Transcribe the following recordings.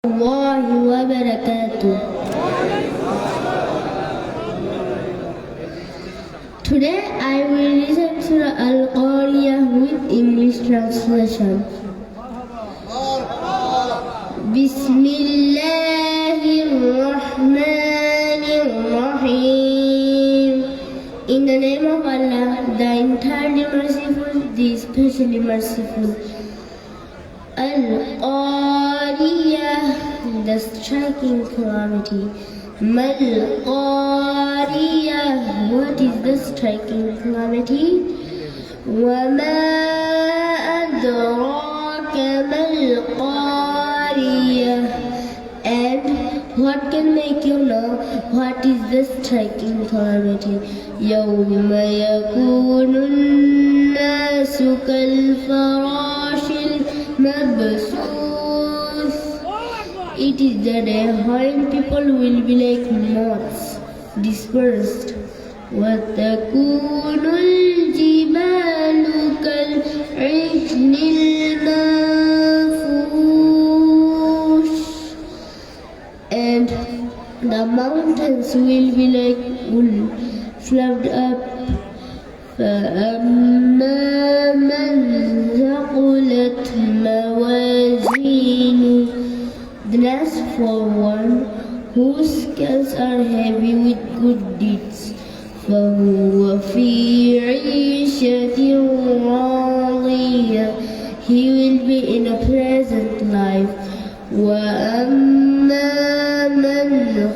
الله وبركاته. Today I will listen Surah Al-Qariyah with English translation. Bismillahirrahmanirrahim. In the name of Allah, the entirely merciful, the especially merciful. Al-Qariyah, the striking calamity. Mal-Qariyah, what is the striking calamity? Wama adraka mal-Qariyah, and what can make you know what is the striking calamity? Yawma yakunun nasu kal-farashil mabsuth. It is the day when people will be like moths, dispersed. وَتَكُونُ الْجِبَالُ كَالْعِهْنِ الْمَنفُوشِ, and the mountains will be like wool, fluffed up. فَأَمَّا مَنْ ثَقُلَتْ مَوَازِينُهُ, then as for one whose scales are heavy with good deeds, فَهُوَ فِي عِيشَةٍ رَاضِيَةٍ, he will be in a pleasant life. وَأَمَّا مَنْ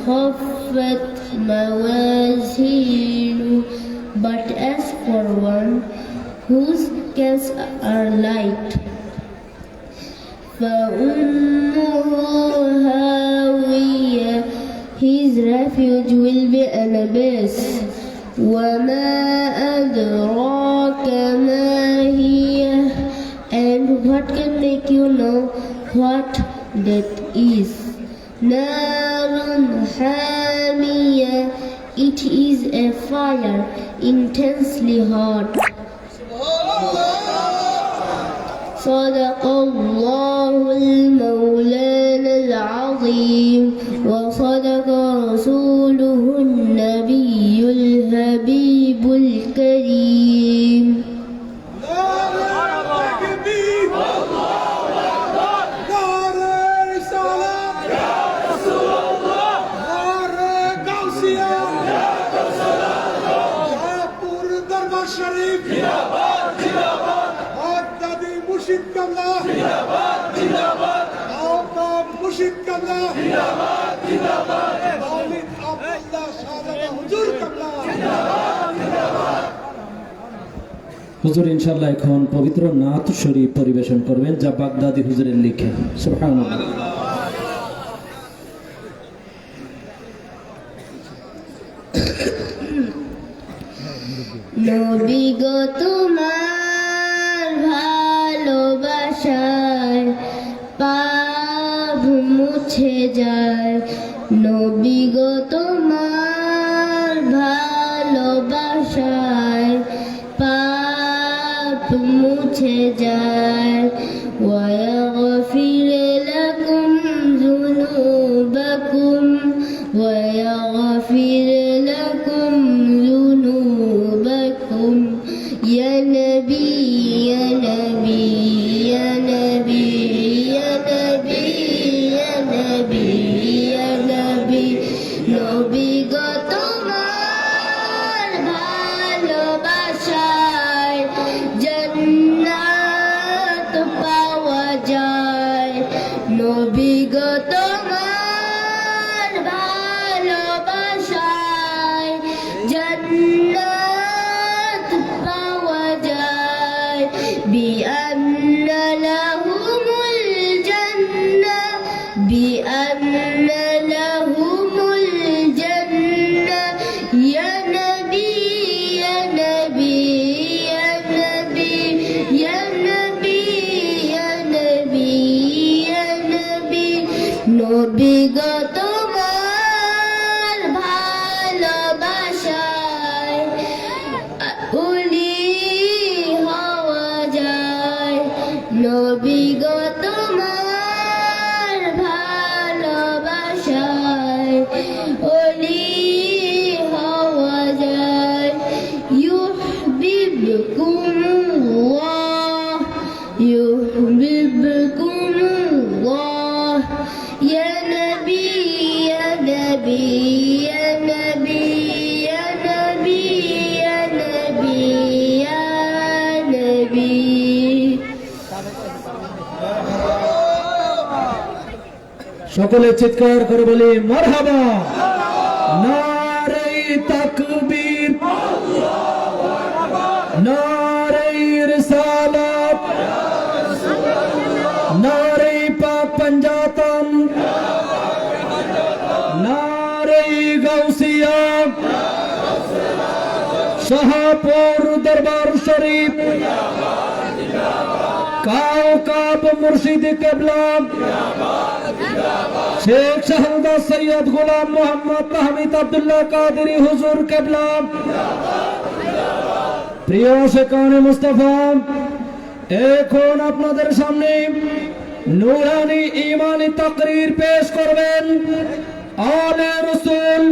خَفَّتْ مَوَازِينُهُ, but as for one whose scales are light, فَأُمُّهُ هَاوِيَةٌ, his refuge will be an abyss. وَمَا أَدْرَاكَ مَا هِيَهْ, and what can make you know what that is? نَارٌ حَامِيَةٌ, it is a fire intensely hot. صدق الله المولانا العظيم وصدق رسوله النبي الحبيب الكريم. মুর্শিদ কামলা জিন্দাবাদ জিন্দাবাদ, আওতাব মুর্শিদ কামলা জিন্দাবাদ জিন্দাবাদ, মাওলানা আব্দুল্লাহ শাহজাদা হুজুর কামলা জিন্দাবাদ জিন্দাবাদ। হুজুর ইনশাআল্লাহ এখন পবিত্র নাত শরীফ পরিবেশন করবেন, যা বাগদাদি হুজুরের লেখা। সুবহানাল্লাহ। নবী গো তোমার ভালোবাসায় পাপ মুছে যায়, নবী গো তোমার ভালোবাসায় পাপ মুছে যায়। ويغفر لكم ذنوبكم ويغفر لكم ذنوبكم يا نبي يا نبي يا نبي يا نبي يا نبي يا نبي, নবী গো তোমার ভালোবাসায় জান্নাত পাওয়া যায়, নবী গো তোমার ভালোবাসায় জান্নাত পাওয়া যায়। বিআন্না লাহুমুল জান্নাহ বিআন্না লাহুমুল জান্নাহ ইয়া নবী ইয়া নবী ইয়া নবী ইয়া নবী ইয়া নবী ইয়া নবী, নবী গো তোমার ভালোবাসায় উলি হওয়া যায়, নবী গো তোমার يا نبي يا نبي يا نبي يا نبي يا نبي يا نبي সকলে চিৎকার করে বলি মারহাবা। নারে তাকবীর, নারে রিসালাত, নারে পাক পাঞ্জাতন, নারে গাউসিয়া, শাহপুর দরবার শরীফ, কাউকাব মুর্শিদ কিবলা, শেখ শাহজাদা সৈয়দ গোলাম মোহাম্মদ তাহমিদ আব্দুল্লাহ কাদেরী হুজুর কিবলা। প্রিয় শেখানে মুস্তাফা, এখন আপনাদের সামনে নূরানি ঈমানি তাকরীর পেশ করবেন আলে রাসূল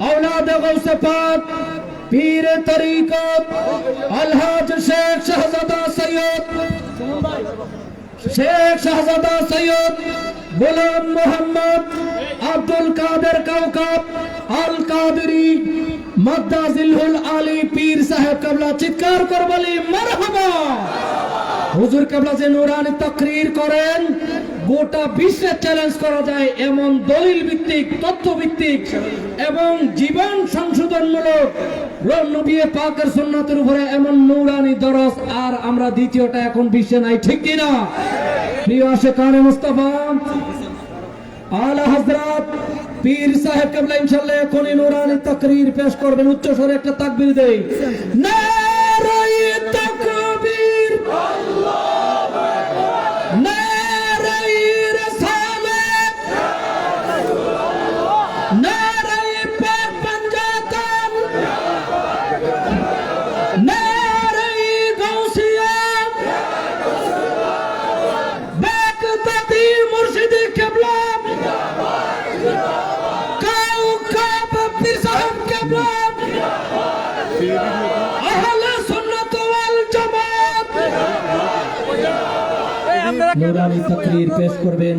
আওলাদে গাউসে পাক পীর তরিকত আলহাজ শেখ শাহজাদা সৈয়দ গোলাম মোহাম্মদ আব্দুল কাদের কাউকাব আল কাদেরী মাদ্দাজিলহুল আলী পীর সাহেব কিবলা। চিৎকার করে বলি মারহাবা। হুজুর কিবলা যে নূরানি তাকরীর করেন, গোটা বিশ্বে চ্যালেঞ্জ করা যায় এমন দলিল ভিত্তিক, তথ্য ভিত্তিক এবং জীবন সংশোধনমূলক নবী পাকের সুন্নাতের উপরে এমন নূরানি দরস আর আমরা দ্বিতীয়টা এখন বিশ্বে নাই, ঠিক কিনা? প্রিয় শেখানে মুস্তাফা, আলা হযরত পীর সাহেব কিবলা ইনশাআল্লাহ এখন নূরানি তাকরীর পেশ করবেন। উচ্চ স্বরে একটা তাকবীর দেই, নারে তাকবীর, আল্লাহু আকবার, নারে রিসালাত, নারে পাক পাঞ্জাতন, নারে গাউসিয়া, বাগদাদি মুর্শিদ কিবলা, কাউকাব পীর সাহেব কিবলা, আহলে সুন্নাত ওয়াল জামাত। নূরানি তাকরীর পেশ করবেন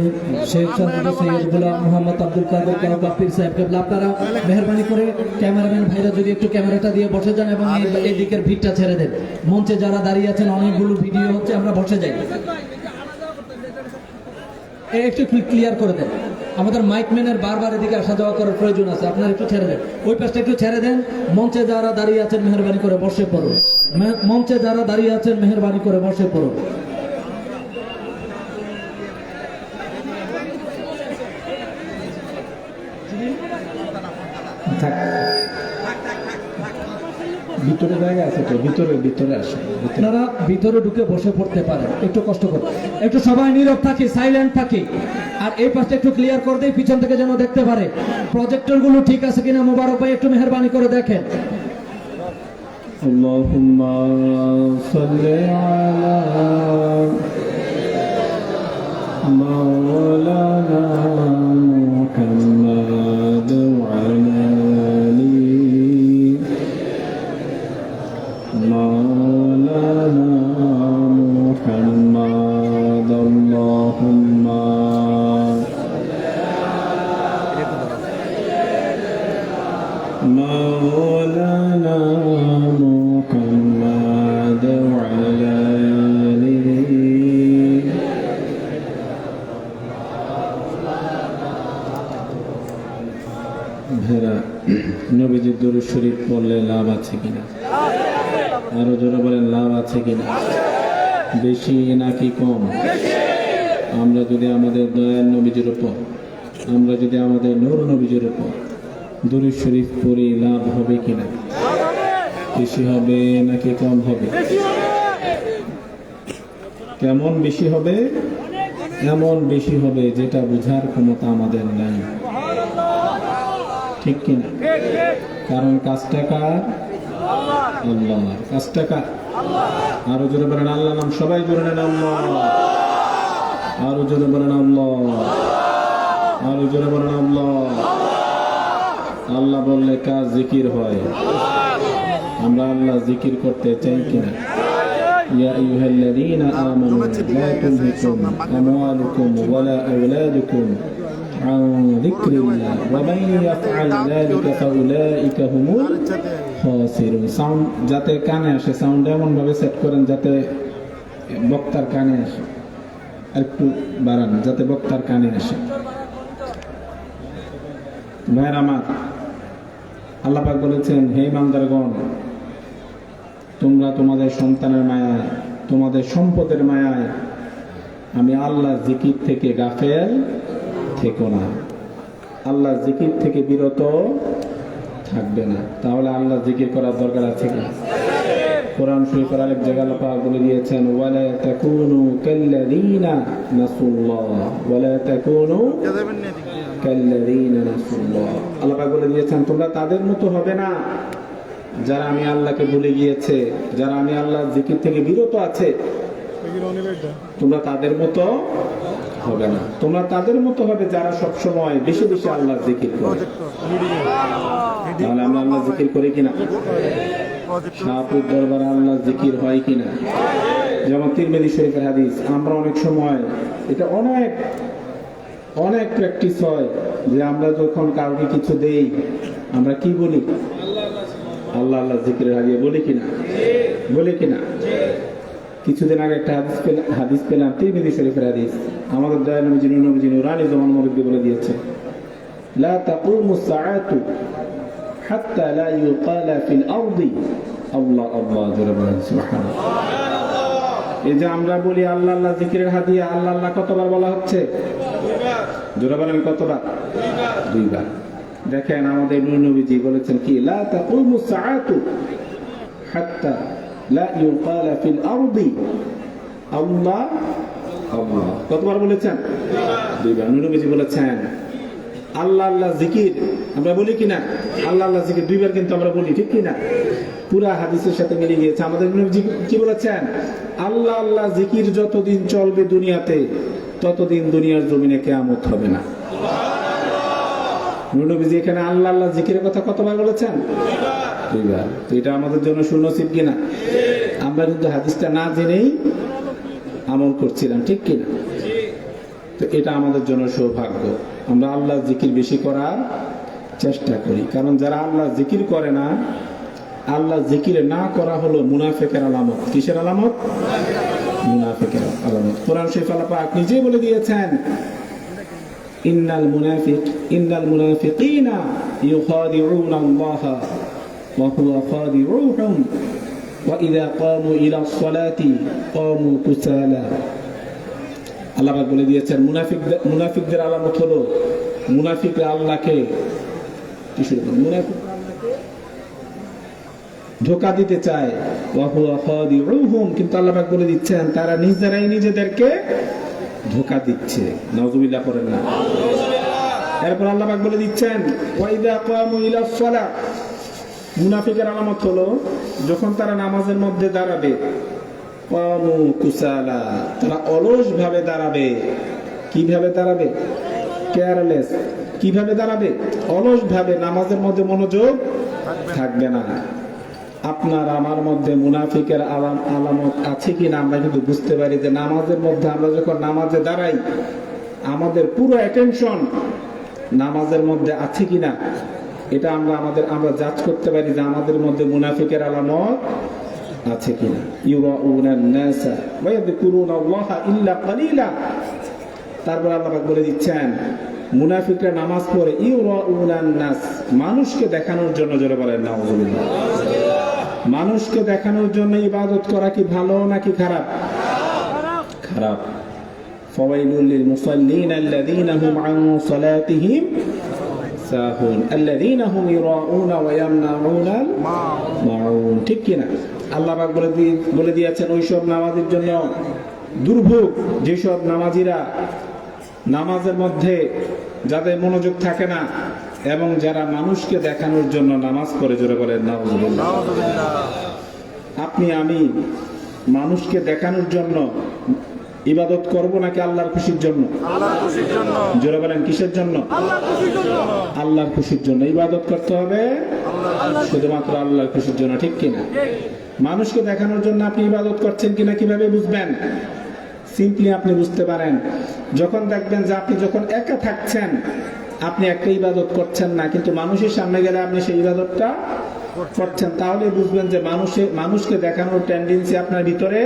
শেখ শাহজাদা সৈয়দ গোলাম মোহাম্মদ আব্দুল কাদের কাউকাব পীর সাহেব কিবলা। আপনারা মেহেরবানি করে ক্যামেরাম্যান ভাইরা যদি একটু ক্যামেরাটা দিয়ে বসে যান এবং এই দিকের ভিড়টা ছেড়ে দেন। মঞ্চে যারা দাঁড়িয়ে আছেন অনেকগুলো ভিডিও হচ্ছে, আমরা বসে যাই। একটু ক্লিয়ার করে দেন, আমাদের মাইকম্যানের বারবার এদিকে আসা যাওয়া করার প্রয়োজন আছে, আপনারা একটু ছেড়ে দেন, ওই পাশটা একটু ছেড়ে দেন। মঞ্চে যারা দাঁড়িয়ে আছেন মেহেরবানি করে বসে পড়ুন, মঞ্চে যারা দাঁড়িয়ে আছেন মেহেরবানি করে বসে পড়ুন। ভিতরে জায়গা আছে তো, ভিতরে আসে, আপনারা ভিতরে ঢুকে বসে পড়তে পারেন। একটু কষ্ট করে, একটু সবাই নীরব থাকি, সাইলেন্ট থাকি। আর এই পাশটা একটু ক্লিয়ার করে দেই, পিছন থেকে যেন দেখতে পারে প্রজেক্টর গুলো ঠিক আছে কিনা। মোবারক ভাই একটু মেহেরবানি করে দেখেন। আল্লাহুম্মা সাল্লি আলা মাওলানা মুহাম্মাদ ওয়া আলা مولانا محمد اللهم مولانا محمد وعلى آله ভেরা নবীজির দরুদ শরীফ পড়লে লাভ আছে কিনা? আরো জোরে বলেন, লাভ আছে কিনা? বেশি নাকি কম? আমরা যদি আমাদের দয়াল নবীজির উপর, আমরা যদি আমাদের নূর নবীজির উপর দরুদ শরীফ পড়ি, লাভ হবে কিনা? বেশি হবে নাকি কম হবে? কেমন বেশি হবে? এমন বেশি হবে যেটা বোঝার ক্ষমতা আমাদের নাই, ঠিক কিনা? কারণ কাজটা কার? আল্লাহর। কাজটা কার? আরো জোরে বলেন আল্লাহ নাম, সবাই জোরে নেন আল্লাহ, আরো জোরে বলেন আল্লাহ, আরো জোরে বলেন আল্লাহ। আল্লাহ বললে কাজ জিকির হয়। আমরা আল্লাহ জিকির করতে চাই কিনা? يا أيها الذين آمنوا لا تلهكم أموالكم ولا أولادكم عن ذكر الله ومن يفعل ذلك فأولئك هم الخاسرون সাউন্ড যাতে কানে আসে, সাউন্ড এমন ভাবে সেট করেন যাতে বক্তার কানে আসে, একটু বাড়ান যাতে বক্তার কানে আসে। ভাইয়ের আমার, আল্লাহ পাক বলেছেন, হে ইমানদারগণ, তোমরা তোমাদের সন্তানের মায়ায়, তোমাদের সম্পদের মায়ায় আমি আল্লাহ জিকির থেকে গাফেল থেকো না, আল্লাহ জিকির থেকে বিরত থাকবে না। তাহলে আল্লাহ জিকির করার দরকার আছে কি? কোরআন শরীফের আরেক জায়গায় আল্লাহ পাক বলে দিয়েছেন, ওয়ালা তাকুনু কাল্লাযীনা নাসুল্লাহ ওয়ালা তাকুনু কাল্লাযীনা নাসুল্লাহ। আল্লাহ পাক বলে দিয়েছেন, তোমরা তাদের মতো হবে না যারা আমি আল্লাহকে ভুলে গিয়েছে, যারা আমি আল্লাহর জিকির থেকে বিরত আছে, তোমরা তাদের মতো হবে না। তোমরা তাদের মতো হবে যারা সব সময় বেশি বেশি আল্লাহর জিকির করে। তাহলে আমরা আল্লাহর জিকির করি কিনা? শাহপুর দরবারে আল্লাহর জিকির হয় কিনা? যেমন তিরমিজি শরীফের হাদিস, আমরা অনেক সময় এটা অনেক প্র্যাকটিস হয় যে আমরা যখন কাউকে কিছু দেই আমরা কি বলি? আল্লাহ আল্লাহ জিকিরের আগে বলি কিনা? কিছুদিন আগে একটা হাদিস পেলাম, তিরমিজি শরীফের হাদিস, আমাদের দয়াল নবী নুরানি জামান মুরিদ বলে দিয়েছে, লা তাকুমুস সাআতু হাত্তা লা ইউকালা ফিল আরদি আল্লাহ আল্লাহ সুবহানাল্লাহ। এই যে আমরা বলি আল্লাহ আল্লাহ জিকিরের হাদিয়া, আল্লাহ আল্লাহ কতবার বলা হচ্ছে? জোরে বলেন কতবার? 2 বার। দেখেন আমাদের নবীজি বলেছেন কি, লা তাকুমুস সাআতু হাত্তা লা ইউকালা ফিল আরদি আল্লাহ আল্লাহ। কতবার বলেছেন? 2 বার। নবীজি বলেছেন আল্লাহ আল্লাহ জিকির আমরা বলি কিনা? আল্লাহ আল্লাহ জিকির 2 বার কিন্তু আমরা বলি, ঠিক কিনা? পুরা হাদিসের সাথে মিলে গিয়েছে। আমাদের নবীজি কি বলেছেন? আল্লাহ আল্লাহ জিকির যতদিন চলবে দুনিয়াতে, ততদিন দুনিয়ার জমিনে কিয়ামত হবে না। নবীজি এখানে আল্লাহ আল্লাহ জিকিরের কথা কতবার বলেছেন? 2 বার। তো এটা আমাদের জন্য সুনসিব কিনা? আমরা কিন্তু হাদিসটা না জেনেই আমল করছিলাম, ঠিক কিনা? তো এটা আমাদের জন্য সৌভাগ্য, আমরা আল্লাহ জিকির বেশি করার চেষ্টা করি। কারণ যারা আল্লাহ জিকির করে না, আল্লাহ জিকির না করা হলো মুনাফিকের আলামত। কিসের আলামত? মুনাফিকের আলামত। কোরআন শরীফে আল্লাহ পাক নিজেই বলে দিয়েছেন, ইন্নাল মুনাফিকিনা ইউখাদিউনা আল্লাহা ওয়া হুয়া খাদিউহুম ওয়া ইযা কামু ইলাস সালাতি কামু কুসালা। আল্লাহ পাক বলে দিয়েছেন, মুনাফিকদের আলামত হলো মুনাফিকরা আল্লাহকে ধোঁকা দিতে চায়, ওয়া হুয়া খাদিউহুম, কিন্তু আল্লাহ পাক বলে দিচ্ছেন তারা নিজেরাই নিজেদেরকে ধোঁকা দিচ্ছে। নাউযুবিল্লাহ পড়েন না। এরপর আল্লাহ পাক বলে দিচ্ছেন, ওয়া ইযা কামু ইলাস সালাহ, মুনাফিকের আলামত হলো যখন তারা নামাজের মধ্যে দাঁড়াবে, কামু কুসালা, তারা অলস ভাবে দাঁড়াবে। কিভাবে দাঁড়াবে? কেয়ারলেস। কিভাবে দাঁড়াবে? অলস ভাবে, নামাজের মধ্যে মনোযোগ থাকবে না। আপনার আমার মধ্যে মুনাফিকের আলামত আছে কিনা আমরা কিন্তু বুঝতে পারি যে নামাজের মধ্যে আমরা যখন নামাজে দাঁড়াই আমাদের পুরো অ্যাটেনশন নামাজের মধ্যে আছে কিনা, এটা আমরা জাজ করতে পারি যে আমাদের মধ্যে মুনাফিকের আলামত আছে কিনা। ইউরাউনান নাসা ওয়া ইয়াযকুরুনাল্লাহা ইল্লা কালিলা। তারপর আল্লাহ পাক বলে দিচ্ছেন মুনাফিকরা নামাজ পড়ে ইউরাউনান নাস, মানুষকে দেখানোর জন্য। জোরে বলেন নাউযুবিল্লাহ। মানুষকে দেখানোর জন্য ইবাদত করা কি ভালো নাকি খারাপ? খারাপ। ফাওয়াইলুল লিল মুসাল্লিন আল্লাযীনা হুম আন সালাতিহিম সাহুন আল্লাযীনা হুম ইউরাউনা ওয়া ইয়ামনাউনাল মাউন। ঠিক কিনা? আল্লাহ পাক বলে দিয়েছেন ওইসব নামাজের জন্য দুর্ভোগ, যেসব নামাজিরা নামাজের মধ্যে যাদের মনোযোগ থাকে না এবং যারা মানুষকে দেখানোর জন্য নামাজ পড়ে। জোরে বলেন নাউযুবিল্লাহ। আপনি আমি মানুষকে দেখানোর জন্য ইবাদত করব নাকি আল্লাহর খুশির জন্য? আল্লাহর খুশির জন্য। জোরে বলেন কিসের জন্য? আল্লাহর খুশির জন্য। আল্লাহর খুশির জন্য ইবাদত করতে হবে শুধুমাত্র আল্লাহর খুশির জন্য, ঠিক কিনা? মানুষকে দেখানোর জন্য আপনি ইবাদত করছেন কিনা কিভাবে বুঝবেন? সিম্পলি আপনি বুঝতে পারেন যখন দেখবেন যে আপনি যখন একা থাকছেন আপনি একটা ইবাদত করছেন না, কিন্তু মানুষের সামনে গেলে আপনি সেই ইবাদতটা করছেন, তাহলে বুঝবেন যে মানুষকে দেখানোর টেন্ডেন্সি আপনার ভিতরে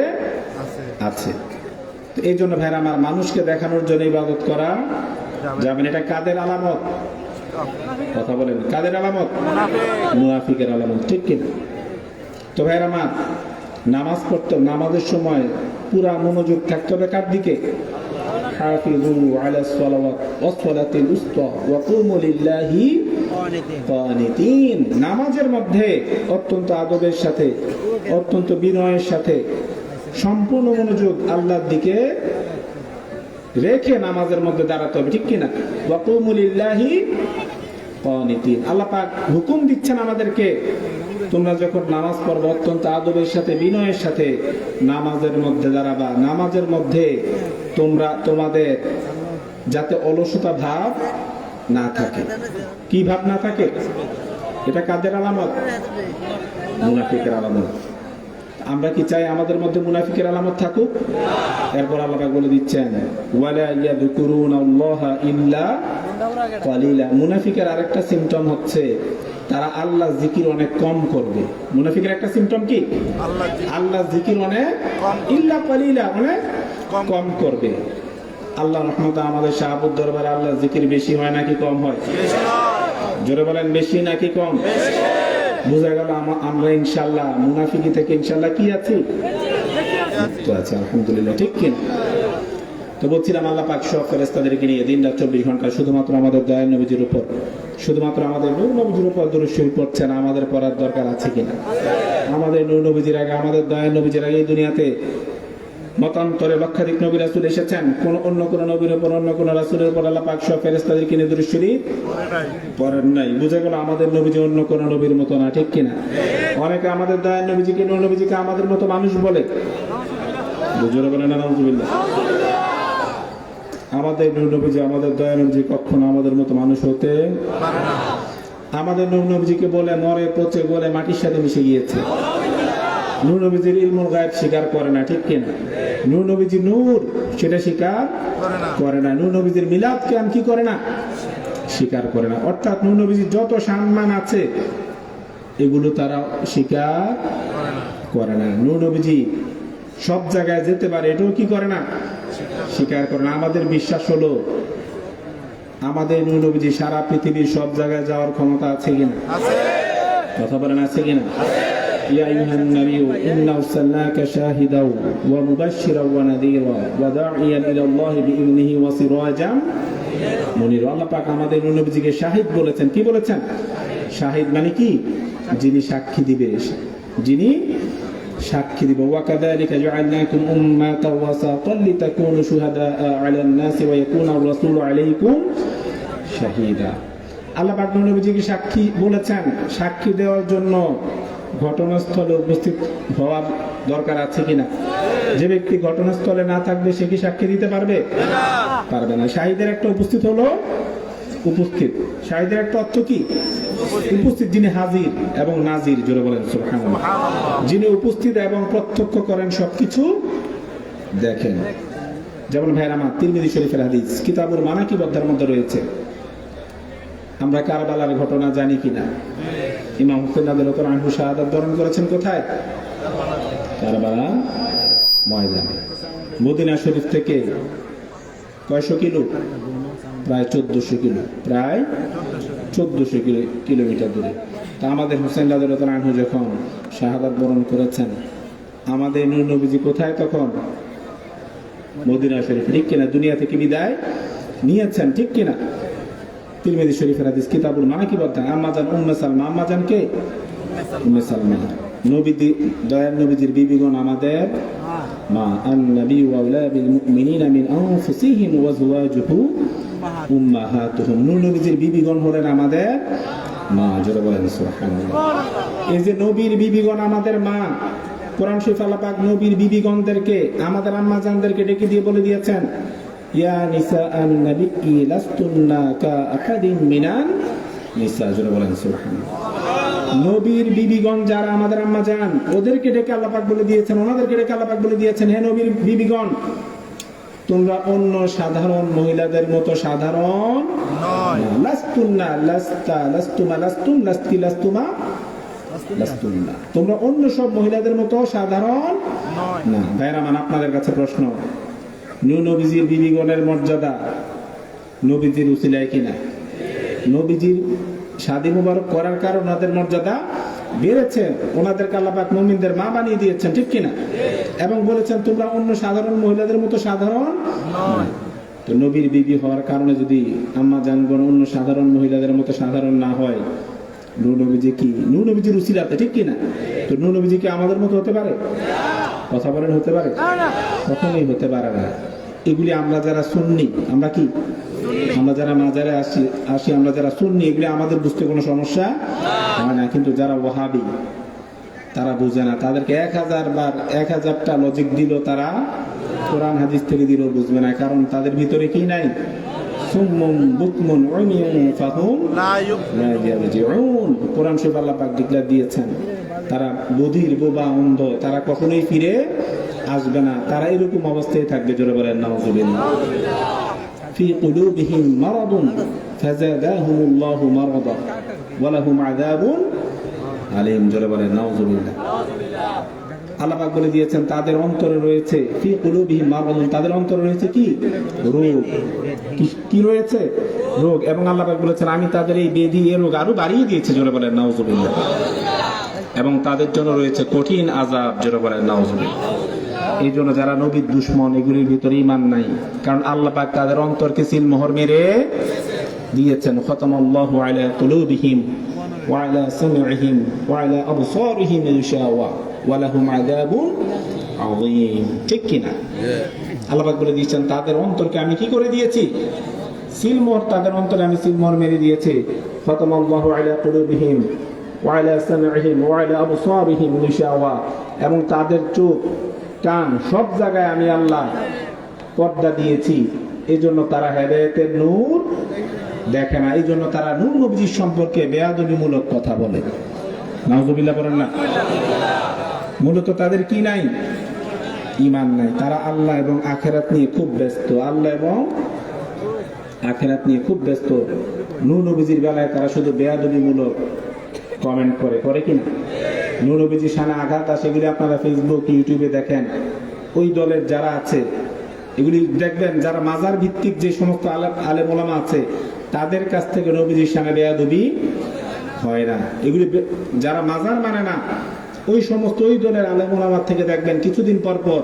আছে। তো এই জন্য ভাইরা আমার, মানুষকে দেখানোর জন্য ইবাদত করা যাবেন। এটা কাদের আলামত? কথা বলেন, কাদের আলামত? মুনাফিকের আলামত, ঠিক কিনা? তো ভাইরা আমার, নামাজ পড়তে নামাজের সময় পুরা মনোযোগ থাকতে হবে কার দিকে? হাফিজু আলাস সালাওয়াত ওয়াস সালাতিল উসতা ওয়া কুমু লিল্লাহি কানিতিন। নামাজের মধ্যে অত্যন্ত আদবের সাথে, অত্যন্ত বিনয়ের সাথে সম্পূর্ণ মনোযোগ আল্লাহর দিকে রেখে নামাজের মধ্যে দাঁড়াতে হবে, ঠিক কিনা? ওয়া কুমু লিল্লাহি কানিতিন। আল্লাহ পাক হুকুম দিচ্ছেন আমাদেরকে, তোমরা যখন নামাজ পড়বে অত্যন্ত আদবের সাথে, বিনয়ের সাথে নামাজের মধ্যে দাঁড়াবা। নামাজের মধ্যে তোমাদের যাতে অলসতা ভাব না থাকে। কি ভাব না থাকে? এটা কাদের আলামত? মুনাফিকের আলামত। আমরা কি চাই আমাদের মধ্যে মুনাফিকের আলামত থাকুক? এরপর আল্লাহ পাক বলে দিচ্ছেন, ওয়ালা ইয়াযকুরুনাল্লাহা ইল্লা কালিলা। মুনাফিকের আরেকটা সিম্পটম হচ্ছে তারা আল্লাহ জিকির অনেক কম করবে। মুনাফিকের একটা সিম্পটম কি? আল্লাহ জিকির অনেক ইল্লা কালিলা, অনেক কম করবে। আল্লাহ রহমত আমাদের শাহাবুদ দরবারে আল্লাহ জিকির বেশি হয় নাকি কম হয়? জোরে বলেন, বেশি নাকি কম? বোঝা গেল আমরা ইনশাআল্লাহ মুনাফিকি থেকে ইনশাআল্লাহ কি আছি? তো আছে, আলহামদুলিল্লাহ, ঠিক কিনা? তো বলছিলাম আল্লাহ পাক সব ফেরেশতাদেরকে নিয়ে দিন রাত 24 ঘন্টা শুধুমাত্র আমাদের দয়াল নবীজির উপর, শুধুমাত্র আমাদের নূর নবীজির উপর দরুদ শরীফ পড়ছেন। আমাদের পড়ার দরকার আছে কিনা? আমাদের নূর নবীজির আগে, আমাদের দয়াল নবীজির আগে এই দুনিয়াতে মতান্তরে লক্ষাধিক নবী রাসূল এসেছেন। অন্য কোন নবীর উপর, অন্য কোন রাসূলের উপর আল্লাহ পাক সব ফেরেশতাদেরকে নিয়ে দরুদ শরীফ পড়েন নাই। বুঝা গেল আমাদের নবীজি অন্য কোন নবীর মতো না, ঠিক কিনা? অনেকে আমাদের দয়াল নবীজিকে, নূর নবীজিকে আমাদের মতো মানুষ বলে। জোরে বলেন আলহামদুলিল্লাহ। আমাদের নূর নবীজি, আমাদের দয়াল নবীজি কখনো আমাদের মতো মানুষ হতে পারে না। আমাদের নূর নবীজিকে বলে মরে পচে গলে মাটির সাথে মিশে গিয়েছে। নূর নবীজির ইলমুল গায়ব স্বীকার করে না, ঠিক কিনা? নূর নবীজি নূর, সেটা স্বীকার করে না। নূর নবীজির মিলাদ কিয়াম কি করে না? স্বীকার করে না। অর্থাৎ নূর নবীজির যত সম্মান আছে এগুলো তারা স্বীকার করে না। নূর নবীজি সব জায়গায় যেতে পারে, এটাও কি করে না? স্বীকার করে না। আমাদের বিশ্বাস হলো আমাদের নূর নবীজি সারা পৃথিবীর সব জায়গায় যাওয়ার ক্ষমতা আছে কিনা? কথা বলেন, আছে কিনা? ইয়া আইয়ুহান নাবিয়্যু ইন্না আরসালনাকা শাহিদাও ওয়া মুবাশশিরাও ওয়া নাযীরা ওয়া দাঈয়ান ইলাল্লাহি বিইذনিহি ওয়া সিরাজাম মুনীরা। আল্লাহ পাক আমাদের নূর নবীজিকে শাহিদ বলেছেন। কি বলেছেন? শাহিদ মানে কি? যিনি সাক্ষী দিবে, যিনি সাক্ষী দিব। ওয়া কাযালিকা জাআলনাকুম উম্মাতান ওয়াসাতান লিতাকুনু শুহাদাআ আলান নাসি ওয়া ইয়াকুনা আর-রাসূলু আলাইকুম শাহীদা। আল্লাহ পাক নবীজিকে সাক্ষী বলেছেন। সাক্ষী দেওয়ার জন্য ঘটনাস্থলে উপস্থিত হওয়ার দরকার আছে কিনা? যে ব্যক্তি ঘটনাস্থলে না থাকবে সে কি সাক্ষী দিতে পারবে? পারবে না। শাহীদের একটা উপস্থিত হলো উপস্থিত। শাহীদের একটা অর্থ কি? উপস্থিত, যিনি হাজির এবং নাজির। জোরে বলেন সুবহানাল্লাহ। যিনি উপস্থিত এবং প্রত্যক্ষ করেন, সবকিছু দেখেন। যেমন ভাইরা আমার, তিরমিজি শরীফের হাদিস কিতাবুল মানাকিব অধ্যায়ের মধ্যে রয়েছে। আমরা কারবালার ঘটনা জানি কিনা? ইমাম হুসাইন রাদিয়াল্লাহু আনহু শাহাদাত বরণ করেছেন কোথায়? কারবালা ময়দানে। মদিনা শরীফ থেকে কয়শো কিলো? প্রায় 1400 কিলো, প্রায় 1400 কিলোমিটার দূরে। তা আমাদের হুসাইন রাদিয়াল্লাহু আনহু যখন শাহাদাত বরণ করেছেন, আমাদের নূর নবীজি কোথায় তখন? মদিনা শরীফ, ঠিক কিনা? দুনিয়া থেকে বিদায় নিয়েছেন, ঠিক কিনা? তিরমিজি শরীফের হাদিস কিতাবুল মানাকিব অধ্যায়। আম্মা জান উম্মে সালমা। আম্মা জান কে? উম্মে সালমা। নবীজি, দয়াল নবীজির বিবিগণ আমাদের মা। আন নবী ওয়া আওলা বিল মুমিনিনা মিন আনফুসিহিম ওয়া আজওয়াজুহু উম্মাহাতুহুম। নূর নবীজির বিবিগণ হলেন আমাদের মা। জোরে বলেন সুবহানাল্লাহ। এই যে নবীর বিবিগণ আমাদের মা, কোরআন শরীফ আল্লাহ পাক নবীর বিবিগণদেরকে, আমাদের আম্মা জানদেরকে ডেকে দিয়ে বলে দিয়েছেন, ইয়া নিসা আন নবী লাস্তুন্না কা আহাদিন মিনান নিসা। জোরে বলেন সুবহানাল্লাহ। নবীর বিবিগণ যারা আমাদের আম্মা যান, ওদেরকে ডেকে আল্লাহ পাক বলে দিয়েছেন, ওনাদেরকে ডেকে আল্লাহ পাক বলে দিয়েছেন, হে নবীর বিবিগণ, তোমরা অন্য সাধারণ মহিলাদের মতো সাধারণ নয়। লাস্তুন্না লাস্তা লাস্তুমা লাস্তুম লাস্তি লাস্তুমা লাস্তুন্না, তোমরা অন্য সব মহিলাদের মতো সাধারণ না। ভাইরা মান, আপনাদের কাছে প্রশ্ন, নবীজির বিবিগণের মর্যাদা নবীজির উসিলায় কিনা? নবীজির শাদী মুবারক করার কারণে ওনাদের মর্যাদা বেড়েছে, ওনাদেরকে আল্লাহ পাক মুমিনদের মা বানিয়ে দিয়েছেন, ঠিক কিনা? এবং বলেছেন তোমরা অন্য সাধারণ মহিলাদের মতো সাধারণ নয়। তো নবীর বিবি হওয়ার কারণে যদি আম্মা জানগণ অন্য সাধারণ মহিলাদের মতো সাধারণ না হয়, নূর নবীজি কি নূর নবীজির উসিলাতে, ঠিক কিনা? তো নূর নবীজি কি আমাদের মতো হতে পারে? কথা বলেন, হতে পারে? কখনোই হতে পারে না। এগুলি আমরা যারা সুন্নি, আমরা কি, আমরা যারা মাজারে আসি আমরা যারা সুন্নি, এগুলি আমাদের বুঝতে কোনো সমস্যা হয় না। কিন্তু যারা ওয়াহাবি, তারা বুঝে না। তাদেরকে 1000 বার 1000টা লজিক দিল, তারা কোরআন হাদিস থেকে দিলেও বুঝবে না। কারণ তাদের ভিতরে কি নাই? সুম্মুম বুকমুন উমিয়ুন ফাহুম লা ইয়ারজিউন। কোরআন শরীফ আল্লাহ পাক ডিক্লেয়ার দিয়েছেন, তারা বধির, বোবা, অন্ধ, তারা কখনোই ফিরে আসবে না। তারা এরকম অবস্থায় থাকবে। জোরে বলেন নাউযুবিল্লাহ। ফি কুলুবিহিম মারাদুন ফাযাদাহুমুল্লাহু মারাদা ওয়া লাহুম আযাবুন আলীম। জোরে বলেন নাউযুবিল্লাহ। আল্লাহ পাক বলে দিয়েছেন তাদের অন্তরে রয়েছে ফি কুলুবিহিম মারাদুন, তাদের অন্তরে রয়েছে কি? রোগ। কি রয়েছে? রোগ। এবং আল্লাহ পাক বলেছেন আমি তাদের এই বেদি, এই রোগ আরো বাড়িয়ে দিয়েছি। জোরে বলেন নাউযুবিল্লাহ। এবং তাদের জন্য রয়েছে কঠিন আযাব। জোরে বলেন নাউযুবিল্লাহ। এই জন্য যারা নবীর দুশমন, এগুলির ভিতরে ঈমান নাই। কারণ আল্লাহ পাক তাদের অন্তরকে সিলমোহর মেরে দিয়েছেন। খতামাল্লাহু আলা কুলুবিহিম ওয়া আলা সামইহিম ওয়া আলা আবসারিহিম গিশাওয়া ওয়া লাহুম আযাবুন আযীম। ঠিক কি না? আল্লাহ পাক বলে দিয়েছেন তাদের অন্তরকে আমি কি করে দিয়েছি? সিলমোহর। তাদের অন্তরে আমি সিলমোহর মেরে দিয়েছি। খতামাল্লাহু আলা কুলুবিহিম ওয়া আলা সামইহিম ওয়া আলা আবসারিহিম গিশাওয়া। এবং তাদের চোখ, কান, সব জায়গায় আমি আল্লাহ পর্দা দিয়েছি। এই জন্য তারা হেদায়েতের নূর দেখে না। এই জন্য তারা নূর নবীজির সম্পর্কে বেয়াদবিমূলক কথা বলে। নাউযুবিল্লাহ বলেন না? মূলত তাদের কি নাই? ঈমান নাই। তারা আল্লাহ এবং আখিরাত নিয়ে খুব ব্যস্ত। আল্লাহ এবং আখিরাত নিয়ে খুব ব্যস্ত। নূর নবীজির বেলায় তারা শুধু বেয়াদবিমূলক কমেন্ট করে কিনা? নূর নবীজির শানে আঘাত আসে, এগুলি আপনারা ফেসবুক, ইউটিউবে দেখেন। ওই দলের যারা আছে, এগুলি দেখবেন যারা মাজার ভিত্তিক যে সমস্ত আলেম ওলামা আছে, তাদের কাছ থেকে নবীজির শানে বেয়াদবি হয় না। এগুলি যারা মাজার মানে না, ওই সমস্ত ওই দলের আলেম ওলামার থেকে দেখবেন কিছুদিন পর পর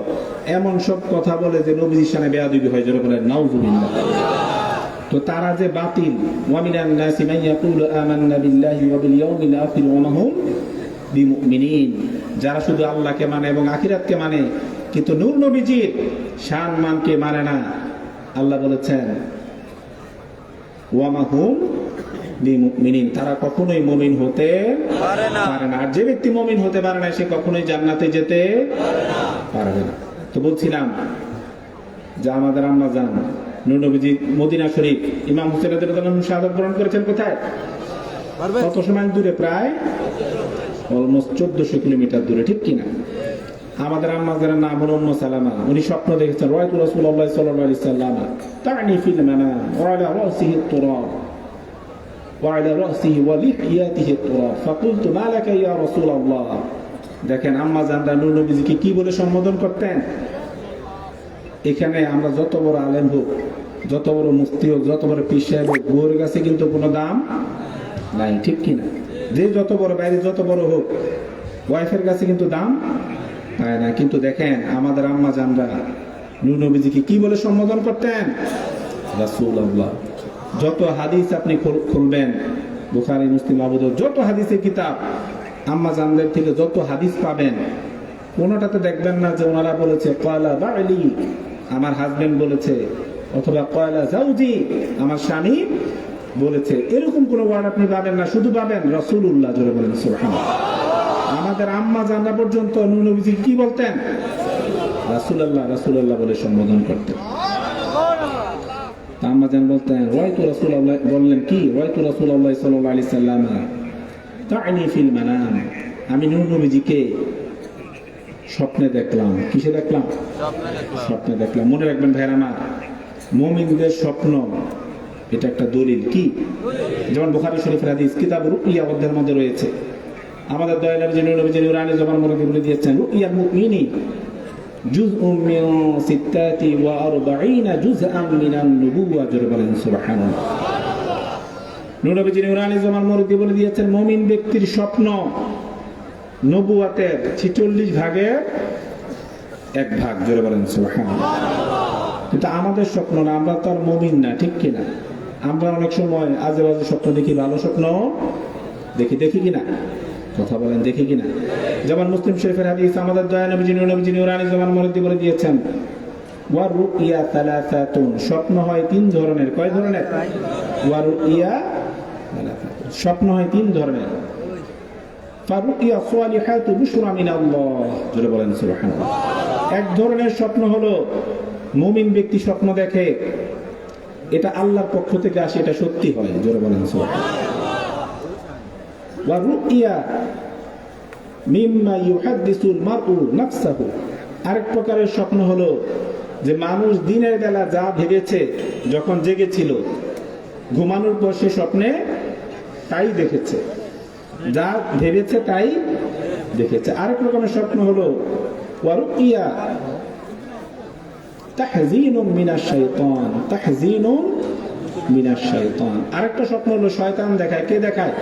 এমন সব কথা বলে যে নবীজির শানে বেয়াদবি হয়। জোরে বলেন নাউযুবিল্লাহ। তো তারা যে বাতিল, ওয়া মিনান নাসি মান ইয়াকুলু আমান্না বিল্লাহি ওয়া বিল ইয়াউমিল আখির ওয়া মা হুম বিমুমিনিন। যারা শুধু আল্লাহকে মানে এবং আখিরাতকে মানে, কিন্তু নূর নবীজির শান মানকে মানে না। আল্লাহ বলেছেন ওয়া মা হুম বিমুমিনিন, তারা কখনোই মুমিন হতে পারে না। আর যে ব্যক্তি মুমিন হতে পারে না, সে কখনোই জান্নাতে যেতে পারবে না। তো বলছিলাম যে আমাদের আম্মা জান নূর নবীজি মদিনা শরীফ, ইমাম হুসাইন রাদিয়াল্লাহু আনহু শাহাদাত বরণ করেছেন কোথায়? কত সময় দূরে? প্রায় অলমোস্ট 1400 কিলোমিটার দূরে, ঠিক কিনা? আমাদের আম্মা যার নাম হলো উম্মু সালামা, উনি স্বপ্ন দেখেছেন রাআইতু রাসূলুল্লাহ সাল্লাল্লাহু আলাইহি ওয়াসাল্লাম তা'নি ফিল মানাম ওয়া আলা রাসিহি তুরাব ওয়া আলা রাসিহি ওয়া লিহিয়াতিহি তুরাব ফাকুলতু মা লাকা ইয়া রাসূলুল্লাহ। দেখেন আম্মা জানরা নূর নবীজিকে কি বলে সম্বোধন করতেন। এখানে আমরা যত বড় আলেম হোক, যত বড় মুফতি হোক, যত বড় পীর সাহেব হোক, বউয়ের কাছে কিন্তু কোনো দাম নাই, ঠিক কিনা? যে যত বড় বাইরে যত বড় হোক, ওয়াইফের কাছে কিন্তু দাম পায় না। কিন্তু দেখেন আমাদের আম্মা জানরা নূর নবীজিকে কি বলে সম্বোধন করতেন? রাসূলুল্লাহ। যত হাদিস আপনি খুলবেন, বুখারী, মুসলিম, আবু দাউদ, যত হাদিসের কিতাব, আম্মা জানদের থেকে যত হাদিস পাবেন, কোনোটাতে দেখবেন না যে ওনারা বলেছে ক্বালা বা'লি, আমার হাজবেন্ড বলেছে, অথবা ক্বালা যাওজি, আমার স্বামী বলেছে। এরকম কোন ওয়ার্ড আপনি পাবেন না। শুধু পাবেন রাসূলুল্লাহ। জোরে বলেন সুবহানাল্লাহ। আমাদের আম্মা জানরা পর্যন্ত নূর নবীজি কি বলতেন? রাসূলুল্লাহ, রাসূলুল্লাহ বলে সম্বোধন করতেন। আম্মা জান বলতেন রাআইতু রাসূলুল্লাহ, বললেন কি? রাআইতু রাসূলুল্লাহ সাল্লাল্লাহু আলাইহি সাল্লাম তা'নি ফিল মানাম, আমি নূহ নবীজিকে স্বপ্নে দেখলাম। কিসে দেখলাম? স্বপ্নে দেখলাম। মনে রাখবেন ভাইরা আমার, মুমিনদের স্বপ্ন এটা একটা দলিল। কি? যেমন বুখারী শরীফের হাদিস কিতাব রুইয়া অধ্যায়ের মধ্যে রয়েছে, আমাদের দয়াল নবী নূরানী জবান মুবারকে বলে দিয়েছেন, রুইয়াল মুমিনি জুজউম মিন 46 জুজআন মিনান নুবুওয়া। জোরে বলেন সুবহানাল্লাহ। নবী নূরানী জবান মুবারকে বলে দিয়েছেন, মুমিন ব্যক্তির স্বপ্ন নবুয়াতের 46 ভাগের 1 ভাগ। জোরে বলেন সুবহানাল্লাহ। কিন্তু আমাদের স্বপ্ন না, আমরা তো আর মুমিন না, ঠিক কিনা? আমরা অনেক সময় আজে বাজে স্বপ্ন দেখি, ভালো স্বপ্ন দেখি কিনা? কথা বলেন, দেখি কিনা? যেমন মুসলিম শরীফের হাদিস, আমাদের দয়া নবী নূরানী জবান মুবারকে বলে দিয়েছেন, ওয়া রুইয়া সালাসাতুন, স্বপ্ন হয় 3 ধরনের। কয় ধরনের? ওয়া রুইয়া সালাসাতুন, স্বপ্ন হয় 3 ধরনের। ফারুইয়া সালিহাতু বুশরা মিনাল্লাহ। জোরে বলেন সুবহানাল্লাহ। এক ধরনের স্বপ্ন হলো মুমিন ব্যক্তি স্বপ্ন দেখে, এটা আল্লাহর পক্ষ থেকে আসে, এটা সত্যি হয়। জোরে বলেন সুবহানাল্লাহ। ওয়া রুইয়া মিম্মা ইউহাদ্দিসুল মারউ নাফসাহু, আরেক প্রকারের স্বপ্ন হলো যে মানুষ দিনের বেলা যা ভেবেছে, যখন জেগেছিল, ঘুমানোর পর সে স্বপ্নে তাই দেখেছে, যা ভেবেছে তাই দেখেছে। আরেক রকমের স্বপ্ন হলো ওয়া রুইয়া তাহযীনুম মিনাশ শাইতান, তাহযীনুম মিনাশ শাইতান, আরেকটা স্বপ্ন হলো শয়তান দেখায়। কে দেখায়?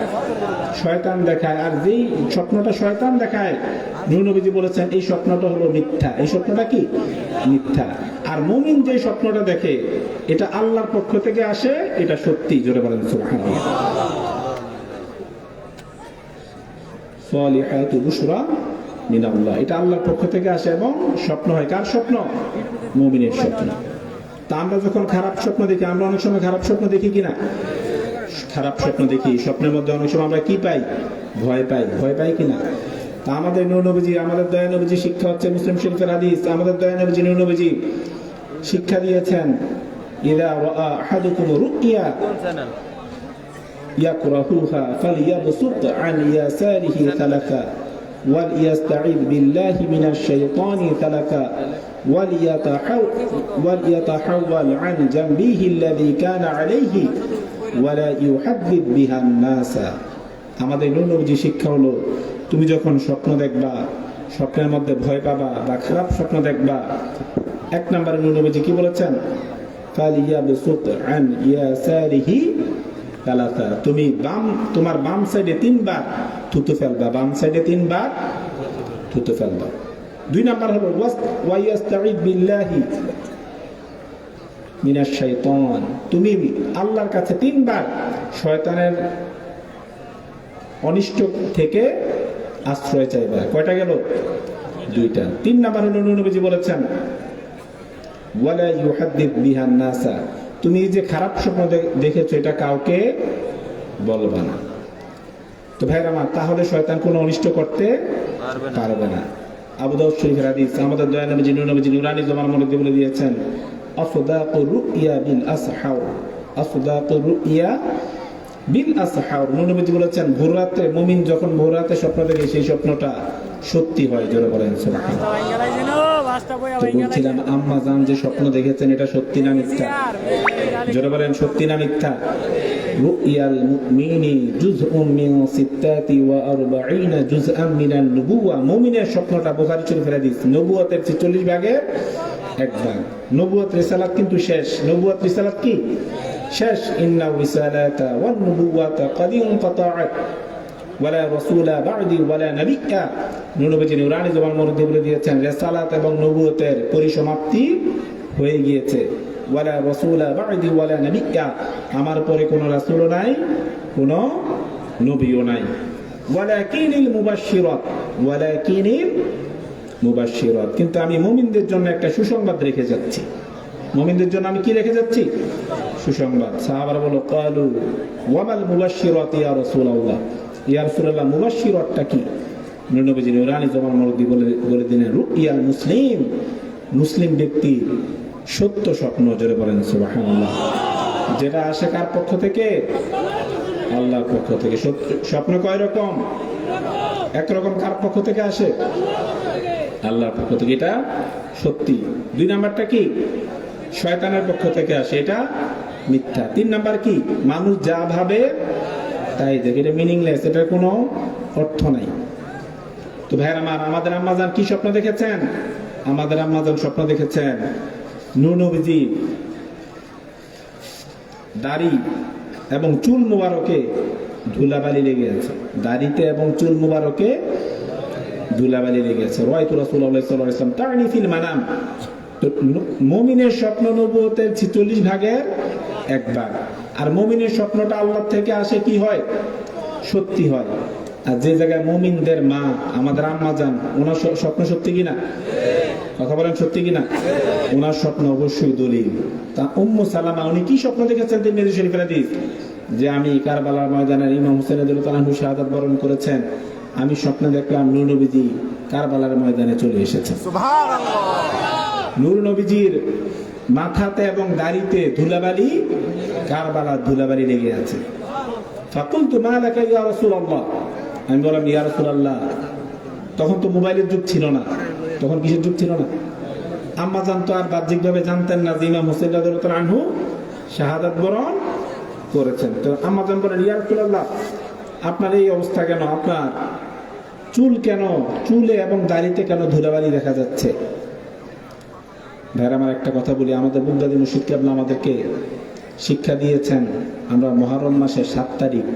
শয়তান দেখায়। আর যেই স্বপ্নটা শয়তান দেখায়, নূহ নবীজি বলেছেন এই স্বপ্নটা হলো মিথ্যা। এই স্বপ্নটা কি? মিথ্যা। আর মুমিন যে স্বপ্নটা দেখে, এটা আল্লাহর পক্ষ থেকে আসে, এটা সত্যি। জোরে বলেন সুবহানাল্লাহ। সালিহাতু বুশরা মিনাল্লাহ, এটা আল্লাহর পক্ষ থেকে আসে এবং স্বপ্ন হয়। কার স্বপ্ন? মুমিনের স্বপ্ন। তা আমরা যখন খারাপ স্বপ্ন দেখি, আমরা অনেক সময় খারাপ স্বপ্ন দেখি কিনা? খারাপ স্বপ্ন দেখি, স্বপ্নের মধ্যে অনেক সময় আমরা কি পাই? ভয় পাই। ভয় পাই কিনা? তা আমাদের নূহ নবীজি, আমাদের দয়া নবীজি শিক্ষা হচ্ছে মুসলিম শরীফের হাদিস, আমাদের দয়া নবীজি নূহ নবীজি শিক্ষা দিয়েছেন, ইযা রাআ আহাদুকুম রুইয়া ইয়াকরাহুহা ফালইয়াবসুত আন ইয়াসারিহি সালাসা ওয়ালিয়াস্তাঈদ বিল্লাহি মিনাশ শাইতানি সালাসা ওয়ালিয়াতাহাওয়াল আন জামবিহি আল্লাযী কানা আলাইহি ওয়ালা ইউহাদ্দিদ বিহান নাসা। আমাদের নূহ নবীজি শিক্ষা হলো, তুমি যখন স্বপ্ন দেখবা, স্বপ্নের মধ্যে ভয় পাবা বা খারাপ স্বপ্ন দেখবা, 1 নম্বরে নূহ নবীজি কি বলেছেন? ফালিয়াবসুত আন ইয়াসারিহি সালাসা, তুমি তোমার বাম সাইডে 3 বার থুতু ফেলবা, বাম সাইডে 3 বার থুতু ফেলবা। 2 নাম্বার হলো ওয়াইয়াস্তাঈদ বিল্লাহি মিনাশ শাইতান, তুমি আল্লাহর কাছে 3 বার শয়তানের অনিষ্ট থেকে আশ্রয় চাইবা। কয়টা গেল? 2টা। 3 নাম্বার হলো নূহ নবীজি বলেছেন, ওয়ালা ইউহাদ্দিদ বিহান নাসা, তুমি যে খারাপ স্বপ্ন দেখেছো এটা কাউকে বলবা না। তো ভাইরা আমার, তাহলে শয়তান কোনো অনিষ্ট করতে পারবে না। আবু দাউদ শরীফের হাদিস, আমাদের দয়া নবী নূরানী জবান মুবারকে বলে দিয়েছেন, আসদাকুর রুইয়া বিল আসহার, আসদাকুর রুইয়া বিল আসহার। নূহ নবী বলেছেন, ভোর রাতে মুমিন যখন ভোর রাতে স্বপ্ন দেখে, সেই স্বপ্নটা সত্যি হয়। জোরে বলেন সুবহানাল্লাহ। বলছিলাম, আম্মা জান যে স্বপ্ন দেখেছেন, এটা সত্যি না মিথ্যা? জোরে বলেন, সত্যি না মিথ্যা? রুইয়াল মুমিনি জুজউম মিন 46 জুজআন মিনান নুবুওয়া, মুমিনের স্বপ্নটা বুখারী শরীফের হাদিস, নবুয়তের 46 ভাগের 1 ভাগ। নবুয়ত রিসালাত কিন্তু শেষ। নবুয়ত রিসালাত কি? শেষ। ইন্না রিসালাতা ওয়ান নুবুওয়াতা ক্বাদ ইনকাতাআত ওয়ালা রাসূলা বা'দি ওয়ালা নাবিয়্যা। নবী নূরানী জবান মুবারকে বলে দিয়েছেন, রিসালাত এবং নবুয়তের পরিসমাপ্তি হয়ে গিয়েছে। ওয়ালা রাসূলা বা'দি ওয়ালা নাবিয়্যা, আমার পরে কোনো রাসূলও নাই, কোনো নবীও নাই। ওয়ালাকিনিল মুবাশশিরাত, ওয়ালাকিনিল মুবাশশিরাত, কিন্তু আমি মুমিনদের জন্য একটা সুসংবাদ রেখে যাচ্ছি। মুমিনদের জন্য আমি কি রেখে যাচ্ছি? সুসংবাদ। সাহাবারা বলো, ক্বালু ওয়ামাল মুবাশশিরাত ইয়া রাসূলুল্লাহ, ইয়া রাসূলুল্লাহ মুবাশশিরাতটা কি? নবী নূরানী জবান মুবারকে বলে দিলেন, রুইয়াল মুসলিম, মুসলিম ব্যক্তি সত্য স্বপ্ন। জোরে বলেন সুবহানাল্লাহ। যেটা আসে কার পক্ষ থেকে? আল্লাহর পক্ষ থেকে। স্বপ্ন কয় রকম? একরকম কার পক্ষ থেকে আসে? আল্লাহর পক্ষ থেকে, এটা সত্যি। 2 নাম্বারটা কি? শয়তানের পক্ষ থেকে আসে, এটা মিথ্যা। 3 নাম্বার কি? মানুষ যা ভাবে তাই দেখে, এটা মিনিংলেস, এটার কোনো অর্থ নাই। তো ভাইয়ের আমার, আমাদের আম্মাজান কি স্বপ্ন দেখেছেন? আমাদের আম্মাজান স্বপ্ন দেখেছেন নূহ নবীজি দাড়ি এবং চুল মুবারকে ধুলাবালি লেগে আছে, দাড়িতে এবং চুল মুবারকে ধুলাবালি লেগে আছে। রাআইতু রাসূলুল্লাহ সাল্লাল্লাহু আলাইহি ওয়াসাল্লাম তা'নি ফিল মানাম। তো মুমিনের স্বপ্ন নবুয়তের 46 ভাগের 1 ভাগ। আর মুমিনের স্বপ্নটা আল্লাহ থেকে আসে, কি হয়? সত্যি হয়। আর যে জায়গায় মুমিনদের মা আমাদের আম্মা জান, ওনার স্বপ্ন সত্যি কিনা? কথা বলেন, সত্যি কিনা? ওনার স্বপ্ন অবশ্যই দলিল। তা উম্মু সালামা উনি কি স্বপ্ন দেখেছেন? তিরমিজি শরীফের হাদিস, যে আমি কারবালার ময়দানের ইমাম হুসাইন রাদিয়াল্লাহু আনহু শাহাদাত বরণ করেছেন, আমি স্বপ্নে দেখলাম নূহ নবীজি কারবালার ময়দানে চলে এসেছেন। সুবহানাল্লাহ। নূহ নবীজির মাথাতে এবং দাড়িতে ধুলাবালি, কারবালার ধুলাবালি লেগে আছে। ফাকুলতু মা লাকা ইয়া রাসূলুল্লাহ, আমি বললাম ইয়া রাসূলুল্লাহ। তখন তো মোবাইলের যুগ ছিল না, তখন কিসের যুগ ছিল না? আম্মা জান তো আর বাহ্যিকভাবে জানতেন না যে ইমাম হুসাইন রাদিয়াল্লাহু আনহু শাহাদাত বরণ করেছেন। তো আম্মা জান বলেন, ইয়া রাসূলুল্লাহ, আপনার এই অবস্থা কেন? আপনার চুল কেন, চুলে এবং দাড়িতে কেন ধুলাবালি দেখা যাচ্ছে? ভাইরা আমার, একটা কথা বলি, আমাদের বুগদাদি মুর্শিদ কেবলা আমাদেরকে শিক্ষা দিয়েছেন, আমরা মুহররম মাসের 7 তারিখ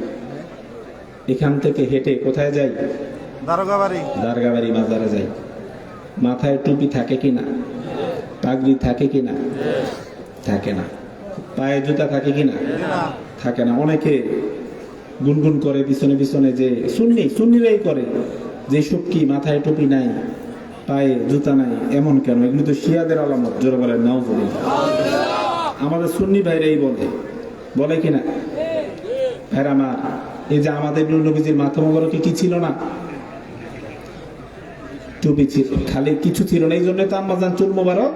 এখান থেকে হেঁটে কোথায় যাই? দারগাবাড়ি মাজারে যাই। মাথায় টুপি থাকে কিনা? পাগড়ি থাকে কিনা? থাকে না। পায়ে জুতা থাকে কিনা? থাকে না। অনেকে গুনগুন করে পিছনে পিছনে যে সুন্নিরাই করে যে সব কি মাথায় টুপি নাই, পায়ে জুতা নাই, এমন কেন? এগুলো তো শিয়াদের আলামত। জোরে বলেন নাউজুবিল্লাহ। আমাদের সুন্নি ভাইরাই বলে কিনা? ভাইরা আমার, এই যে আমাদের নূহ নবীজির মাথা মোবারকে কি ছিল না? টুপি ছিল, খালি কিছু ছিল না। এই জন্য তো আম্মা জান চুল মোবারক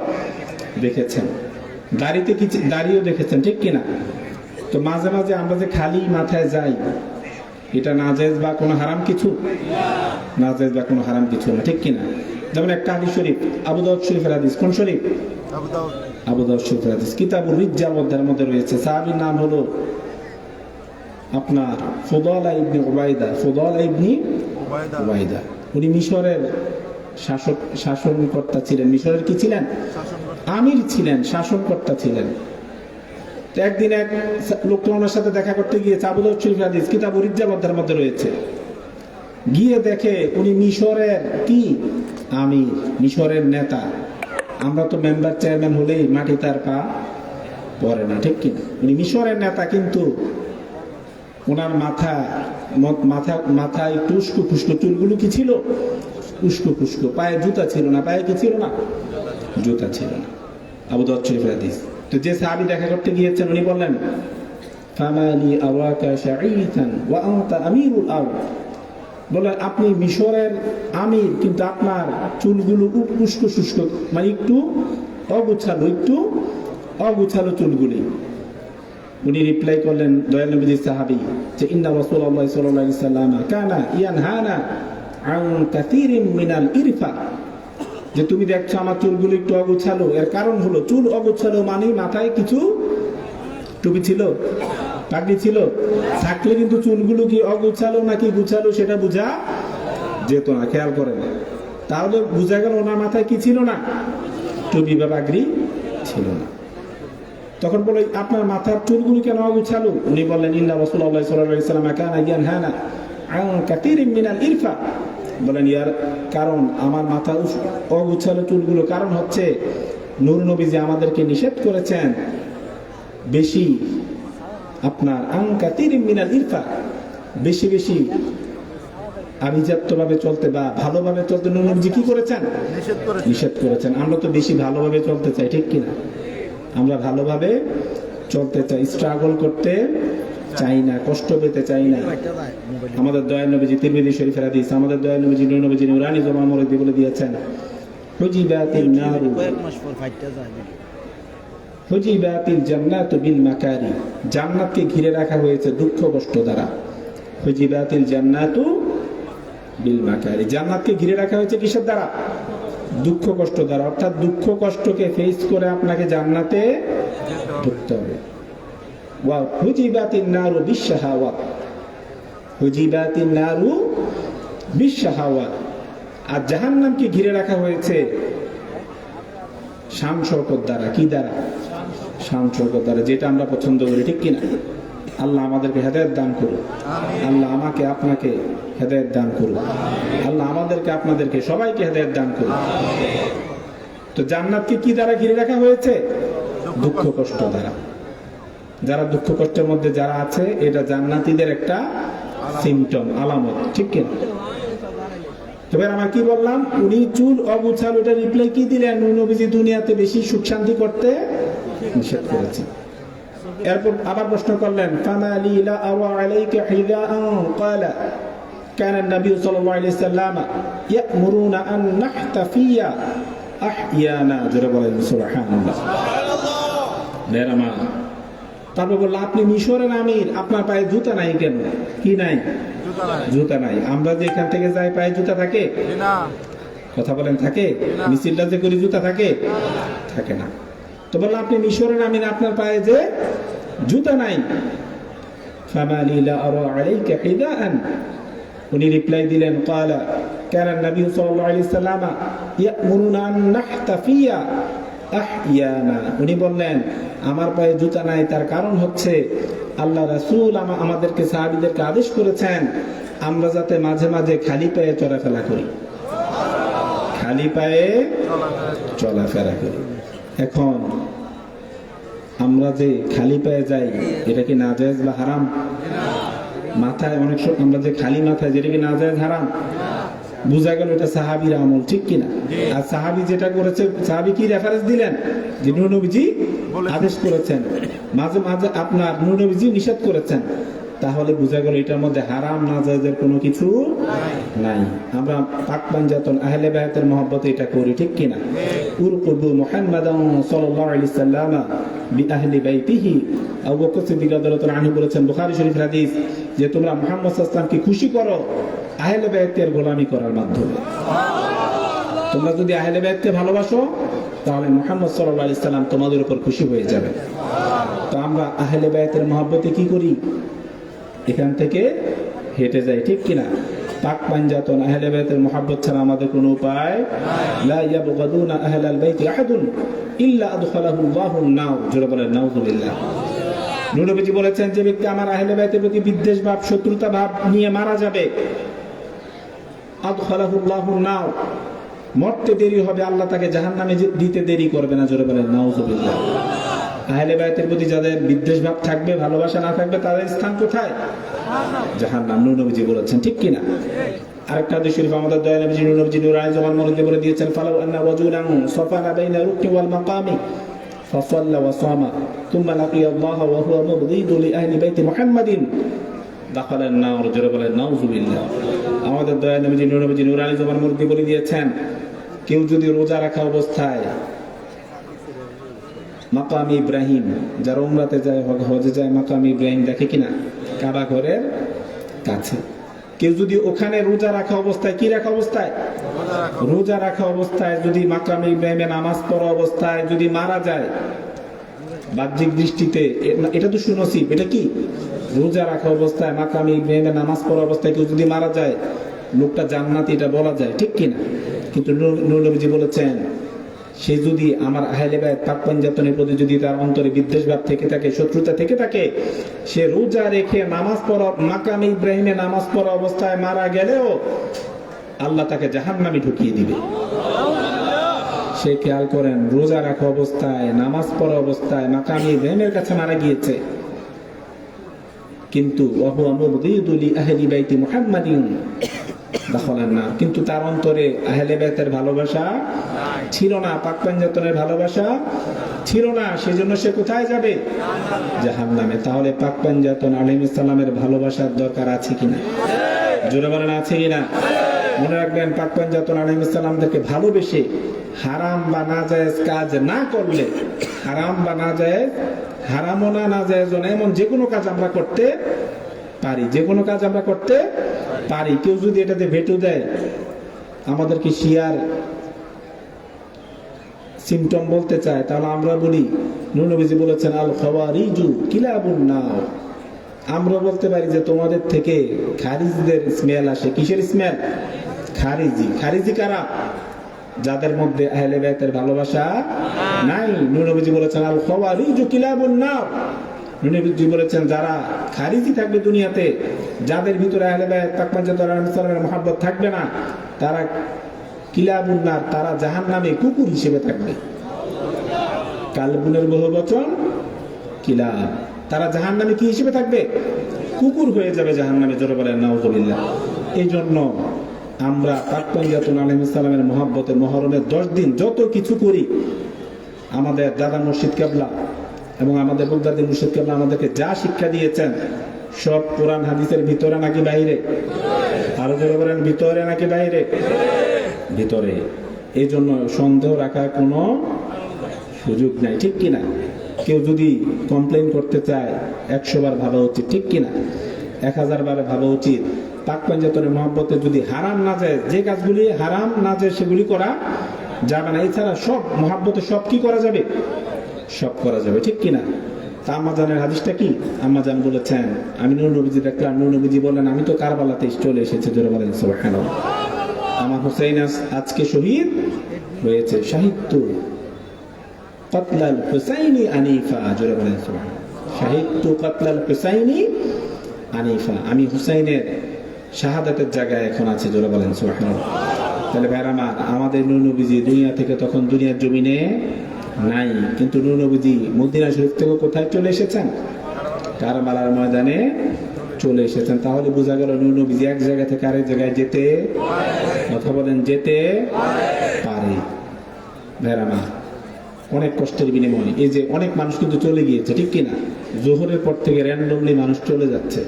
দেখেছেন, দাড়িতে কিছু, দাড়িও দেখেছেন, ঠিক কিনা? তো মাঝে মাঝে আমরা যে খালি মাথায় যাই, এটা নাজেজ বা কোনো হারাম কিছু? নাজেজ বা কোনো হারাম কিছু না, ঠিক কিনা? যেমন একটা হাদিস শরীফ, আবু দাউদ শরীফের হাদিস। কোন শরীফ? আবু দাউদ শরীফের হাদিস, কিতাবুর রিজ্জাল অধ্যায়ের মধ্যে রয়েছে। সাহাবীর নাম হলো আপনার ফুদালা ইবনে উবাইদা। ফুদালা ইবনে উবাইদা, উনি মিশরের শাসনকর্তা ছিলেন। মিশরের কি ছিলেন? আমির ছিলেন, শাসনকর্তা ছিলেন। তো একদিন এক লোকটা ওনার সাথে দেখা করতে গিয়েছে। আবু দাউদ শরীফের হাদিস, কিতাবুর রিজ্জাল অধ্যায়ের মধ্যে রয়েছে। গিয়ে দেখে উনি মিশরের কি আমির, মিশরের নেতা। আমরা তো মেম্বার চেয়ারম্যান হলেই মাটি তার পা পড়ে না, ঠিক কিনা? উনি মিশরের নেতা, কিন্তু ওনার মাথা একটু উস্কো খুস্কো, চুলগুলো কি ছিল? উস্কো খুস্কো। পায়ে জুতা ছিল না। পায়ে কি ছিল না? জুতা ছিল না। আবু দাউদ শরীফের হাদিস। তো যে সাহাবী দেখা করতে গিয়েছেন, উনি বললেন, ফামালি আরাকা শাঈতান ওয়া আনতা আমিরুল আরদ। বললেন, আপনি মিশরের আমির, কিন্তু আপনার চুলগুলো উস্কো শুষ্কো, মানে একটু অগুছালো চুলগুলি। উনি রিপ্লাই করলেন, দয়াল নবীজির সাহাবী, যে ইন্না রাসূলুল্লাহ সাল্লাল্লাহু আলাইহি ওয়াসাল্লাম কানা ইয়ানহানা আন কাসীরিন মিনাল ইরফা। যে তুমি দেখছো আমার চুলগুলো একটু অগুছালো, এর কারণ হলো চুল অগুছালো মানে মাথায় কিছু টুপি ছিল, পাগড়ি ছিল, থাকলে কিন্তু চুলগুলো কি অগুছালো নাকি গুছালো সেটা বোঝা যেত না। খেয়াল করেন, তাহলে বোঝা গেল ওনার মাথায় কি ছিল না? টুপি বা পাগড়ি ছিল না। তখন বলে, আপনার মাথার চুলগুলো কেন অগুছালো? উনি বললেন, ইন্না রাসূলুল্লাহ সাল্লাল্লাহু আলাইহি ওয়াসাল্লাম কানা ইয়ানহানা আন কাসীরিন মিনাল ইরফা। বলেন, ইয়ার কারণ আমার মাথা অগুছালো চুলগুলো কারণ হচ্ছে নূর নবীজি আমাদেরকে নিষেধ করেছেন বেশি আপনার আন কাসীরিন মিনাল ইরফা, বেশি বেশি আভিজাত্যভাবে চলতে বা ভালোভাবে চলতে নূর নবীজি কি করেছেন? নিষেধ করেছেন। আমরা তো বেশি ভালোভাবে চলতে চাই, ঠিক কিনা? আমরা ভালোভাবে চলতে চাই, স্ট্রাগল করতে চাই না, কষ্ট পেতে চাই না। আমাদের দয়াল নবীজি, তিরমিজি শরীফের হাদিস, আমাদের দয়াল নবীজি নূর নবীজি নুরানি জমা মরদি বলে দিয়েছেন, হুজিবাতিন নারু হুজিবাতিল জান্নাতু বিল মাকারি, জান্নাতকে ঘিরে রাখা হয়েছে দুঃখ কষ্ট দ্বারা। হুজিবাতিল জান্নাতু বিল মাকারি, জান্নাতকে ঘিরে রাখা হয়েছে কিসের দ্বারা? দুঃখ কষ্ট দ্বারা। অর্থাৎ দুঃখ কষ্টকে ফেস করে আপনাকে জান্নাতে ঢুকতে হবে। ওয়া হুজিবাতিন নারু বিশাহাওয়াত, হুজিবাতিন নারু বিশাহাওয়াত, আর জাহান্নামকে ঘিরে রাখা হয়েছে শান শওকত দ্বারা। কি দ্বারা? শান শওকত দ্বারা, যেটা আমরা পছন্দ করি, ঠিক কিনা? আল্লাহ আমাদেরকে হেদায়েত দান করুন। আল্লাহ আমাকে আপনাকে হেদায়েত দান করুন। আল্লাহ আমাদেরকে আপনাদেরকে সবাইকে হেদায়েত দান করুন। তো জান্নাতকে কি দ্বারা ঘিরে রাখা হয়েছে? দুঃখ কষ্ট দ্বারা। যারা দুঃখ কষ্টের মধ্যে যারা আছে, এটা জান্নাতীদের একটা সিমটম, আলামত, ঠিক কিনা? তবে আমার কি বললাম, উনি চুল অগুছাল, ওটা রিপ্লাই কি দিলেন? নবীজি দুনিয়াতে বেশি সুখ শান্তি করতে নিষেধ করেছেন। এরপর আবার প্রশ্ন করলেন, ফামালি লা আরা আলাইকা হিদাআন ক্বালা কানা নবী সাল্লাল্লাহু আলাইহি সাল্লাম ইয়া'মুরুনা আন নাহতাফিয়া আহইয়ানা। জোরে বলেন সুবহানাল্লাহ। নেরামা। তারপর বলল, আপনি মিশরের আমির, আপনার পায়ে জুতা নাই কেন? কি নাই? জুতা নাই। আমরা যে এখান থেকে যাই পায়ে জুতা থাকে না? কথা বলেন, থাকে? মিছিলটা যে করি জুতা থাকে? থাকে না। তো বলল, আপনি মিশরের আমির, আপনার পায়ে যে জুতা নাই। ফামালি লা আরা আলাইকা হিদাআন, উনি রিপ্লাই দিলেন, ক্বালা কানা নবী সাল্লাল্লাহু আলাইহি সাল্লাম ইয়া'মুরুনা আন নাহতাফিয়া আহইয়ানা। উনি বললেন, আমার পায়ে জুতা নাই, তার কারণ হচ্ছে আল্লাহ রাসূল আমাদেরকে, সাহাবীদেরকে আদেশ করেছেন আমরা যাতে মাঝে মাঝে খালি পায়ে চলাফেরা করি, খালি পায়ে চলাফেরা করি। এখন আমরা যে খালি পায়ে যাই, এটা কি নাজায়েজ বা হারাম? মাথায় অনেক সময় আমরা যে খালি মাথায়, যেটা কি নাজায়েজ হারাম? বুঝা গেল এটা সাহাবীর আমল, ঠিক কিনা? আর সাহাবী যেটা করেছে, সাহাবী কি রেফারেন্স দিলেন? যে নূর নবীজি আদেশ করেছেন, মাঝে মাঝে আপনার নূর নবীজি নিষেধ করেছেন। তাহলে বুঝা গেল এটার মধ্যে হারাম নাজায়েজের কোনো কিছু নাই। আমরা পাক পাঞ্জাতন আহলে বায়াতের মহব্বতে এটা করি, ঠিক কিনা? উরকুবু মুহাম্মাদান সাল্লাল্লাহু আলাইহি সাল্লাম বিআহলি বাইতিহি। আবু বকর সিদ্দিক রাদিয়াল্লাহু আনহু বলেছেন, বুখারী শরীফ হাদিস, যে তোমরা মুহাম্মদ সাল্লাল্লাহু আলাইহি ওয়াসাল্লামকে খুশি করো আহলে বায়াতের গোলামি করার মাধ্যমে। তোমরা যদি আহলে বায়াতকে ভালোবাসো, তাহলে মুহাম্মদ সাল্লাল্লাহু আলাইহি সাল্লাম তোমাদের উপর খুশি হয়ে যাবে। তো আমরা আহলে বায়াতের মহব্বতে কি করি? এখান থেকে হেঁটে যাই, ঠিক কিনা? পাক পাঞ্জাতন আহলে বায়াতের মহব্বত ছাড়া আমাদের কোনো উপায়। লা ইয়াবগাদুনা আহলাল বাইতি আহাদুন ইল্লা আদখালাহু আল্লাহুন নার। জোরে বলেন নাউযুবিল্লাহ। নূর নবীজি বলেছেন, যে ব্যক্তি আমার আহলে বায়াতের প্রতি বিদ্বেষ ভাব, শত্রুতা ভাব নিয়ে মারা যাবে, আদখালাহু আল্লাহুন নার, মরতে দেরি হবে, আল্লাহ তাকে জাহান্নামে দিতে দেরি করবে না। জোরে বলেন নাউযুবিল্লাহ। আহলে বায়াতের প্রতি যাদের বিদ্বেষ ভাব থাকবে, ভালোবাসা না থাকবে, তাদের স্থান কোথায়? জাহান্নাম। নূর নবীজি বলেছেন, ঠিক কিনা? আরেকটা হাদিস শরীফ আমাদের দয়াল নবীজি নূর নবীজি নূর আলাইহিস সালাম মধ্যে বলে দিয়েছেন, ফালাউ আন্না রাজুলান সাফানা বাইনা রুকনি ওয়াল মাকামি ফাসাল্লা ওয়া সামা থুম্মা লাকিয়া আল্লাহ ওয়া হুয়া মুবগিদু লি আহলি বাইতি মুহাম্মাদিন দাখালান নার। জোরে বলেন নাউযুবিল্লাহ। আমাদের দয়াল নবীজি নূর আলাইহিস সালাম মধ্যে বলে দিয়েছেন, কেউ যদি রোজা রাখা অবস্থায় মাকাম ইব্রাহিম, যারা উমরাতে যায়, হজে যায়, মাকাম ইব্রাহিম দেখে কিনা? কাবা ঘরের কাছে। কেউ যদি ওখানে রোজা রাখা অবস্থায়, কি রাখা অবস্থায়? রোজা রাখা অবস্থায় যদি মাকাম ইব্রাহিমে নামাজ পড়া অবস্থায় যদি মারা যায়, বাহ্যিক দৃষ্টিতে এটা তো সুনসিব, এটা কি? রোজা রাখা অবস্থায় মাকাম ইব্রাহিমে নামাজ পড়া অবস্থায় কেউ যদি মারা যায়, লোকটা জান্নাতি, এটা বলা যায়, ঠিক কিনা? কিন্তু নূর নবীজি বলেছেন, সে যদি আমার আহলে বায়াত পাক পাঞ্জাতনের প্রতি যদি তার অন্তরে বিদ্বেষ ভাব থেকে থাকে, শত্রুতা থেকে থাকে, সে রোজা রেখে নামাজ পড়া, মাকাম ইব্রাহিমে নামাজ পড়া অবস্থায় মারা গেলেও আল্লাহ তাকে জাহান্নামে ঢুকিয়ে দিবে। সে খেয়াল করেন, রোজা রাখা অবস্থায়, নামাজ পড়া অবস্থায় মাকাম ইব্রাহিমের কাছে মারা গিয়েছে, কিন্তু ওয়া হুয়া মুবগিদু লি আহলি বাইতি মুহাম্মাদিন দাখালান নার। কিন্তু তার অন্তরে আহলে বায়াতের ভালোবাসা ছিল না, পাক পাঞ্জাতনের ভালোবাসা ছিল না, সেজন্য সে কোথায় যাবে? জাহান্নামে। তাহলে পাক পাঞ্জাতন আলাইহিস সালামের ভালোবাসার দরকার আছে কিনা? জোরে বলেন আছে কিনা? মনে রাখবেন পাক পঞ্জাতন আলাইহিস সালামদেরকে ভালোবেসে হারাম বা নাজায়েজ কাজ না করলে, হারাম বা নাজায়েজ, হারামও না নাজায়েজও না, এমন যে কোনো কাজ আমরা করতে পারি, যে কোনো কাজ আমরা করতে পারি। কেউ যদি এটাতে ভেটো দেয়, আমাদেরকে শিয়ার সিমটম বলতে চায়, তাহলে আমরা বলি নূর নবীজি বলেছেন আল খাওয়ারিজু কিলাবুন নার। আমরা বলতে পারি যে তোমাদের থেকে খারিজদের স্মেল আসে। কিসের স্মেল? খারিজি। খারিজি কারা? যাদের মধ্যে আহলে বাইতের ভালোবাসা নাই। নূর নবীজি বলেছেন আল খাওয়ারিজু কিলাবুন নার। নূর নবীজি বলেছেন যারা খারিজি থাকবে দুনিয়াতে, যাদের ভিতরে আহলে বাইত পাক পঞ্জাতন আলাইহিস সালামের মহব্বত থাকবে না, তারা কিলাবুন নার, তারা জাহান্নামে কুকুর হিসেবে থাকবে। কালবুনের বহুবচন কিলাব। তারা জাহান্নামে কি হিসেবে থাকবে? কুকুর হয়ে যাবে জাহান্নামে। জোরে বলেন নাউযুবিল্লাহ। এই জন্য আমরা পাক পঞ্জাতন আলাইহিস সালামের মহব্বতে মুহররমের 10 দিন যত কিছু করি, আমাদের দাদা মুর্শিদ কেবলা এবং আমাদের বগদাদি মুর্শিদ কেবলা আমাদেরকে যা শিক্ষা দিয়েছেন, সব কোরআন হাদিসের ভিতরে নাকি বাইরে? আরো জোরে বলেন ভিতরে নাকি বাইরে? ভিতরে। এই জন্য সন্দেহ রাখার কোনো সুযোগ নাই, ঠিক কিনা? কেউ যদি কমপ্লেন করতে চায় 100 বার ভাবা উচিত, ঠিক কিনা? 1000 বার ভাবা উচিত। পাক পঞ্জাতনের মহব্বতে যদি হারাম না যায়, যে কাজগুলি হারাম না যায় সেগুলি করা যাবে না। এছাড়া সব মহব্বতে সব কি করা যাবে? সব করা যাবে, ঠিক কিনা? তা আম্মাজানের হাদিসটা কি? আম্মাজান বলেছেন আমি নূর নবীজি দেখলাম, নূর নবীজি বললেন আমি তো কারবালাতে চলে এসেছি। জোরে বলেন সুবহানাল্লাহ। আমার হুসাইন আজকে শহীদ হয়েছে। শাহিদতু কাতলাল হুসাইনি আনিফা। জোরে বলেন সুবহানাল্লাহ। শাহিদতু কাতলাল হুসাইনি আনিফা। আমি হুসাইনের শাহাদাতের জায়গায় এখন আছে। জোরে বলেন সুবহানাল্লাহ। তাহলে ভাইরা আমার, আমাদের নূর নবীজি দুনিয়া থেকে তখন দুনিয়ার জমিনে নাই, কিন্তু নূর নবীজি মদিনা শরীফ থেকে কোথায় চলে এসেছেন? কারবালার ময়দানে চলে এসেছেন। তাহলে বোঝা গেল নূর নবীজি এক জায়গা থেকে আরেক জায়গায় যেতে, কথা বলেন, যেতে পারে। ভাইরা আমার, অনেক কষ্টের বিনিময়ে এই যে অনেক মানুষ কিন্তু চলে গিয়েছে, ঠিক কিনা? জোহরের পর থেকে র্যান্ডমলি মানুষ চলে যাচ্ছে।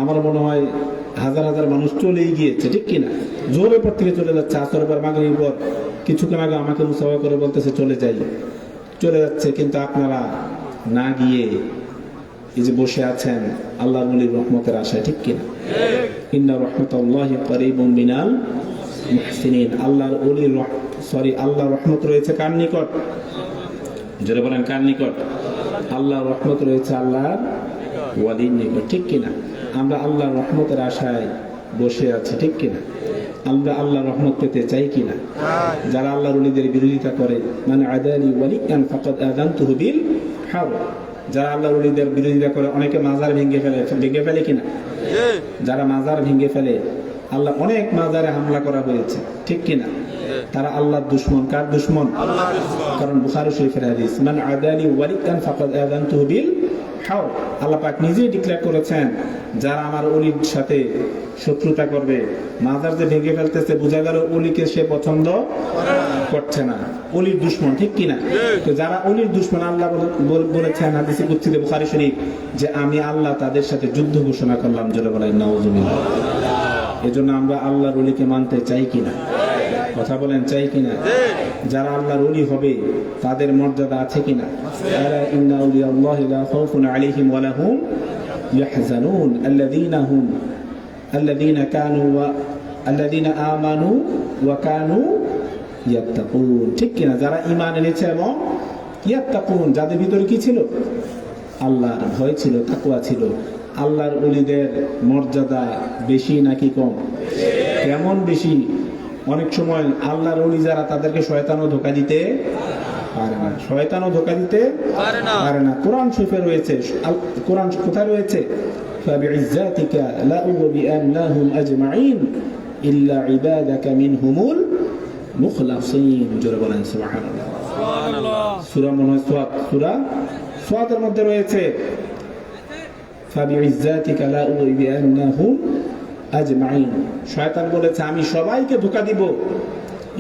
আমার মনে হয় হাজার হাজার মানুষ চলেই গিয়েছে, ঠিক কিনা? জোহরের পর থেকে চলে যাচ্ছে। আসরের পর, মাগরিবের পর কিছুক্ষণ আগে আমাকে মুসাফা করে বলতেছে চলে যাই, চলে যাচ্ছে। কিন্তু আপনারা না গিয়ে এই যে বসে আছেন আল্লাহর ওলির রহমতের আশায়, ঠিক কিনা? ইন্না রাহমাতাল্লাহি করিবুম মিনাল মুহসিনিন। আল্লাহর ওলির আল্লাহর রহমত রয়েছে কার নিকট? জোরে বলেন কার নিকট? আল্লাহর রহমত রয়েছে আল্লাহর ওয়ালির নিকট, ঠিক কিনা? আমরা আল্লাহর রহমতের আশায় বসে আছি, ঠিক কিনা? আমরা আল্লাহর রহমত পেতে চাই কিনা? যারা আল্লাহর ওলিদের বিরোধিতা করে, মানে আদানি ওয়ালিয়ান ফাকাদ আযানতুহু বিল হারব। যারা আল্লাহর ওলিদের বিরোধিতা করে, অনেকে মাজার ভেঙে ফেলে কিনা? যারা মাজার ভেঙে ফেলে, আল্লাহ অনেক মাজারে হামলা করা হয়েছে, ঠিক কিনা? তারা আল্লাহর দুশমন। কার দুশমন? কারণ বুখারী শরীফের হাদিস, মান আদানি ওয়ালিয়ান ফাকাদ আযানতুহু বিল হারব। আল্লাহ পাক নিজেই ডিক্লেয়ার করেছেন, যারা আমার ওলির সাথে শত্রুতা করবে, মাজার যে ভেঙে ফেলতেছে, বোঝা গেল ওলিকে সে পছন্দ করছে না, ওলির দুশমন, ঠিক কিনা? তো যারা ওলির দুশমন, আল্লাহ বলেছেন হাদিসে কুদসিতে বুখারী শরীফ যে আমি আল্লাহ তাদের সাথে যুদ্ধ ঘোষণা করলাম। জোরে বলেন নাউযুবিল্লাহ। এজন্য আমরা আল্লাহর ওলিকে মানতে চাই কিনা? কথা বলেন, চাই কিনা? যারা আল্লাহর ওলি হবে তাদের মর্যাদা আছে কিনা? আলা ইন্না আউলিয়াল্লাহি লা খাউফুন আলাইহিম ওয়া লাহুম ইয়াহজানুন আল্লাযীনা আমানু ওয়া কানু ইয়াত্তাকুন। ঠিক কিনা? যারা ঈমান এনেছে এবং ইয়াত্তাকুন, যাদের ভিতরে কি ছিল? আল্লাহর ভয় ছিল, তাকওয়া ছিল। আল্লাহর ওলিদের মর্যাদা বেশি নাকি কম? কেমন বেশি? অনেক সময় আল্লাহর ওলি যারা, তাদেরকে শয়তানও ধোঁকা দিতে পারে না। শয়তানও ধোঁকা দিতে পারে না। কোরআন শরীফে রয়েছে। কোরআন কোথায় রয়েছে? ফাবিইজ্জাতিকা লা উগবিআন্নাহুম আজমাইন ইল্লা ইবাদাকা মিনহুমুল মুখলাসিন। জোরে বলেন সুবহানাল্লাহ। সূরা মনে হয় সূরা সাদের মধ্যে রয়েছে, ফাবিইজ্জাতিকা লা উগবিআন্নাহুম আজমাইন। শয়তান বলেছে আমি সবাইকে ধোঁকা দিব,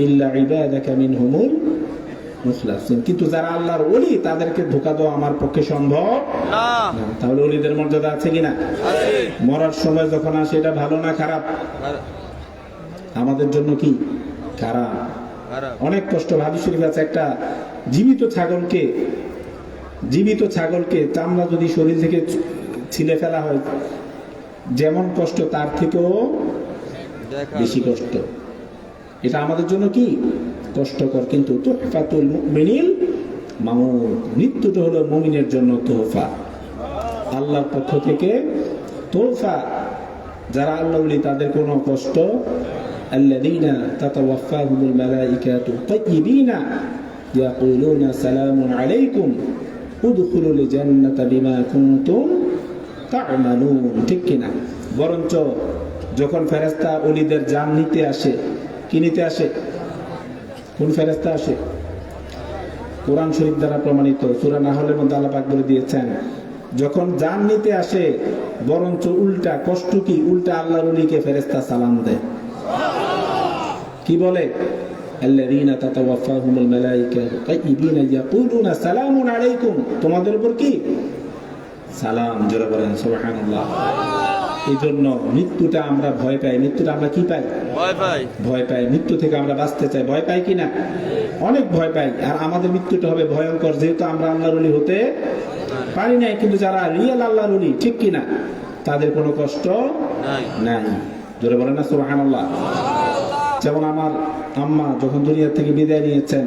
ইল্লা ইবাদাকা মিনহুমুল মুখলাসিন। কিন্তু যারা আল্লাহর ওলি, তাদেরকে ধোঁকা দেওয়া আমার পক্ষে সম্ভব না। তাহলে ওলিদের মর্যাদা আছে কিনা? মরার সময় যখন আসে, এটা ভালো না খারাপ? আমাদের জন্য কি খারাপ, অনেক কষ্ট। হাদিস শরীফ আছে একটা জীবিত ছাগলকে চামড়া যদি শরীর থেকে ছিলে ফেলা হয় যেমন কষ্ট তার থেকেও বেশি কষ্ট। এটা আমাদের জন্য কি কষ্টকর, কিন্তু তুহফাতুল মুমিনিল মামুত, মৃত্যুটা হলো মুমিনের জন্য তোহফা, আল্লাহর পক্ষ থেকে তোহফা। যারা আল্লাহ বলি তাদের কোনো কষ্ট, আল্লাযীনা তাতাওয়াফাহুমুল মালাইকাতু তাইয়িবিনা ইয়াকুলুনা সালামুন আলাইকুম উদখুলুল জান্নাতা বিমা কুনতুম তা'মালুন, ঠিক কিনা? বরঞ্চ যখন ফেরেশতা ওলিদের জান নিতে আসে, কি নিতে আসে? কোন ফেরেশতা আসে? কোরআন শরীফ দ্বারা প্রমাণিত, সূরা নাহলের মধ্যে আল্লাহ পাক বলে দিয়েছেন যখন জান নিতে আসে বরঞ্চ উল্টা কষ্ট কি, উল্টা আল্লাহর ওলিকে ফেরেশতা সালাম দেয়। কি বলে? আল্লাযীনা তাতাওয়াফাহুমুল মালাইকাতু তাইয়িবিনা ইয়াকুলুনা সালামুন আলাইকুম, তোমাদের উপর কি সালাম। জোরে বলেন সুবহানাল্লাহ। এই জন্য মৃত্যুটা আমরা ভয় পাই, মৃত্যুটা আমরা কি পাই? ভয় পাই। মৃত্যু থেকে আমরা বাঁচতে চাই, ভয় পাই কিনা? অনেক ভয় পাই। আর আমাদের মৃত্যুটা হবে ভয়ঙ্কর, যেহেতু আমরা আল্লাহর ওলি হতে পারি নাই। কিন্তু যারা রিয়েল আল্লাহর ওলি, ঠিক কিনা, তাদের কোনো কষ্ট নাই। জোরে বলেন না সুবহানাল্লাহ। যেমন আমার আম্মা যখন দুনিয়া থেকে বিদায় নিয়েছেন,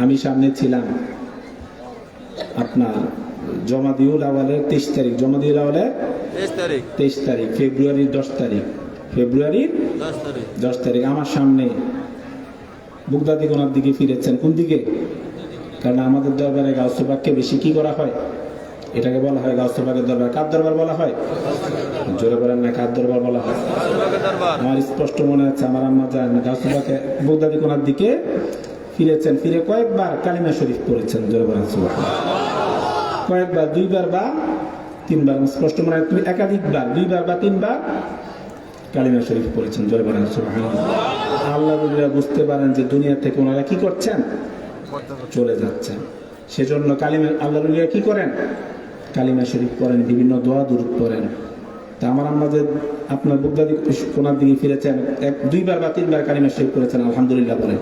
আমি সামনে ছিলাম। আপনার জমাদিউল আওয়ালের 23 তারিখ, জমাদিউল আওয়ালের 23 তারিখ, ফেব্রুয়ারির 10 তারিখ আমার সামনে বুগদাদি কোনার দিকে ফিরেছেন। কোন দিকে? কারণ আমাদের দরবারে গাউসে পাককে বেশি কি করা হয়, এটাকে বলা হয় গাউসে পাকের দরবার। কার দরবার বলা হয়? জোরে বলেন না, কার দরবার বলা হয়? আমার স্পষ্ট মনে আছে আমার আম্মা যান গাউসে পাকে বুগদাদি কোনার দিকে ফিরেছেন, ফিরে কয়েকবার কালিমা শরীফ পড়েছেন। জোরে বলেন সুবহানাল্লাহ। কয়েকবার, 2বার বা 3বার, স্পষ্ট মনে হয় একাধিকবার, 2বার বা 3বার কালিমা শরীফ পড়েছেন। জোরে বলেন সুবহানাল্লাহ। আল্লাহ বলিরা বুঝতে পারেন যে দুনিয়া থেকে ওনারা কি করছেন, চলে যাচ্ছেন। সেজন্য কালিমা আল্লাহ বলিরা কি করেন, কালিমা শরীফ পড়েন, বিভিন্ন দোয়া দুরূদ পড়েন। তা আমার আম্মা যে আপনার বুগদাদি কোনার দিকে ফিরেছেন, 2বার বা 3বার কালিমা শরীফ করেছেন, আলহামদুলিল্লাহ বলেন।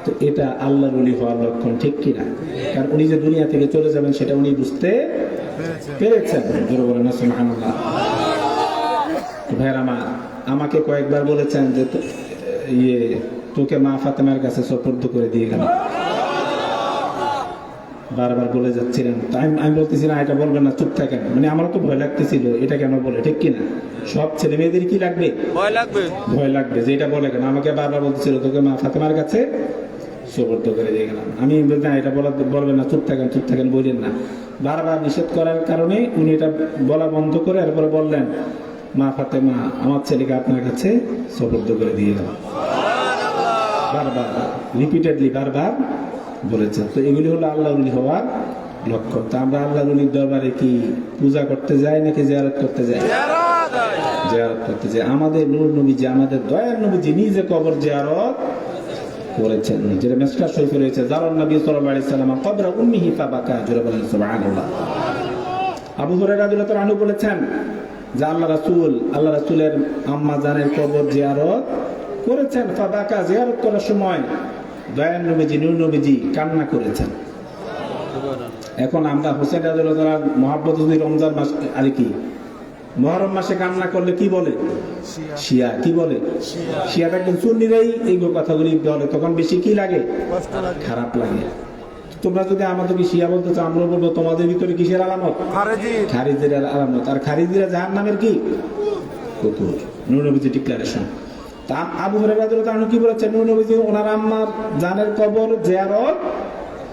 তো এটা আল্লাহর ওলি হওয়ার লক্ষণ, ঠিক কিনা? কারণ উনি যে দুনিয়া থেকে চলে যাবেন সেটা উনি বুঝতে পেরেছেন। জোরে বলেন না সুবহানাল্লাহ। ভাইয়ের আমার, আমাকে কয়েকবার বলেছেন যে তোকে মা ফাতেমার কাছে সুপুর্দ করে দিয়ে গেলাম, বারবার বলে যাচ্ছিলেন। আমি বলতেছি না এটা বলবেন না, চুপ থাকেন। মানে আমারও তো ভয় লাগতেছিল, এটা কেন বলে, ঠিক কিনা? সব ছেলে মেয়েদের কি লাগবে? ভয় লাগবে যে এটা বলে কেন। আমাকে বারবার বলতেছিল তোকে মা ফাতেমার কাছে সুপুর্দ করে দিয়ে গেলাম। আমি না এটা বলবেন না, চুপ থাকেন বললেন না। বারবার নিষেধ করার কারণে উনি এটা বলা বন্ধ করে এরপরে বললেন মা ফাতেমা আমার ছেলেকে আপনার কাছে সুপুর্দ করে দিয়ে গেলাম। বারবার রিপিটেডলি বারবার বলেছেন। তো এগুলি হলো আল্লাহ ওলি হওয়ার লক্ষ্য। তা আমরা আল্লাহ ওলির দরবারে কি পূজা করতে যাই নাকি জিয়ারত করতে যাই? জিয়ারত করতে যাই। আমাদের নূর নবীজি, আমাদের দয়ার নবীজি নিজে কবর জিয়ারত করেছেন, যেটা মিশকাত শরীফে রয়েছে। জারান নবী সাল্লাল্লাহু আলাইহি সাল্লাম কবর উম্মিহি ফাবাকা। জোরে বলেন সুবহানাল্লাহ। আবু হুরায়রা রাদিয়াল্লাহু আনহু বলেছেন যে আল্লাহ রাসূলের আম্মা জানের কবর জিয়ারত করেছেন। ফাবাকা, জিয়ারত করার সময় দয়ার নবীজি, নূর নবীজি কান্না করেছেন। এখন আমরা হোসেন রাদিয়াল্লাহু তাআলা মহব্বত যদি রমজান মাস আর কি মুহররম মাসে কান্না করলে কি বলে? শিয়া। কি বলে? শিয়া একদম সুন্নিরাই এই কথাগুলি বলে, তখন বেশি কি লাগে? খারাপ লাগে। তোমরা যদি আমাদেরকে শিয়া বলতে চাও, আমরা বলবো তোমাদের ভিতরে কিসের আলামত? খারিজের আলামত। আর খারিজরা জাহান্নামের কি কুকুর। নূর নবীজি ডিক্লারেশন। তা আবু হুরায়রা রাদিয়াল্লাহু তাআলা কি বলেছেন? নূর নবীজি ওনার আম্মার জানের কবর জিয়ারত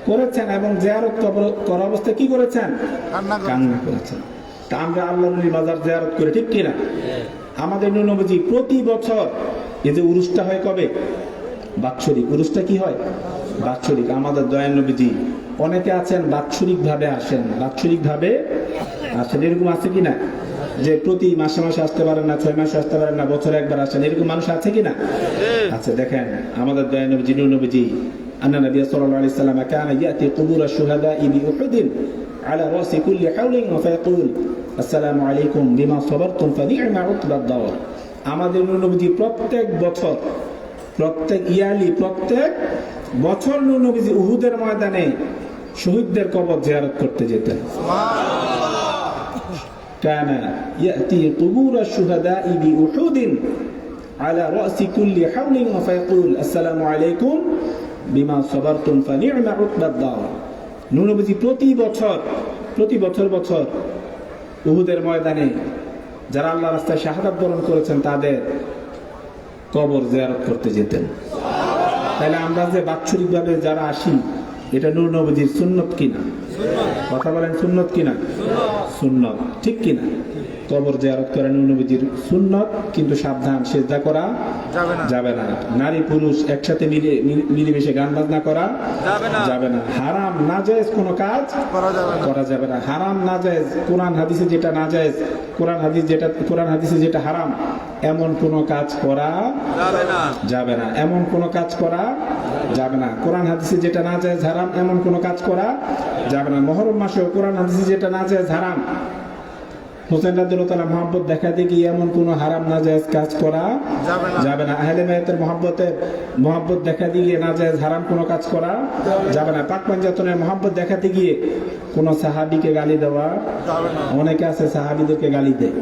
করেছেন এবং জিয়ারত করা অবস্থায় কি করেছেন? কান্না করেছেন। তা আমরা আল্লাহর নবীর মাজার জিয়ারত করে, ঠিক কিনা? আমাদের নূর নবীজি প্রতি বছর এই যে উরুসটা হয় কবে? বাৎসরিক। উরুসটা কি হয়? বাৎসরিক। আমাদের দয়ার নবীজি অনেকে আছেন বাৎসরিক ভাবে আসেন, এরকম আছে কিনা? যে প্রতি মাসে মাসে আসতে পারেন না, 6 মাসে আসতে পারেন না, বছরে একবার আসেন, এরকম মানুষ আছে কিনা? আছে। দেখেন আমাদের দয়ার নবীজি, নূর নবীজি, আন্না নবী সাল্লাল্লাহু আলাইহি সাল্লাম কানা ইয়াতি কুবুর আশ-শুহাদা'i বিউহুদিন আলা রাসি কুল্লি হাওলিন ওয়া ফায়াকুল আসসালামু আলাইকুম বিমা সাবারতুম ফানি'মা উতবাদ দাওয়ার। আমাদের নবীজি প্রত্যেক বছর, প্রত্যেক বছর নবীজি উহুদের ময়দানে শহীদদের কবর জিয়ারত করতে যেতেন। কানা ইয়াতি কুবুর আশ-শুহাদা'i বিউহুদিন আলা রাসি কুল্লি হাওলিন ওয়া ফায়াকুল আসসালামু আলাইকুম বিমা সাবারতুম ফানি'মা উকবাদ দার। নবীজি প্রতি বছর উহুদের ময়দানে যারা আল্লাহর রাস্তায় শাহাদাত বরণ করেছেন তাদের কবর জিয়ারত করতে যেতেন। তাহলে আমরা যে বাৎসরিকভাবে যারা আসি, এটা নূর নবীজির সুন্নত কিনা? কথা বলেন, সুন্নত কিনা? সুন্নত, ঠিক কিনা? কবর জিয়ারত করা নূর নবীজির সুন্নত, কিন্তু সাবধান, সিজদা করা যাবে না। নারী পুরুষ একসাথে মিলেমিশে গান বাজনা করা যাবে না। হারাম নাজায়েজ কোনো কাজ করা যাবে না। হারাম নাজায়েজ, কোরআন হাদিসে যেটা নাজায়েজ, কোরআন হাদিসে যেটা হারাম, এমন কোনো কাজ করা যাবে না। এমন কোনো কাজ করা যাবে না। কোরআন হাদিসে যেটা নাজায়েজ হারাম, এমন কোনো কাজ করা যাবে না। মুহররম মাসেও কোরআন হাদিসে যেটা নাজায়েজ হারাম, হোসেন রাদিয়াল্লাহু তাআলা মহব্বত দেখাতে গিয়ে এমন কোন হারাম নাজায়েজ কাজ করা যাবে না। আহলে বায়তের মহব্বত দেখাতে গিয়ে নাজায়েজ হারাম কোনো কাজ করা যাবে না। পাক পাঞ্জাতনের মহব্বত দেখাতে গিয়ে কোন সাহাবীকে গালি দেওয়া, অনেকে আছে সাহাবীদেরকে গালি দেয়,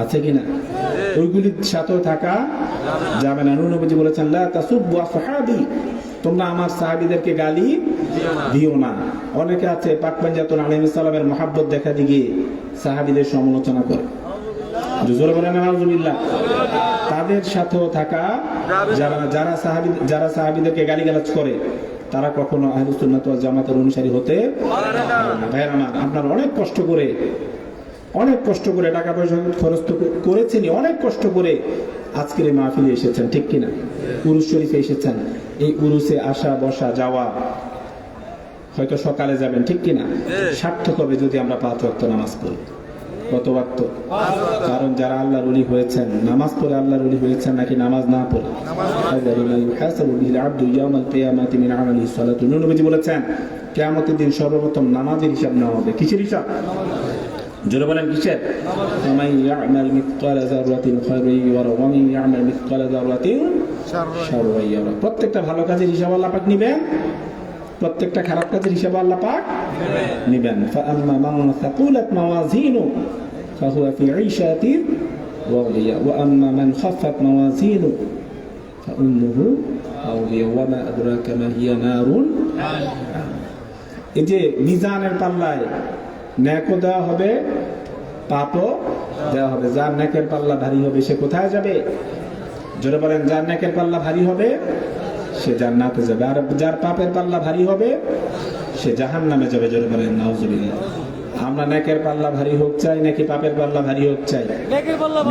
আছে কিনা? ওইগুলির সাথেও থাকা যাবে না। নূর নবীজি বলেছেন লা তাসুব্বু আসহাবি, তোমরা আমার সাহাবীদেরকে গালি দিও না। অনেকে আছে পাক পাঞ্জাতন আলাইহিস সালামের মহব্বত দেখাতে গিয়ে সাহাবীদের সমালোচনা করে, জোরে বলেন নাউজুবিল্লাহ। তাদের সাথেও থাকা যাবে না। যারা সাহাবীদেরকে গালিগালাজ করে তারা কখনো আহলুস সুন্নাত ওয়াল জামাতের অনুসারী হতে পারে না। ভাইরা আমার, আপনারা অনেক কষ্ট করে টাকা পয়সা খরচ করেছেন, অনেক কষ্ট করে আজকের এই মাহফিলে এসেছেন, ঠিক কিনা? উরুস শরীফে এসেছেন। এই উরুসে আসা বসা যাওয়া, হয়তো সকালে যাবেন, ঠিক কিনা? সার্থক হবে যদি আমরা 5 ওয়াক্ত নামাজ পড়ি। কত ওয়াক্ত? কারণ যারা আল্লাহর ওলি হয়েছেন, নামাজ পড়ে আল্লাহর ওলি হয়েছেন নাকি নামাজ না পড়ে? নবীজি বলেছেন কিয়ামতের দিন সর্বপ্রথম নামাজের হিসাব নেওয়া হবে। কিসের হিসাব? জোরে বলেন, কিসের? ফামান ইয়া'মাল মিসকালা যাররাতিন খায়রান ইয়ারা ওয়া মান ইয়া'মাল মিসকালা যাররাতিন শাররান ইয়ারা। প্রত্যেকটা ভালো কাজের হিসাব আল্লাহ পাক নেবেন, প্রত্যেকটা খারাপ কাজের হিসাব আল্লাহ পাক নেবেন। ফাআম্মা মান সাকুলাত মাওয়াজিনু ফাহুয়া ফি 'ঈশাতিন রাদিয়া ওয়া আম্মা মান খাফফাত মাওয়াজিনু ফাউম্মুহু হাওিয়া ওয়া মা আদরাকা মা হিয়া নারুন। এই যে মিজানের পাল্লায় নেকও দেওয়া হবে, পাপও দেওয়া হবে। যার নেকের পাল্লা ভারী হবে সে কোথায় যাবে? জোরে বলেন, যার নেকের পাল্লা ভারী হবে সে জান্নাতে যাবে, আর যার পাপের পাল্লা ভারী হবে সে জাহান্নামে যাবে। জোরে বলেন নাউজুবিল্লাহ। আমরা নেকের পাল্লা ভারী হোক চাই নাকি পাপের পাল্লা ভারী হোক চাই?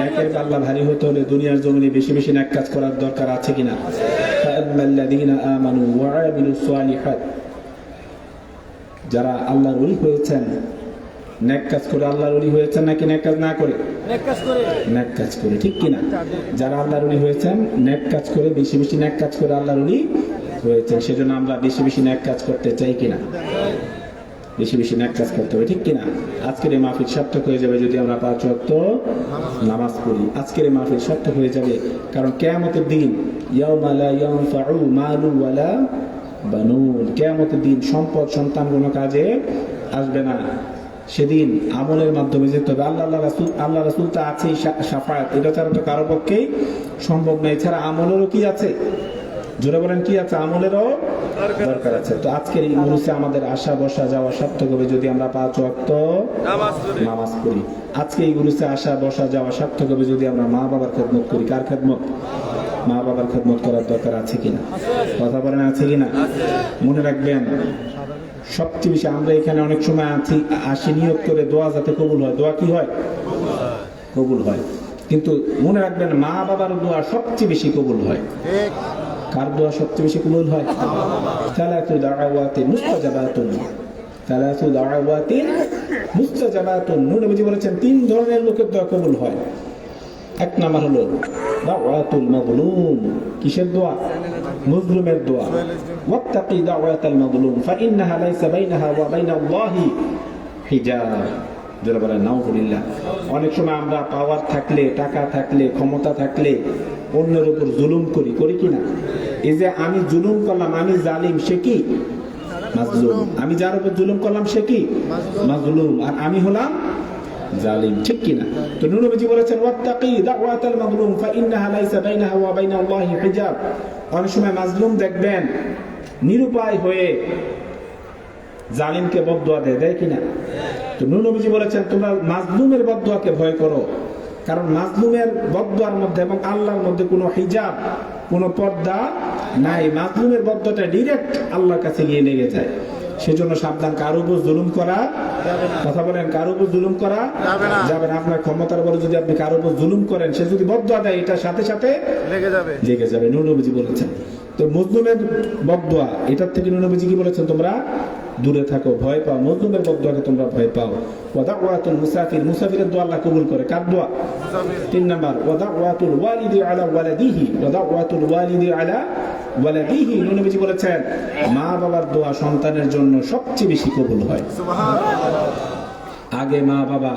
নেকের পাল্লা ভারী হতে হলে দুনিয়ার জমিনে বেশি বেশি নেক কাজ করার দরকার আছে কিনা? ফাআম্মাল্লাযীনা আমানু ওয়া আমিলুস সালিহাত, যারা আল্লাহর ওলি হয়েছেন, নেক কাজ করে আল্লাহর ওলি হয়েছেন নাকি নেক কাজ না করে? নেক কাজ করে, ঠিক কিনা? যারা আল্লাহর ওলি হয়েছেন নেক কাজ করে, বেশি বেশি নেক কাজ করে আল্লাহর ওলি হয়েছেন। সেজন্য আমরা বেশি বেশি নেক কাজ করতে চাই কিনা? বেশি বেশি নেক কাজ করতে হবে, ঠিক কিনা? আজকের এই মাহফিল সার্থক হয়ে যাবে যদি আমরা 5 ওয়াক্ত নামাজ পড়ি। আজকের এই মাহফিল সার্থক হয়ে যাবে, কারণ কিয়ামতের দিন ইয়াউমা লা ইয়ানফাউ মালু ওয়ালা বানুন, কিয়ামতের দিন সম্পদ সন্তান কোনো কাজে আসবে না। সেদিন আমলের মাধ্যমে যেতে হবে। আল্লাহ রাসূল তো আছেই, শাফায়াত, এটা ছাড়া তো কারো পক্ষেই সম্ভব নয়। এছাড়া আমলেরও কি আছে? জোরে বলেন, কি আছে? আমলেরও দরকার আছে। তো আজকের এই উরুসে আমাদের আসা বসা যাওয়া সার্থক হবে যদি আমরা 5 ওয়াক্ত নামাজ পড়ি। আজকে এই উরুসে আসা বসা যাওয়া সার্থক হবে যদি আমরা মা বাবার খেদমত করি। কার খেদমত? মা বাবার খেদমত করার দরকার আছে কিনা? কথা বলেন, আছে কিনা? মনে রাখবেন, সবচেয়ে বেশি আমরা এখানে অনেক সময় আসি নিয়ত করে দোয়া যাতে কবুল হয়। দোয়া কি হয়? কবুল হয়। কিন্তু মনে রাখবেন, মা বাবার দোয়া সবচেয়ে বেশি কবুল হয়। কার দোয়া সবচেয়ে বেশি কবুল হয়? সালাতু দাওয়াতিন মুস্তাজাবাতুন, সালাতু দাওয়াতিন মুস্তাজাবাতুন। নবীজি বলেছেন 3 ধরনের লোকের দোয়া কবুল হয়। 1 নাম্বার হলো দাওয়াতুল মাজলুম। কিসের দোয়া? মুজলুমের দোয়া। ওয়াত্তাকি দাওয়াতাল মাজলুম ফাইন্নাহা লাইসা বাইনাহা ওয়া বাইনাল্লাহি হিজাব। যারা বলেন নাউজুবিল্লাহ। অনেক সময় আমরা পাওয়ার থাকলে, টাকা থাকলে, ক্ষমতা থাকলে অন্যের উপর জুলুম করি কি না? এই যে আমি জুলুম করলাম, আমি জালিম, সে কি? মাজলুম। আমি যার উপর জুলুম করলাম সে কি? মাজলুম। আর আমি হলাম জালিম, ঠিক কি না? তো নূর নবীজি বলেছেন ওয়াত্তাকি দাওয়াতাল মাজলুম ফাইন্নাহা লাইসা বাইনাহা ওয়া বাইনাল্লাহি হিজাব। অনেক সময় মাজলুম দেখবেন নিরুপায় হয়ে জালিমকে বদদুয়া দেয় কিনা? তো নূর নবীজি বলেছেন তোমরা মাজলুমের বদদুয়াকে ভয় করো, কারণ মাজলুমের বদদুয়ার মধ্যে এবং আল্লাহর মধ্যে কোনো হিজাব, কোনো পর্দা নাই। মাজলুমের বদদুয়াটা ডাইরেক্ট আল্লাহর কাছে গিয়ে লেগে যায়। সেজন্য সাবধান, কারো উপর জুলুম করা, কথা বলেন, কারো উপর জুলুম করা যাবে না। আপনার ক্ষমতার উপরে যদি আপনি কারো উপর জুলুম করেন, সে যদি বদদুয়া দেয়, এটা সাথে সাথে লেগে যাবে। নূর নবীজি বলেছেন। তো মজলুমের বদদুয়া, এটার থেকে নূর নবীজি কি বলেছেন? তোমরা দূরে থাকো, ভয় পাও। মজলুমের বদদুয়াকে তোমরা ভয় পাও। ওয়াদাওয়াতুল মুসাফির, মুসাফিরের দোয়া আল্লাহ কবুল করে। কার দোয়া? 3 নাম্বার, ওয়াদাওয়াতুল ওয়ালিদি আলা ওয়ালাদিহি, ওয়াদাওয়াতুল ওয়ালিদি আলা ওয়ালাদিহি। নূর নবীজি বলেছেন মা বাবার দোয়া সন্তানের জন্য সবচেয়ে বেশি কবুল হয়। আগে মা বাবা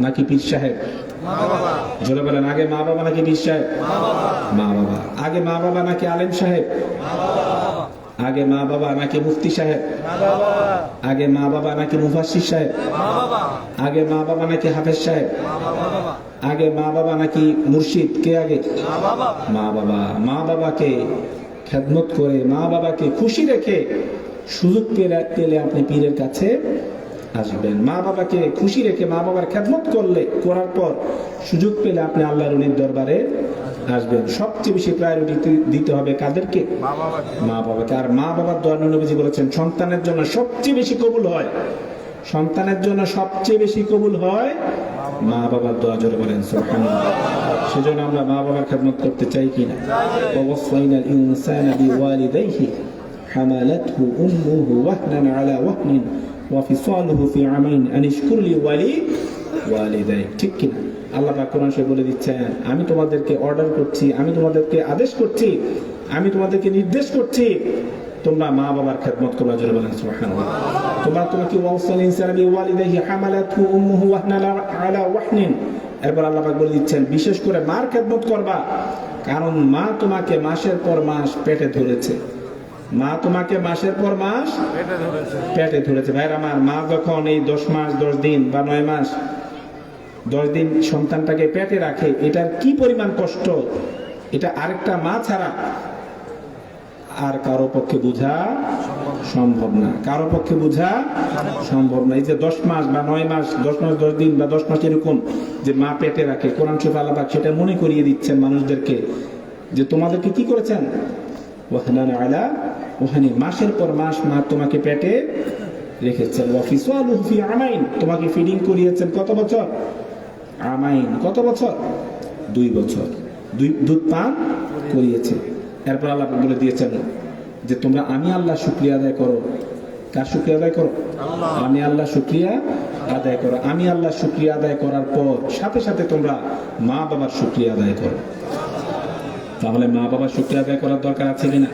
নাকি পীর সাহেব? জোরে বলেন, আগে মা বাবা নাকি পীর সাহেব? মা বাবা। আগে মা বাবা নাকি আলেম সাহেব? আগে মা বাবা নাকি মুফতি সাহেব? আগে মা বাবা নাকি মুফাসসির সাহেব? আগে মা বাবা নাকি হাফেজ সাহেব? আগে মা বাবা নাকি মুর্শিদ? কে আগে? মা বাবা। মা বাবাকে খেদমত করে, মা বাবাকে খুশি রেখে সুযোগ পেলে আপনি পীরের কাছে আসবেন। মা বাবাকে খুশি রেখে, মা বাবার খেদমত করার পর সুযোগ পেলে আপনি আল্লাহর ওলির দরবারে আসবেন। সবচেয়ে বেশি প্রায়োরিটি দিতে হবে কাদেরকে? মা বাবাকে। আর মা বাবার দোয়া নূর নবীজি বলেছেন সন্তানের জন্য সবচেয়ে বেশি কবুল হয়। সন্তানের জন্য সবচেয়ে বেশি কবুল হয় মা বাবার দোয়া। জোরে বলেন সুবহানাল্লাহ। সেজন্য আমরা মা বাবার খেদমত করতে চাই কিনা? ওয়াসাইনাল ইনসানা বিওয়ালিদাইহি হামালাতহু উম্মুহু ওয়াহনান আলা ওয়াহনিন ওয়া ফিসালুহু ফি আমাইন আন ইশকুর লি ওয়ালিদাইক। ঠিক কিনা? আল্লাহ পাক কোরআন শরীফে বলে দিচ্ছেন আমি তোমাদেরকে অর্ডার করছি, আমি তোমাদেরকে আদেশ করছি, আমি তোমাদেরকে নির্দেশ করছি তোমরা মা বাবার খেদমত করবা। জোরে বলেন সুবহানাল্লাহ। তোমাকে ওয়াসাল ইনসানা বিওয়ালিদাইহি হামালাতহু উম্মুহু ওয়াহনান আলা ওয়াহনিন। এরপর আল্লাহ পাক বলে দিচ্ছেন বিশেষ করে মার খেদমত করবা, কারণ মা তোমাকে মাসের পর মাস পেটে ধরেছে। মা তোমাকে মাসের পর মাস পেটে ধরেছে। ভাইরা আমার, মা যখন এই 10 মাস 10 দিন বা 9 মাস 10 দিন সন্তানটাকে পেটে রাখে, এটার কি পরিমাণ কষ্ট, এটা আরেকটা মা ছাড়া আর কারো পক্ষে বোঝা সম্ভব না। কারো পক্ষে বোঝা সম্ভব না। এই যে 10 মাস বা 9 মাস, 10 মাস 10 দিন বা 10 মাস এরকম যে মা পেটে রাখে, কোরআন শরীফে আল্লাহ পাক সেটা মনে করিয়ে দিচ্ছেন মানুষদেরকে যে তোমাদেরকে কি করেছেন? ওয়াহনান আলা ওয়াহনিন, মাসের পর মাস মা তোমাকে পেটে রেখেছেন। ওয়া ফিসালুহু ফি আমাইন, তোমাকে ফিডিং করিয়েছেন কত বছর? আমাইন, কত বছর? 2 বছর দুধ পান করিয়েছে। এরপর আল্লাহ বলে দিয়েছেন যে তোমরা আমি আল্লাহ শুকরিয়া আদায় করো। কার শুকরিয়া আদায় করো? আমি আল্লাহ শুকরিয়া আদায় করো। আমি আল্লাহ শুকরিয়া আদায় করার পর সাথে সাথে তোমরা মা বাবার শুকরিয়া আদায় করো। তাহলে মা বাবার শুকরিয়া আদায় করার দরকার আছে কিনা?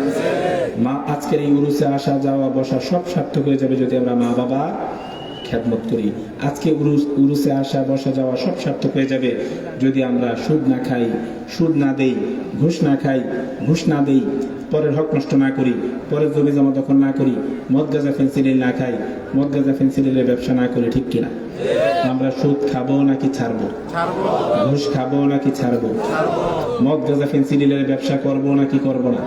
মা আজকের এই উরুসে আসা যাওয়া বসা সব সার্থক হয়ে যাবে যদি আমরা মা বাবার খেদমত করি। আজকে উরুসে আসা বসা যাওয়া সব সার্থক হয়ে যাবে যদি আমরা সুদ না খাই, সুদ না দেই, ঘুষ না খাই, ঘুষ না দেই, পরের হক নষ্ট না করি, পরের জমি জমা দখল না করি, মদ গাঁজা ফেন্সিডিল না খাই, মদ গাঁজা ফেন্সিডিলের ব্যবসা না করি। ঠিক কিনা? আমরা সুদ খাবো নাকি ছাড়বো? ঘুষ খাবো নাকি ছাড়বো? মদ গাঁজা ফেন্সিডিলের ব্যবসা করবো নাকি করবো না?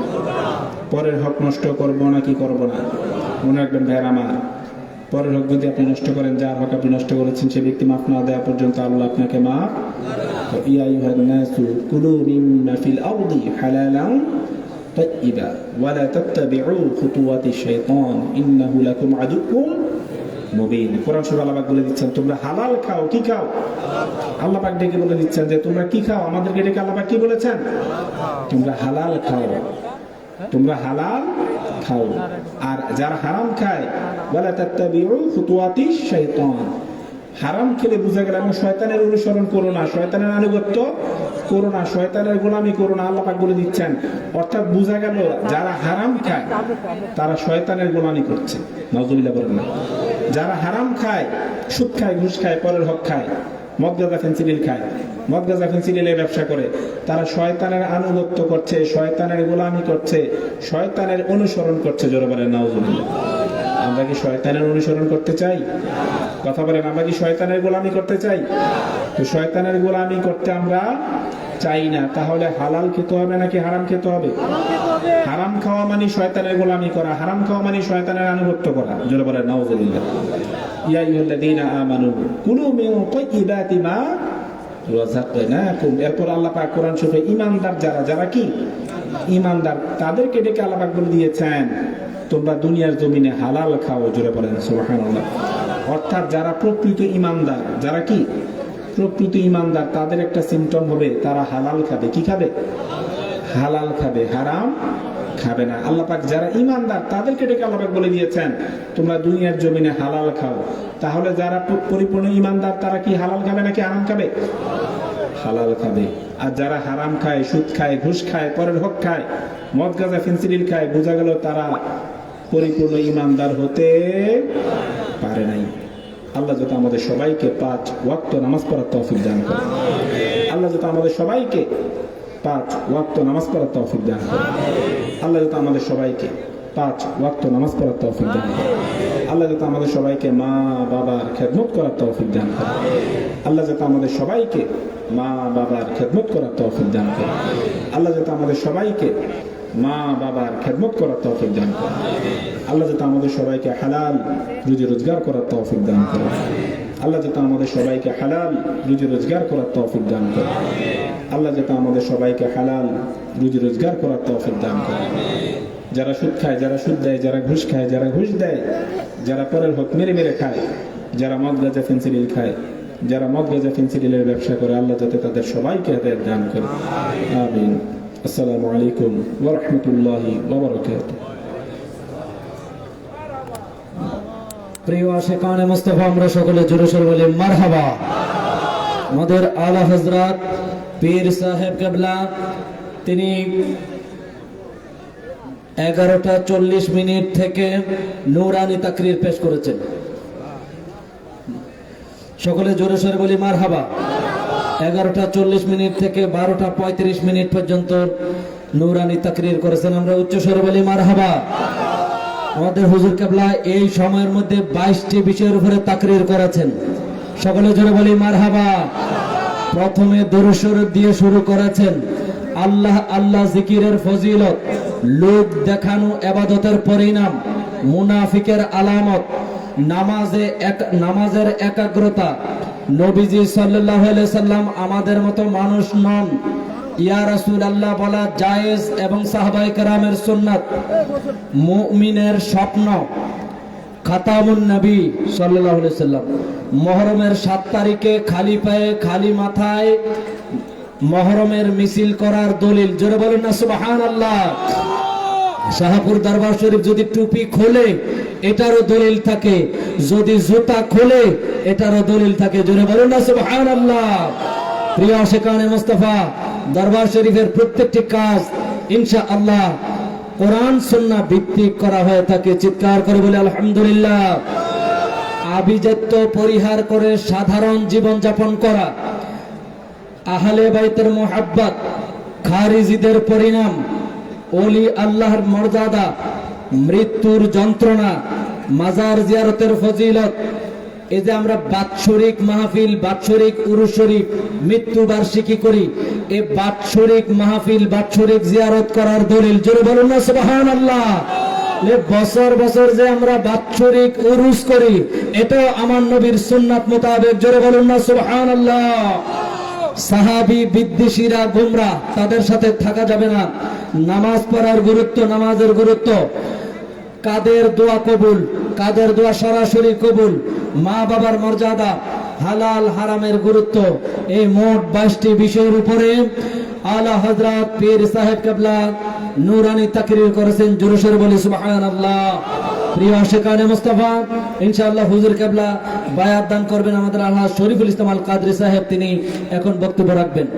পরের হক নষ্ট করবো নাকি করবো না? মনে রাখবেন ভাইয়ের আমার, পরের হক যদি আপনি নষ্ট করেন, যার হক আপনি নষ্ট করেছেন সে ব্যক্তি মাফ না দেওয়া পর্যন্ত আল্লাহ আপনাকে মাফ। ইয়া আইয়ুহান নাসু কুলু মিম্মা ফিল আরদি হালালান তাইয়্যিবা ওয়া লা তাত্তাবিউ খুতুওয়াতিশ শাইতান ইন্নাহু লাকুম আদুউম মুবিন। কোরআন শরীফে আল্লাহ পাক বলে দিচ্ছেন তোমরা হালাল খাও। কি খাও? আল্লাহ পাক ডেকে বলে দিচ্ছেন যে তোমরা কি খাও? আমাদেরকে ডেকে আল্লাহ পাক কি বলেছেন? তোমরা হালাল খাও, তোমরা হালাল খাও। আর যারা হারাম খায় ওয়ালা তাত্তাবিউ খুতুওয়াতিশ শাইতান, হারাম খেলে বোঝা গেল এবং শয়তানের অনুসরণ করো না, শয়তানের আনুগত্য করো না, শয়তানের গোলামি করো না, আল্লাহ পাক বলে দিচ্ছেন। অর্থাৎ বোঝা গেল যারা হারাম খায় তারা শয়তানের গোলামি করছে। নাউজুবিল্লাহ বলেন না। যারা হারাম খায়, সুদ খায়, ঘুষ খায়, পরের হক খায়, মদ গাঁজা ফেন্সিডিল খায়, মদ গাঁজা ফেন্সিডিলের ব্যবসা করে, তারা শয়তানের আনুগত্য করছে, শয়তানের গোলামি করছে, শয়তানের অনুসরণ করছে। জোরে বলেন নাউজুবিল্লাহ। আমরা কি শয়তানের অনুসরণ করতে চাই? কথা বলেন, আমরা কি শয়তানের গোলামি করতে চাই? তো শয়তানের গোলামি করতে আমরা চাই না। তাহলে হালাল খেতে হবে নাকি হারাম খেতে হবে? হারাম খাওয়া মানে শয়তানের গোলামি করা, হারাম খাওয়া মানে শয়তানের আনুগত্য করা। জোরে বলেন নাউজুবিল্লাহ। ইয়া আইয়ুহাল্লাযীনা আমানু কুলু মিন তাইয়্যিবাতি মা রাযাকনাকুম। এরপর আল্লাহ পাক কোরআন শরীফে ঈমানদার যারা কি ঈমানদার, তাদেরকে ডেকে আল্লাহ পাক বলে দিয়েছেন তোমরা দুনিয়ার জমিনে হালাল খাও। জোরে বলেন সুবহানাল্লাহ। অর্থাৎ যারা প্রকৃত ঈমানদার, যারা কি প্রকৃত ঈমানদার, তাদের একটা সিম্পটম হবে তারা হালাল খাবে। কি খাবে? হালাল খাবে, হারাম খাবে না। আল্লাহ পাক যারা ঈমানদার তাদেরকে ডেকে আল্লাহ পাক বলে দিয়েছেন তোমরা দুনিয়ার জমিনে হালাল খাও। তাহলে যারা পরিপূর্ণ ঈমানদার তারা কি হালাল খাবে নাকি হারাম খাবে? হালাল খাবে। আর যারা হারাম খায়, সুদ খায়, ঘুষ খায়, পরের হক খায়, মদ গাঁজা ফেন্সিডিল খায়, বোঝা গেল তারা পরিপূর্ণ ঈমানদার হতে পারে নাই। আল্লাহ যাতে আমাদের সবাইকে 5 ওয়াক্ত নামাজ পড়ার তৌফিক দান করে। আল্লাহ যাতে আমাদের সবাইকে 5 ওয়াক্ত নামাজ পড়ার তৌফিক দান করে। আল্লাহ যাতে আমাদের সবাইকে 5 ওয়াক্ত নামাজ পড়ার তৌফিক দান করে। আল্লাহ যাতে আমাদের সবাইকে মা বাবার খেদমত করার তৌফিক দান করে। আল্লাহ যাতে আমাদের সবাইকে মা বাবার খেদমত করার তৌফিক দান করে। আল্লাহ যাতে আমাদের সবাইকে মা বাবার খেদমত করার তৌফিক দান করে। আল্লাহ যাতে আমাদের সবাইকে হালাল রুজি রোজগার করার তৌফিক দান করে। আল্লাহ যাতে আমাদের সবাইকে হালাল রুজি রোজগার করার তৌফিক দান করে। আল্লাহ যাতে আমাদের সবাইকে হালাল রুজি রোজগার করার তৌফিক দান করে। যারা সুদ খায়, যারা সুদ দেয়, যারা ঘুষ খায়, যারা ঘুষ দেয়, যারা পরের হক মেরে মেরে খায়, যারা মদ গাঁজা ফেন্সিডিল খায়, যারা মদ গাঁজা ফেন্সিডিলের ব্যবসা করে, আল্লাহ যাতে তাদের সবাইকে হেদায়েত দান করে। আমিন। আসসালামু আলাইকুম ওয়া রাহমাতুল্লাহি ওয়া বারাকাতুহু। প্রিয় আশিকানে মুস্তাফা, আমরা সকলে জোরে সোরে বলি মারহাবা। আমাদের আলা হযরত পীর সাহেব কেবলা তিনি 11:40 থেকে নূরানি তাকরীর পেশ করেছেন। সকলে জোরে সোরে বলি মারহাবা। 11:40 থেকে 12:35 পর্যন্ত নূরানি তাকরীর করেছেন। আমরা উচ্চ স্বরে বলি মারহাবা। আমাদের হুজুর কেবলা এই সময়ের মধ্যে 22টি বিষয়ের উপরে তাকরীর করেছেন। সকলে জোরে বলি মারহাবা। প্রথমে দরুদ শরীফ দিয়ে শুরু করেছেন। আল্লাহ আল্লাহ জিকিরের ফজিলত, লোক দেখানো ইবাদতের পরিণাম, মুনাফিকের আলামত, নামাজের একাগ্রতা, নবীজি সাল্লাল্লাহু আলাইহি সাল্লাম আমাদের মতো মানুষ নন, ইয়া রাসূলুল্লাহ বলা জায়েজ এবং সাহাবায়ে কেরামের সুন্নাত, মুমিনের স্বপ্ন, খাতামুন নবী সাল্লাল্লাহু আলাইহি সাল্লাম, মুহররমের 7 তারিখে খালি পায়ে খালি মাথায় মুহররমের মিছিল করার দলিল। জোরে বলুন না সুবহানাল্লাহ। শাহপুর দরবার শরীফ যদি টুপি খোলে এটারও দলিল থাকে, যদি জুতা খোলে এটারও দলিল থাকে। জোরে বলুন না সুবহানাল্লাহ। প্রিয় আশিকানে মুস্তাফা, দরবার শরীফের প্রত্যেকটি কাজ ইনশাআল্লাহ কোরআন সুন্নাহ ভিত্তিক করা হয়ে থাকে। চিৎকার করে বলে আলহামদুলিল্লাহ। আভিজাত্য পরিহার করে সাধারণ জীবন যাপন করা, আহলে বাইতের মুহাব্বত, খারিজিদের পরিণাম, ওলি আল্লাহর মর্যাদা, মৃত্যুর যন্ত্রণা, মাজার জিয়ারতের ফজিলত। এই যে আমরা বাৎসরিক মাহফিল, বাৎসরিক উরুস শরীফ, মৃত্যু বার্ষিকী করি, এই বাৎসরিক মাহফিল, বাৎসরিক জিয়ারত করার দলিল। জোরে বলুন না সুবহানাল্লাহ। বছর বছর যে আমরা বাৎসরিক উরুস করি এটাও আমার নবীর সুন্নাত মোতাবেক। জোরে বলুন না সুবহানাল্লাহ। সাহাবী বিদ্বেষীরা গোমরা, তাদের সাথে থাকা যাবে না। নামাজ পড়ার গুরুত্ব, নামাজের গুরুত্ব, কাদের দোয়া কবুল, কাদের দোয়া সরাসরি কবুল, মা বাবার মর্যাদা, হালাল হারামের গুরুত্ব, এই মোট 22টি বিষয়ের উপরে আলা হযরত পীর সাহেব কেবলা নূরানি তাকরীর করেছেন। জোরে সোরে বলি সুবহানাল্লাহ। প্রিয় আশিকানে মুস্তাফা, ইনশাআল্লাহ হুজুর কেবলা বায়াত দান করবেন আমাদের আলহাজ শরীফুল ইসলাম আল কাদরি সাহেব, তিনি এখন বক্তব্য রাখবেন।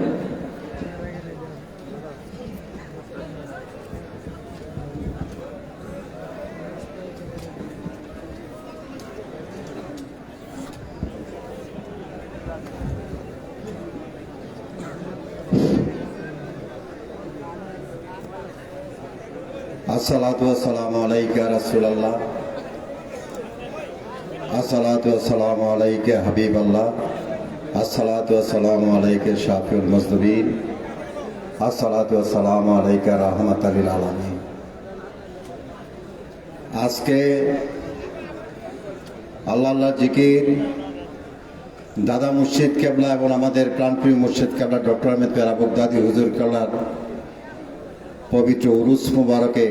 আসসালাতু ওয়াসসালামু আলাইকা রাসূলুল্লাহ, আসসালাতু ওয়াসসালামু আলাইকা হাবিবাল্লাহ, আসসালাতু ওয়াসসালামু আলাইকা শাফিউল মুজনিবিন, আসসালাতু ওয়াসসালামু আলাইকা রাহমাতাল লিল আলামিন। আজকে আল্লাহ জিকির দাদা মুর্শিদ কেবলা এবং আমাদের প্রাণপ্রিয় মুর্শিদ কেবলা ডক্টর আহমেদ পেয়ারা বগদাদি হুজুর কেবলার পবিত্র উরুস মুবারকে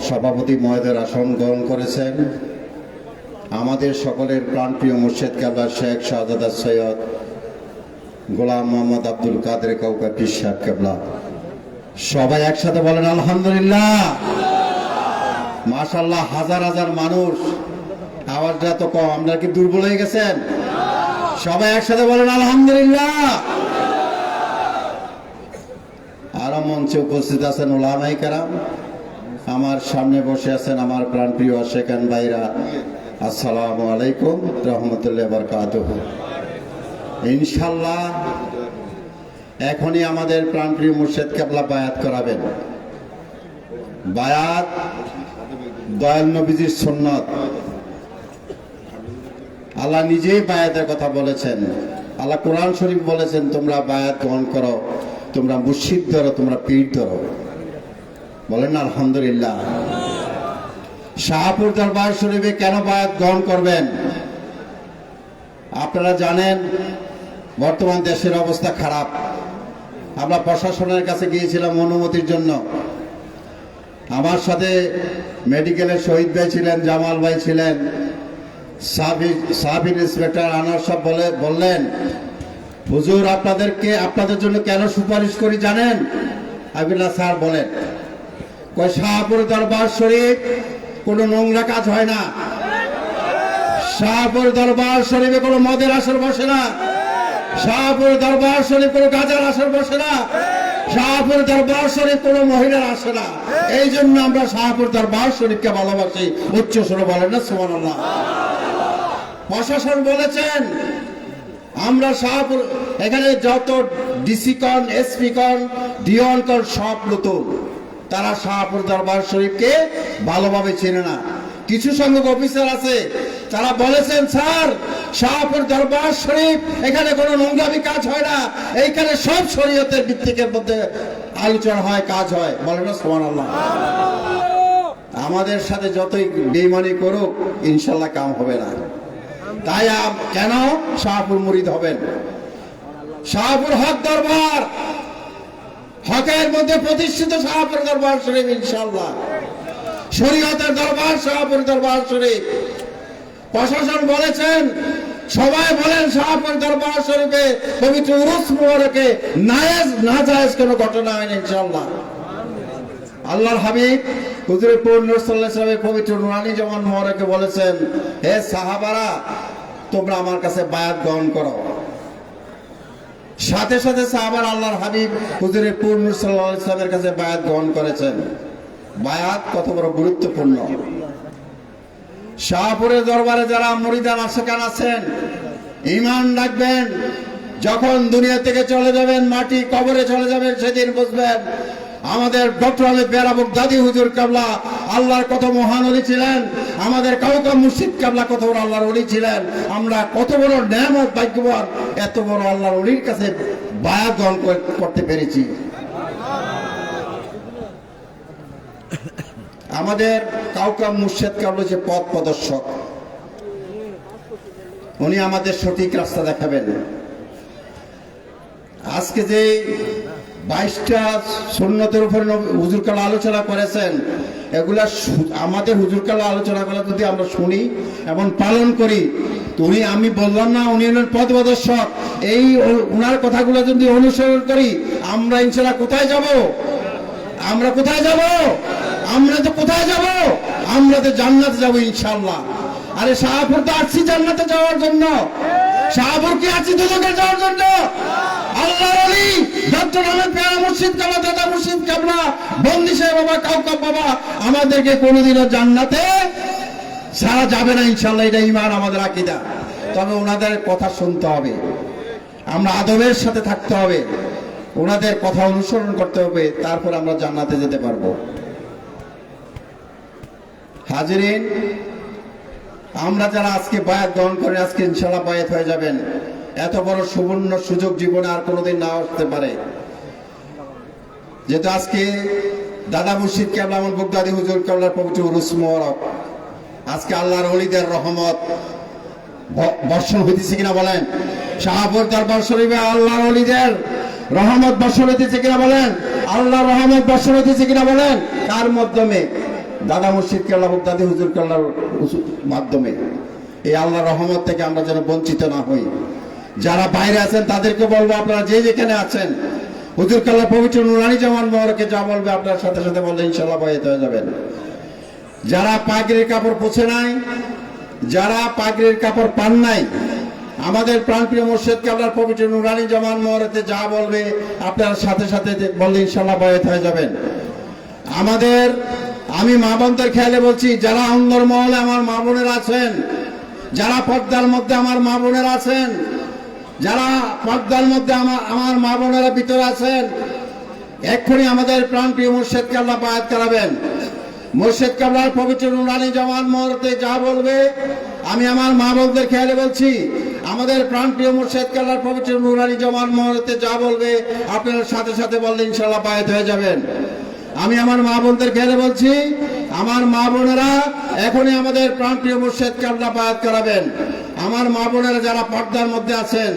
সভাপতি মহোদয়ের আসন গ্রহণ করেছেন আমাদের সকলের প্রাণপ্রিয় মুর্শিদ কেবলা শেখ শাহজাদা সৈয়দ গোলাম মোহাম্মদ আব্দুল কাদের কাউকা পীর সাহেব কেবলা। সবাই একসাথে বলেন আলহামদুলিল্লাহ। মাশাআল্লাহ, হাজার হাজার মানুষ, আওয়াজটা তো কম, আমরা কি দুর্বল হয়ে গেছেন? সবাই একসাথে বলেন আলহামদুলিল্লাহ। আরো মঞ্চে উপস্থিত আছেন উলামায়ে কেরাম, আমার সামনে বসে আছেন আমার প্রাণপ্রিয় আশিকান ভাইরা, আসসালামু আলাইকুম রাহমাতুল্লাহি ওয়া বারাকাতুহু। ইনশাআল্লাহ এখনই আমাদের প্রাণপ্রিয় মুর্শিদ কেবলা বায়াত করাবেন। বায়াত দয়াল নবীজির সুন্নাত, আল্লাহ নিজেই বায়াতের কথা বলেছেন। আল্লাহ কোরআন শরীফ বলেছেন, তোমরা বায়াত গ্রহণ করো, তোমরা মুর্শিদ ধরো, তোমরা পীর ধরো। বলেন না আলহামদুলিল্লাহ। শাহপুর দরবার শরীফে কেন বায়াত গ্রহণ করবেন? আপনারা জানেন বর্তমান দেশের অবস্থা খারাপ। আমরা প্রশাসনের কাছে গিয়েছিলাম অনুমতির জন্য। আমার সাথে মেডিকেলের শহীদ ভাই ছিলেন, জামাল ভাই ছিলেন, সাব ইন্সপেক্টর আনোয়ার সাহেব বললেন, হুজুর আপনাদের জন্য কেন সুপারিশ করি জানেন? আবিল্লাহ স্যার বলেন, কয় শাহপুর দরবার শরীফ কোনো নোংরা কাজ হয় না, শাহপুর দরবার শরীফে কোনো মদের আসর বসে না, শাহপুর দরবার শরীফ কোনো গাঁজার আসর বসে না, শাহপুর দরবার শরীফ কোনো মহিলার আসে না। এই জন্য আমরা শাহপুর দরবার শরীফকে ভালোবাসি। উচ্চ সুরে বলেন না সুবহানাল্লাহ। প্রশাসন বলেছেন আমরা শাহপুর, এখানে যত ডিসি কন, এসপি কন, ডিওন কন, সব নতুন, তারা শাহপুর দরবার শরীফকে ভালোভাবে চেনে না। কিছু সংখ্যক অফিসার আছে, তারা বলেছেন স্যার শাহপুর দরবার শরীফ এখানে কোনো নোংরামি কাজ হয় না, এইখানে সব শরীয়তের ভিত্তিকের মধ্যে আলোচনা হয়, কাজ হয়। বলেন না সুবহানাল্লাহ। আমাদের সাথে যতই বেঈমানি করুক ইনশাআল্লাহ কাম হবে না। তাই কেন শাহপুর মুরিদ হবেন? শাহপুর হক দরবার, হকের মধ্যে প্রতিষ্ঠিত শাহপুর দরবার শরীফ, ইনশাআল্লাহ শরীয়তের দরবার শাহপুর দরবার শরীফ। প্রশাসন বলেছেন, সবাই বলেন শাহপুর দরবার শরীফে পবিত্র উরুস মুবারকে নাজায়েজ কোনো ঘটনা হয় না, ইনশাআল্লাহ। আল্লাহর হাবিব হুজুর পূর্ণ সাল্লাল্লাহু আলাইহি ওয়াসাল্লামের পবিত্র নুরানি জামান মুবারকে বলেছেন, হে সাহাবারা তোমরা আমার কাছে বায়াত গ্রহণ করো। সাথে সাথে সাহাবারা আল্লাহর হাবিব হুজুর পূর্ণ সাল্লাল্লাহু আলাইহি ওয়াসাল্লামের কাছে বায়াত গ্রহণ করেছেন। বায়াত কত বড় গুরুত্বপূর্ণ। শাহপুরের দরবারে যারা মুরিদান আশিকান আছেন, ঈমান রাখবেন, যখন দুনিয়া থেকে চলে যাবেন, মাটি কবরে চলে যাবেন, সেদিন বুঝবেন আমাদের ডক্টর আহমেদ পেয়ারা বগদাদি হুজুর কেবলা আল্লাহর কত মহান ওলি ছিলেন, আমাদের কাউকা মুর্শিদ কেবলা কত বড় আল্লাহর ওলি ছিলেন। আমরা কত বড় নেয়ামত, ভাগ্যবান, এত বড় আল্লাহর ওলির কাছে বায়াত গ্রহণ করতে পেরেছি। আমাদের কাউকা মুর্শিদ কেবলা যে পথ প্রদর্শক, উনি আমাদের সঠিক রাস্তা দেখাবেন। আজকে যে 22টা সুন্নতের উপর হুজুর কালা আলোচনা করেছেন, এগুলা আমাদের হুজুর কালা আলোচনাগুলো যদি আমরা শুনি এবং পালন করি, তো আমি বললাম না উনি হলেন পথ প্রদর্শক, এই ওনার কথাগুলো যদি অনুসরণ করি আমরা ইনশাআল্লাহ কোথায় যাব? আমরা কোথায় যাব? আমরা তো কোথায় যাব? আমরা তো জান্নাতে যাব ইনশাআল্লাহ। আরে শাহপুর তো আসছি জান্নাতে যাওয়ার জন্য, শাহপুর কি আসছি দুদকে যাওয়ার জন্য? আল্লাহর ওলি ডক্টর আহমেদ পেয়ারা মুর্শিদ কাবলা, দাদা মুর্শিদ কাবলা, বন্দি সাহেব বাবা, কাউকাব বাবা আমাদেরকে কোনোদিনও জান্নাতে সারা যাবে না ইনশাআল্লাহ। এটা ঈমান, আমাদের আকীদা। তবে ওনাদের কথা শুনতে হবে, আমরা আদবের সাথে থাকতে হবে, ওনাদের কথা অনুসরণ করতে হবে, তারপর আমরা জান্নাতে যেতে পারবো। হাজিরিন, আমরা যারা আজকে বায়াত গ্রহণ করে আজকে ইনশাআল্লাহ বায়াত হয়ে যাবেন, এত বড় সুবর্ণ সুযোগ জীবনে আর কোনোদিন না আসতে পারে। যেহেতু আজকে দাদা মুর্শিদ কেবলা আমার বগদাদি হুজুর কেবলার পবিত্র উরুস মোবারক, আজকে আল্লাহর ওলিদের রহমত বর্ষণ হইতেছে কিনা বলেন? শাহপুর দরবার শরীফে আল্লাহর ওলিদের রহমত বর্ষণ হইতেছে কিনা বলেন? আল্লাহর রহমত বর্ষণ হইতেছে কিনা বলেন? তার মাধ্যমে দাদা মুর্শিদ কেবলা বগদাদি হুজুর কেবলার মাধ্যমে এই আল্লাহর রহমত থেকে আমরা যেন বঞ্চিত না হই। যারা বাইরে আছেন তাদেরকে বলবো, আপনারা যে যেখানে আছেন হুজুর কেবলার পবিত্র নুরানি জামান মোবারকে যা বলবে আপনার সাথে সাথে বললে ইনশাআল্লাহ বায়াত হয়ে যাবেন। যারা পাগড়ির কাপড় পছে নাই, যারা পাগড়ির কাপড় পান নাই, আমাদের প্রাণপ্রিয় মুর্শিদ কেবলার পবিত্র নুরানি জামান মোবারকে যা বলবে আপনার সাথে সাথে বললে ইনশাআল্লাহ বায়াত হয়ে যাবেন। আমি মা বোনদের খেয়ালে বলছি, যারা অন্দরমহলে আমার মা বোনেরা আছেন, যারা পর্দার মধ্যে আমার মা বোনেরা আছেন, যারা পর্দার মধ্যে আমার মা বোনেরা ভিতরে আছেন, এক্ষুনি আমাদের প্রাণপ্রিয় মুর্শিদ কেবলা বায়াত করাবেন। মুর্শিদ কেবলার পবিত্র নুরানি জামান মোবারকে যা বলবে, আমি আমার মা বোনদের খেয়ালে বলছি, আমাদের প্রাণপ্রিয় মুর্শিদ কেবলার পবিত্র নুরানি জামান মোবারকে যা বলবে আপনারা সাথে সাথে বললে ইনশাআল্লাহ বায়াত হয়ে যাবেন। আমি আমার মা বোনদের খেয়ালে বলছি, আমার মা বোনেরা এখনই আমাদের প্রাণপ্রিয় মুর্শিদ কেবলা বায়াত করাবেন। আমার মা বোনেরা যারা পর্দার মধ্যে আছেন,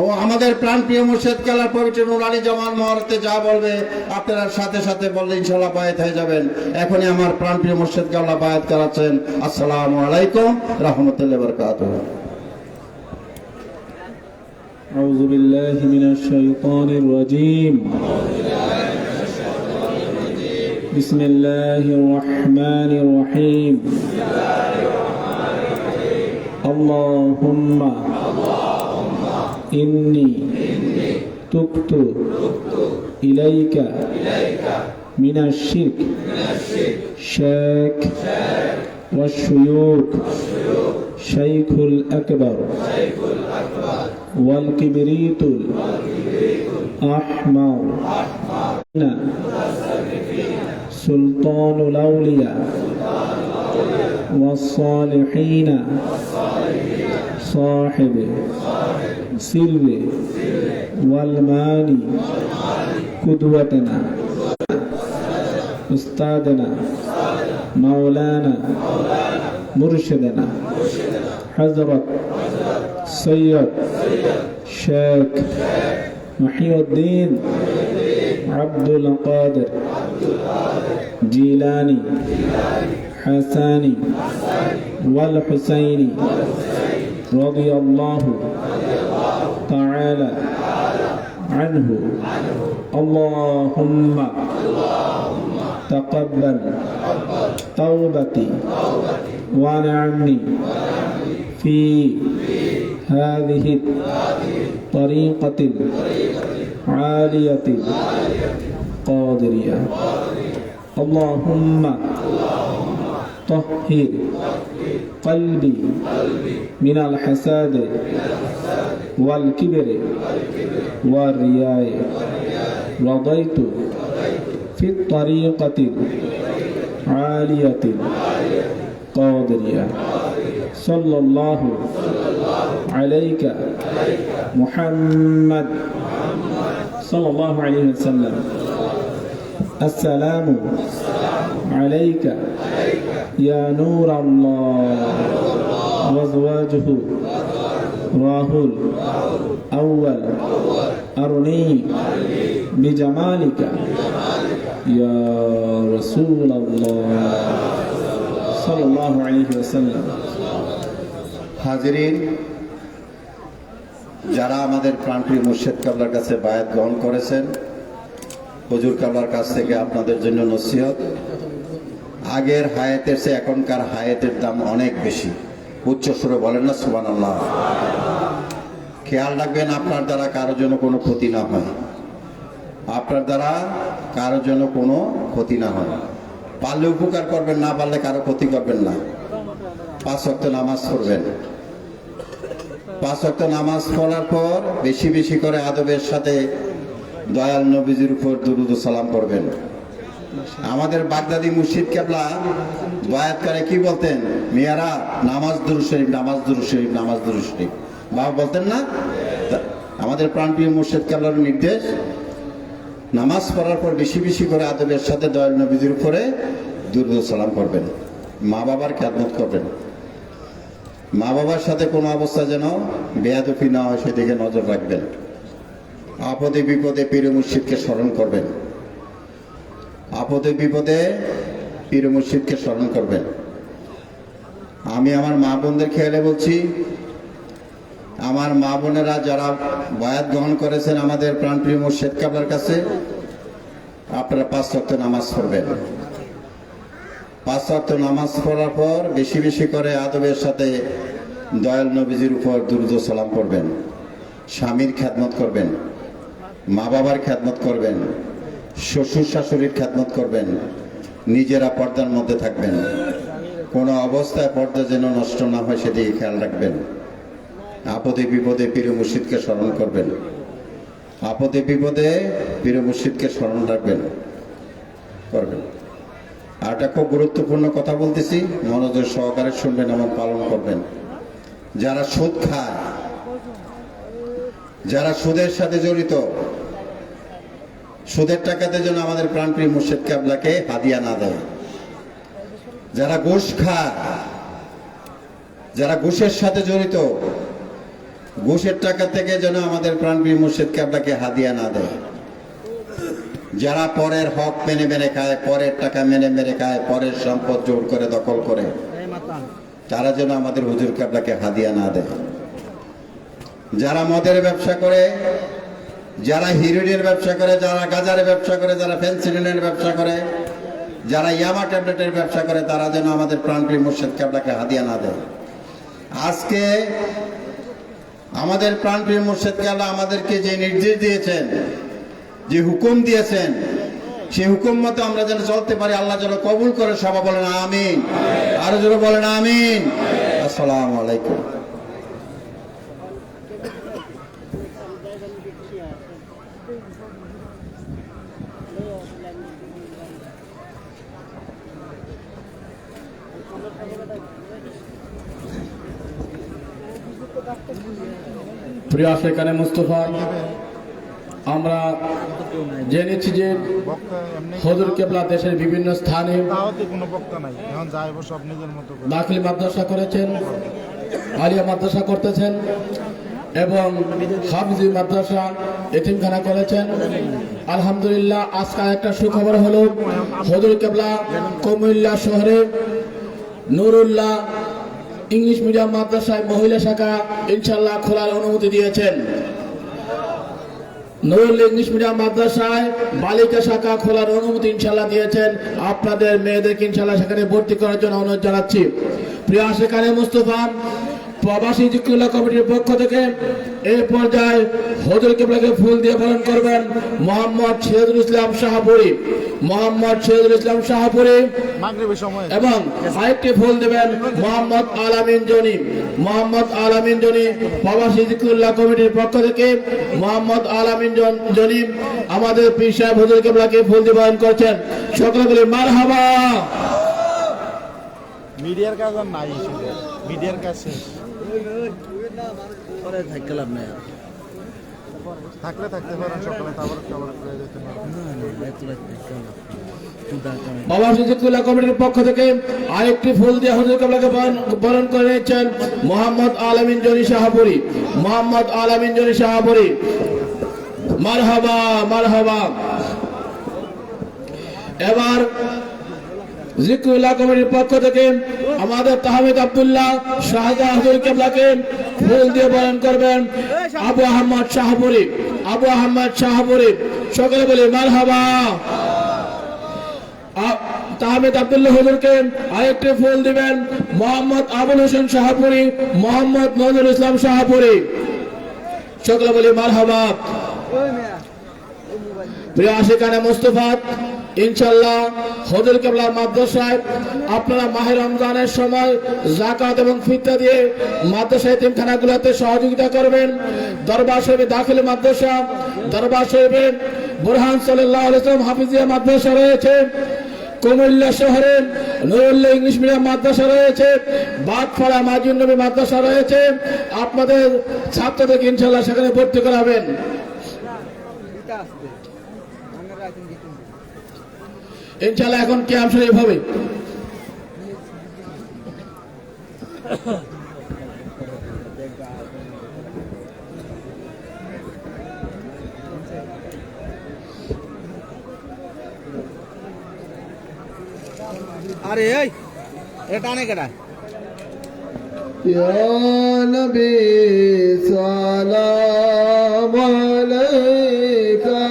ও আমাদের প্রাণপ্রিয় মুর্শিদ কেবলার পবিত্র নুরানি জামান মোবারকে যা বলবে আপনারা সাথে সাথে বললে ইনশাআল্লাহ বায়াত হয়ে যাবেন। এখনই আমার প্রাণপ্রিয় মুর্শিদ কেবলা বায়াত করাচ্ছেন। আসসালামু আলাইকুম রাহমাতুল্লাহি ওয়া বারাকাতুহু। আউযু বিল্লাহি মিনাশ শাইতানির রাজীম। বিসমিল্লাহির রহমানির রহিম। আল্লাহুম্মা ইন্নী তুবতু ইলাইকা মিনাশ শিরক শাক ওয়াশ-শুয়ুক শাইখুল আকবার ওয়াল কিবরিতুল আহমার সুলতানুল আউলিয়া والصالحين صاحب سر والماني قدوتنا أستاذنا مولانا مرشدنا حضرت سيد شيخ محي الدين عبد القادر جيلاني حساني والحسيني رضي الله تعالى عنه. اللهم تقبل توبتي ونعمني في هذه الطريقة العالية القادرية. اللهم طهر قلبي من الحساد والكبر والرياء. رضيت في الطريقة العالية القادرية. صلى الله عليك محمد صلى الله عليه وسلم. السلام عليك يا نور الله وأزواجه راهل أول أرني بجمالك يا رسول الله صلى الله عليه وسلم. হাজিরিন, যারা আমাদের প্রাণপ্রিয় মুর্শিদ কেবলার কাছে বায়াত গ্রহণ করেছেন, হুজুর কেবলার কাছ থেকে আপনাদের জন্য নসিহত, আগের হায়াতের চেয়ে এখনকার হায়াতের দাম অনেক বেশি। উচ্চ সুরে বলেন না সুবহানাল্লাহ। খেয়াল রাখবেন আপনার দ্বারা কারো জন্য কোনো ক্ষতি না হয়, আপনার দ্বারা কারো জন্য কোনো ক্ষতি না হয়। পারলে উপকার করবেন, না পারলে কারো ক্ষতি করবেন না। 5 ওয়াক্ত নামাজ পড়বেন। 5 ওয়াক্ত নামাজ পড়ার পর বেশি বেশি করে আদবের সাথে দয়াল নবীজির উপর দুরূদ ও সালাম পড়বেন। আমাদের বাগদাদি মুর্শিদ কেবলা বয়াত করে কি বলতেন? মিয়ারা নামাজ দুরূদ শরীফ, নামাজ দুরূদ শরীফ, নামাজ দুরূদ শরীফ বাবা বলতেন না? আমাদের প্রাণপ্রিয় মুর্শিদ কেবলার নির্দেশ, নামাজ পড়ার পর বেশি বেশি করে আদবের সাথে দয়াল নবীজির উপরে দুরূদ ও সালাম করবেন। মা বাবার খেদমত করবেন। মা বাবার সাথে কোনো অবস্থা যেন বেয়াদবি না হয় সেদিকে নজর রাখবেন। আপদে বিপদে পীর মুর্শিদকে স্মরণ করবেন। আপদে বিপদে পীর মুর্শিদকে স্মরণ করবেন। আমি আমার মা বোনদের খেয়ালে বলছি, আমার মা বোনেরা যারা বায়াত গ্রহণ করেছেন আমাদের প্রাণপ্রিয় মুর্শিদ কেবলার কাছে, আপনারা 5 ওয়াক্ত নামাজ পড়বেন। 5 ওয়াক্ত নামাজ পড়ার পর বেশি বেশি করে আদবের সাথে দয়াল নবীজির উপর দুরূদ ও সালাম পড়বেন। স্বামীর খেদমত করবেন, মা বাবার খেদমত করবেন, শ্বশুর শাশুড়ির খেদমত করবেন। নিজেরা পর্দার মধ্যে থাকবেন। কোনো অবস্থায় পর্দা যেন নষ্ট না হয় সেদিকে খেয়াল রাখবেন। আপদে বিপদে পীর মুর্শিদকে স্মরণ করবেন। আপদে বিপদে পীর মুর্শিদকে স্মরণ রাখবেন, করবেন। আর একটা খুব গুরুত্বপূর্ণ কথা বলতেছি, মনোযোগ সহকারে শুনবেন এবং পালন করবেন। যারা সুদ খায়, যারা সুদের সাথে জড়িত, সুদের টাকাতে যেন আমাদের প্রাণপ্রিয় মুর্শিদ কেবলাকে হাদিয়া না দেয়। যারা ঘুষ খায়, যারা ঘুষের সাথে জড়িত, ঘুষের টাকা থেকে যেন আমাদের প্রাণপ্রিয় মুর্শিদ কেবলাকে হাদিয়া না দেয়। যারা পরের হক মেনে মেনে খায়, পরের টাকা মেনে মেনে খায়, পরের সম্পদ জোর করে দখল করে, তারা যেন আমাদের হুজুর কেবলাকে হাদিয়া না দেয়। যারা মদের ব্যবসা করে, যারা হিরোইনের ব্যবসা করে, যারা গাজার ব্যবসা করে, যারা ফেন্সিডিনের ব্যবসা করে, যারা ইয়ামা ট্যাবলেটের ব্যবসা করে, তারা যেন আমাদের প্রাণপ্রিয় মুর্শিদ কেবলাকে হাদিয়া না দেয়। আজকে আমাদের প্রাণপ্রিয় মুর্শিদ কেবলা আমাদেরকে যে নির্দেশ দিয়েছেন, যে হুকুম দিয়েছেন, সেই হুকুম মতো আমরা যেন চলতে পারি, আল্লাহ যেন কবুল করে। সবাই বলেন আমিন। আরো যেন বলেন আমিন। আসসালামু আলাইকুম। প্রিয় আশেকানে মুস্তফা, আমরা জেনেছি যে হুজুর কেবলা দেশের বিভিন্ন স্থানে দাখিল মাদ্রাসা করেছেন, আলিয়া মাদ্রাসা করতেছেন এবং হাফিজি মাদ্রাসা, এতিমখানা করেছেন। আলহামদুলিল্লাহ, আজকে একটা সুখবর হলো, হুজুর কেবলা কুমিল্লা শহরে নুরুল্লাহ ইংলিশ মিডিয়াম মাদ্রাসায় মহিলা শাখা ইনশাল্লাহ খোলার অনুমতি দিয়েছেন। নুরুল্লাহ ইংলিশ মিডিয়াম মাদ্রাসায় বালিকা শাখা খোলার অনুমতি ইনশাল্লাহ দিয়েছেন। আপনাদের মেয়েদেরকে ইনশাল্লাহ সেখানে ভর্তি করার জন্য অনুরোধ জানাচ্ছি। প্রিয় আশেকানে মুস্তফা, প্রবাসী জিকিরুল্লাহ কমিটির পক্ষ থেকে এই পর্যায়ে হুজুর কেবলাকে ফুল দিয়ে বরণ করবেন মোহাম্মদ সিরাজুল ইসলাম শাহপুরী, মোহাম্মদ সিরাজুল ইসলাম শাহপুরী, এবং আরেকটি ফুল দেবেন মোহাম্মদ আলামিন জনি। মোহাম্মদ আলামিন জনি প্রবাসী জিকিরুল্লাহ কমিটির পক্ষ থেকে মোহাম্মদ আলামিন জনি আমাদের পীর সাহেব হুজুর কেবলাকে ফুল দিয়ে বরণ করছেন। সকলে বলি মারহাবা। মিডিয়ার কাজ আর নাই, মিডিয়ার কাজ শেষ। থাকলে থাকতে পারেন, সকালে তারপর যেতে পারেন। বাবা সিদ্দিকুল্লাহ কমিটির পক্ষ থেকে আরেকটি ফুল দিয়ে হুজুর কেবলাকে বরণ করে নিচ্ছেন মোহাম্মদ আলামিন জনি শাহপুরী, মোহাম্মদ আলামিন জনি শাহপুরী। মারহাবা মারহাবা। এবার জিকিরুল্লাহ কমিটির পক্ষ থেকে আমাদের তাহমিদ আব্দুল্লাহ শাহজাহান হুজুর কেবলাকে ফুল দিয়ে বরণ করবেন আবু আহমদ শাহপুরী, আবু আহমদ শাহপুরী। সকলে বলি মারহাবা। তাহমিদ আব্দুল্লাহ হুজুরকে আরেকটি ফুল দিবেন মোহাম্মদ আবুল হোসেন শাহপুরী, মোহাম্মদ নজরুল ইসলাম শাহপুরী। সকলে বলি মারহাবা। প্রিয় আশিকানে মুস্তফা, ইনশাআল্লাহ হুজুর কেবলার মাদ্রাসায় আপনারা মাহে রমজানের সময় যাকাত এবং ফিতরা দিয়ে মাদ্রাসা এতিমখানাগুলোতে সহযোগিতা করবেন। দরবার শরীফে দাখিল মাদ্রাসা, দরবার শরীফে বুরহান সাল্লাল্লাহু আলাইহি ওয়াসাল্লাম হাফিজিয়া মাদ্রাসা রয়েছে, কুমিল্লা শহরে নুরুল্লাহ ইংলিশ মিডিয়াম মাদ্রাসা রয়েছে, বাগপাড়া মাজিদ নবী মাদ্রাসা রয়েছে। আপনাদের ছাত্রদেরকে ইনশাআল্লাহ সেখানে ভর্তি করাবেন। ইনশাআল্লাহ এখন কিয়াম শরীফ হবে। আরে এই এটা অনেক এটা ইয়া নবী সালাম আলাইকা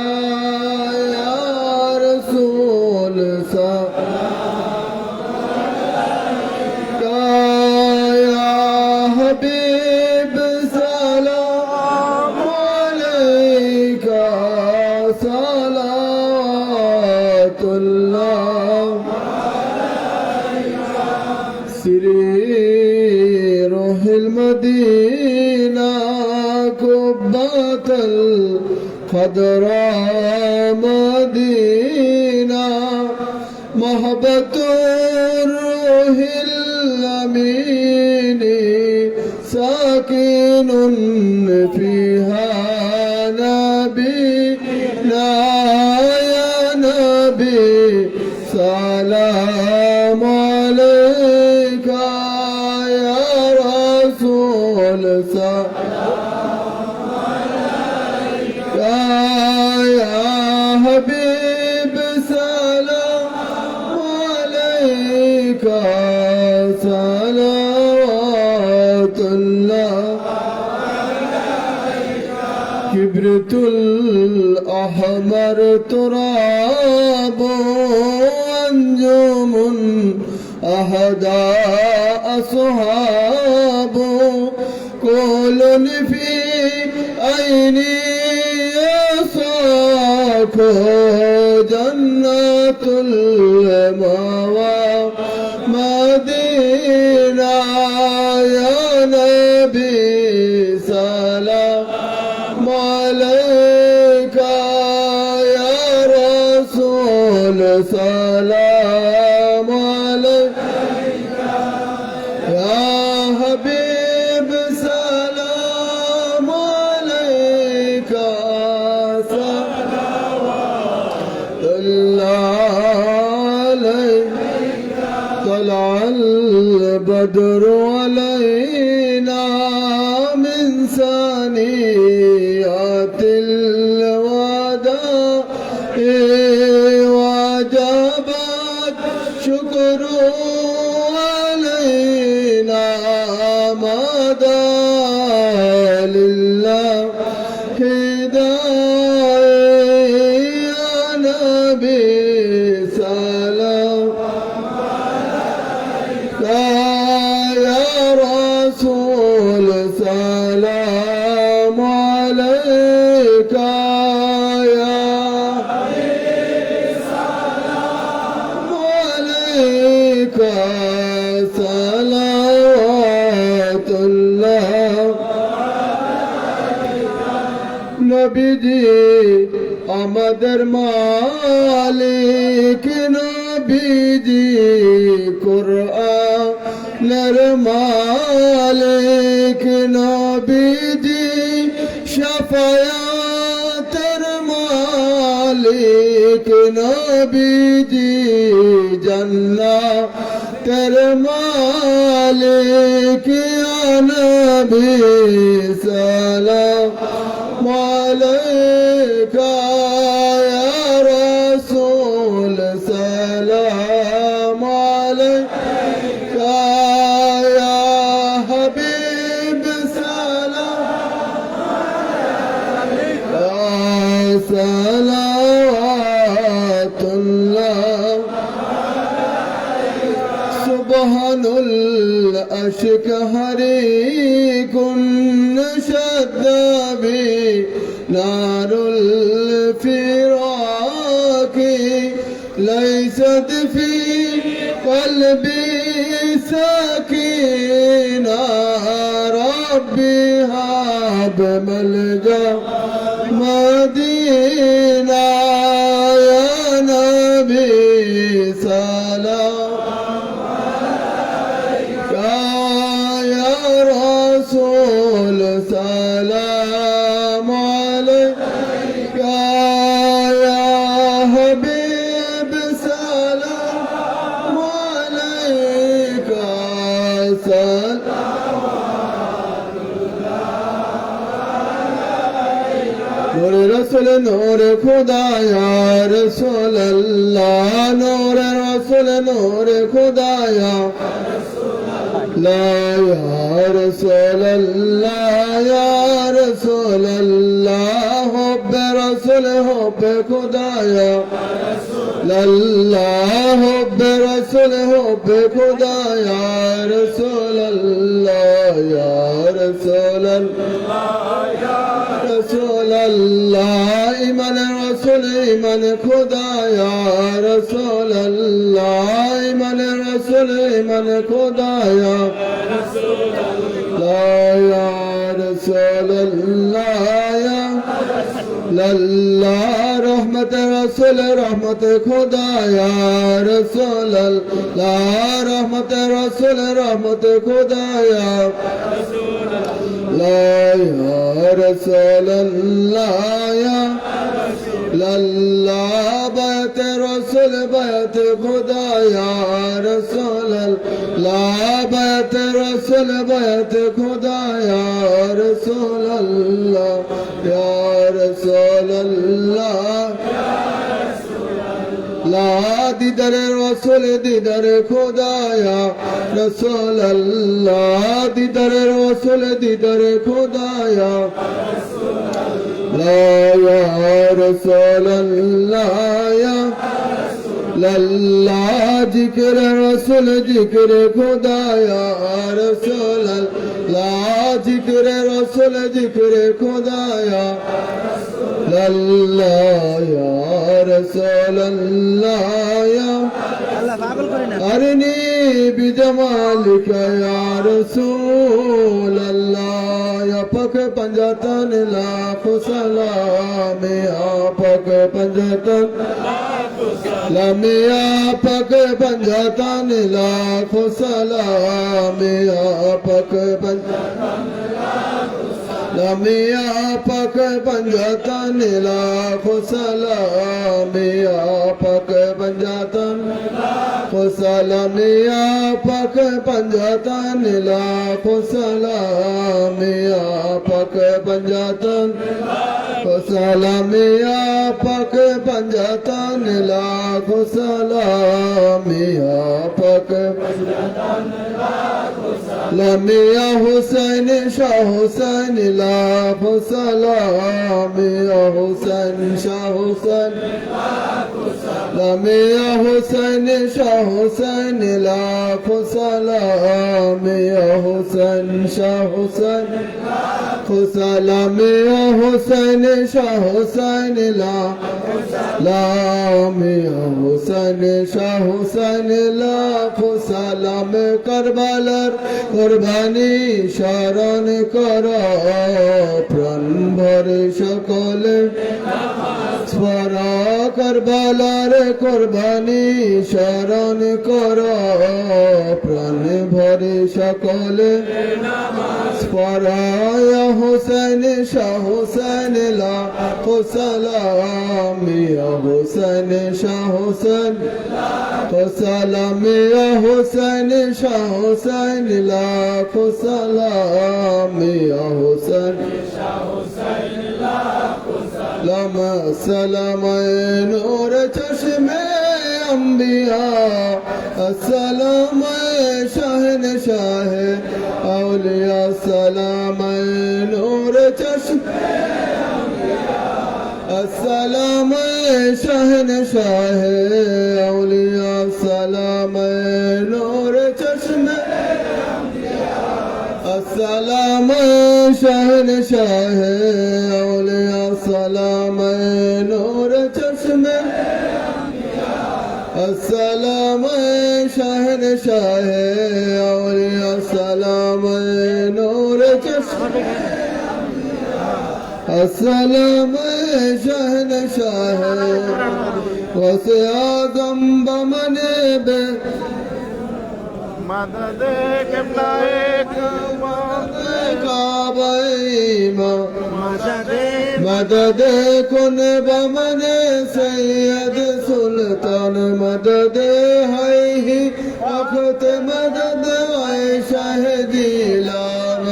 ইয়া রাসূল সালাম আলাইকা ইয়া হাবিব সালাম আলাইকা সালাতুল্লাহ روح المدينة قبة الخضراء مدينة محبة الروح الأمين ساكن فيها نبينا يا نبي سلام عليك يا رسول سلام عليك يا حبيب سلام عليك صلوات الله كبرت الأحمر تراب أنجم أهدى أصحاب كل في عيني يصاك جنة المأوى مدينة يا نبي سلام عليك يا رسول سلام عليك يا حبيب سلام عليك صلوات الله عليك طلع البدر علينا من ثنيات الوداع وجبت شكر علينا مدى لله هداية يا نبي سلام عليك يا رسول سلام عليك يا عليك صلوات الله নবীজি আমাদের মালিক নবীজি কুরআনের মালিক নবীজি শাফায়াতের মালিক নবীজি জান্নাতের মালিক ইয়া নবী সালাম আলাইকা ইয়া রাসূল সালাম আলাইকা ইয়া হাবিব সালাম আলাইকা সালাওয়াতুল্লাহ نار الفراق ليست في قلبي سكينة ربي هب ملجأ مدينة يا نبي سلام عليك يا رسول سلام عليك يا حبيب سلام عليك سلام نور رسول نور خدا یا رسول اللہ نور رسول نور خدا یا لا یا رسول اللہ یا رسول اللہ حب رسول حب خدا یا اللہ حب رسول حب خدا یا رسول اللہ یا رسول اللہ رسول اللہ ایمان رسول ایمان خدا یا رسول اللہ ایمان رسول ایمان خدا یا لا یا رسول اللہ یا اللہ رحمت رسول رحمت خدا یا رسول اللہ رحمت رسول رحمت خدا یا لا یا رسول اللہ یا اللہ بیت رسول بیت خدا یا رسول اللہ بیت رسول بیت خدا یا رسول اللہ یا رسول اللہ لا دیدار رسول دیدار خدا یا رسول اللہ دیدار رسول دیدار خدا یا لا یا رسول اللہ یا اللہ ذکر رسول ذکر خدا یا رسول اللہ ذکر رسول ذکر خدا یا اللہ یا رسول اللہ یا أرني بجمالك يا رسول الله يا پاک پنجاتن لاکھ سلام يا پاک پنجاتن سلام يا پاک پنجاتن لاکھ سلام يا پاک پنجاتن سلام يا پاک پنجاتن لاکھ سلام يا پاک پنجاتن سلام یا پاک پنجاتن لاکھ سلام یا پاک پنجاتن سلام یا پاک پنجاتن لاکھ سلام یا پاک سلام یا حسین شاہ حسین لاکھ سلام یا حسین شاہ حسین سلام یا حسین شاہ حسین لاکھ سلام یا حسین شاہ حسین سلام یا حسین شاہ حسین لاکھ سلام یا حسین شاہ حسین لاکھ سلام کربলার কুরবানি স্মরণ করো প্রাণ ভরে সকলে স্মরণ করবলার কুরবানি স্মরণ করো প্রাণ ভরে সকলে স্মরণ হুসেন শাহ হুসেন লাখ সালাম ইয়া হুসেন শাহ হুসেন সালাম ইয়া হুসেন শাহ হুসেন লাখ সালাম ইয়া হুসেন শাহ হুসেন লাখ সালাম সালাম নূর চশমে अंबिया अस्सलाम शाहन शाह औलिया सलाम नूर चश्मे अस्सलाम शाहन शाह औलिया सलाम नूर चश्मे अस्सलाम शाहन शाह औलिया अस्सलाम शहन शाह औलिया अस्सलाम नूर चश्म अस्सलाम शहन शाह वसे आजम बमन बे मदद किबलाए काबा मदद मदद कुन बमन सैयद सुल्तान मदद है ही अखत मदद शाह दिलार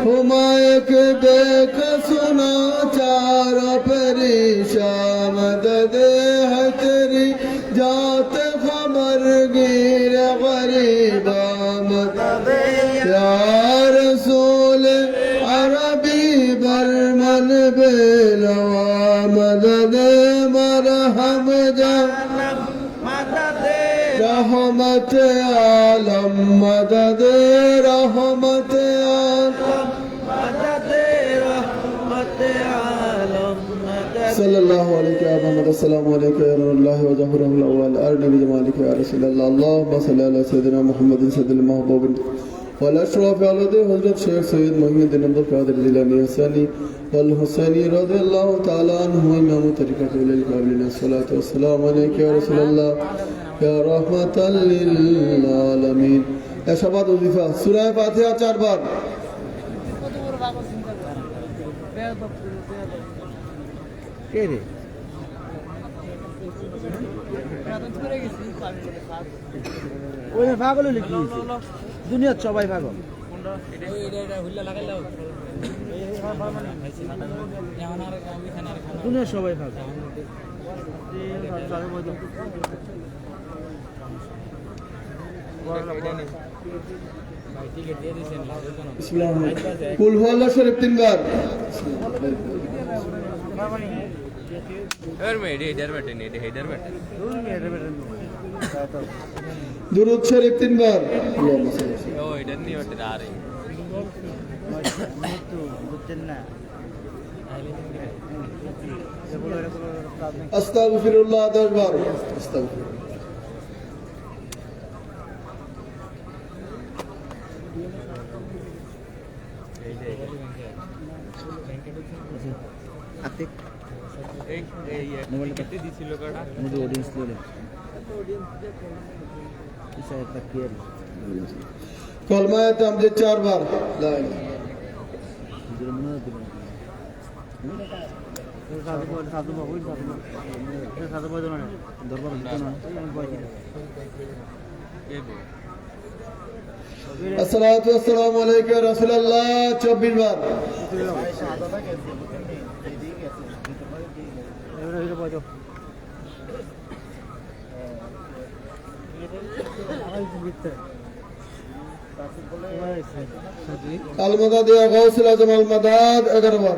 हुमायक देख सुना चार परिशा मदद है तेरी जात खबर गिर गरीबा मदद या रसूल अरबी बरमन बेलवा मदद मरहम जा रहमत आलम मदद रहमत आलम सल्लल्लाहु अलैहि वसल्लम अस्सलामु अलैकुम या रसूलल्लाह व जहरुल अव्वल अर्नबी जमालिक या रसूलल्लाह अल्लाहुम्मा सल्ली अला सय्यिदिना मुहम्मदिन सद्दिल महबूबिन वल अशरफ अलदे हजरत शेख सैयद मोहिउद्दीन अब्दुल कादिर जिलानी हसनी वल हुसैनी रदियल्लाहु ताला अन्हु इमाम तरीक़त उल कामिलिन सल्लल्लाहु वस्सलाम अलैका या रसूलल्लाह या रहमतल लिल आलमीन एशबाद वजीफा सूरा फातिहा 4 बार কে রে ওই পাগল হলে কি দুনিয়ার সবাই পাগল দুনিয়ার সবাই পাগল कुल हुआ शरीफ 3 बार दुरूद शरीफ 3 बार अस्तगफिरुल्लाह 10 बार अस्तगफिरुल्लाह আতিক এই মোবাইল কেটে দিছিল কাটা মুদি অডিয়েন্স ললে ইসা তাকির कलमा तामदीद 4 बार ला अस्सलातु वस्सलामु अलैका या रसूलल्लाह 24 बार अलमदाद या गौसुल आजम अलमदाद 11 बार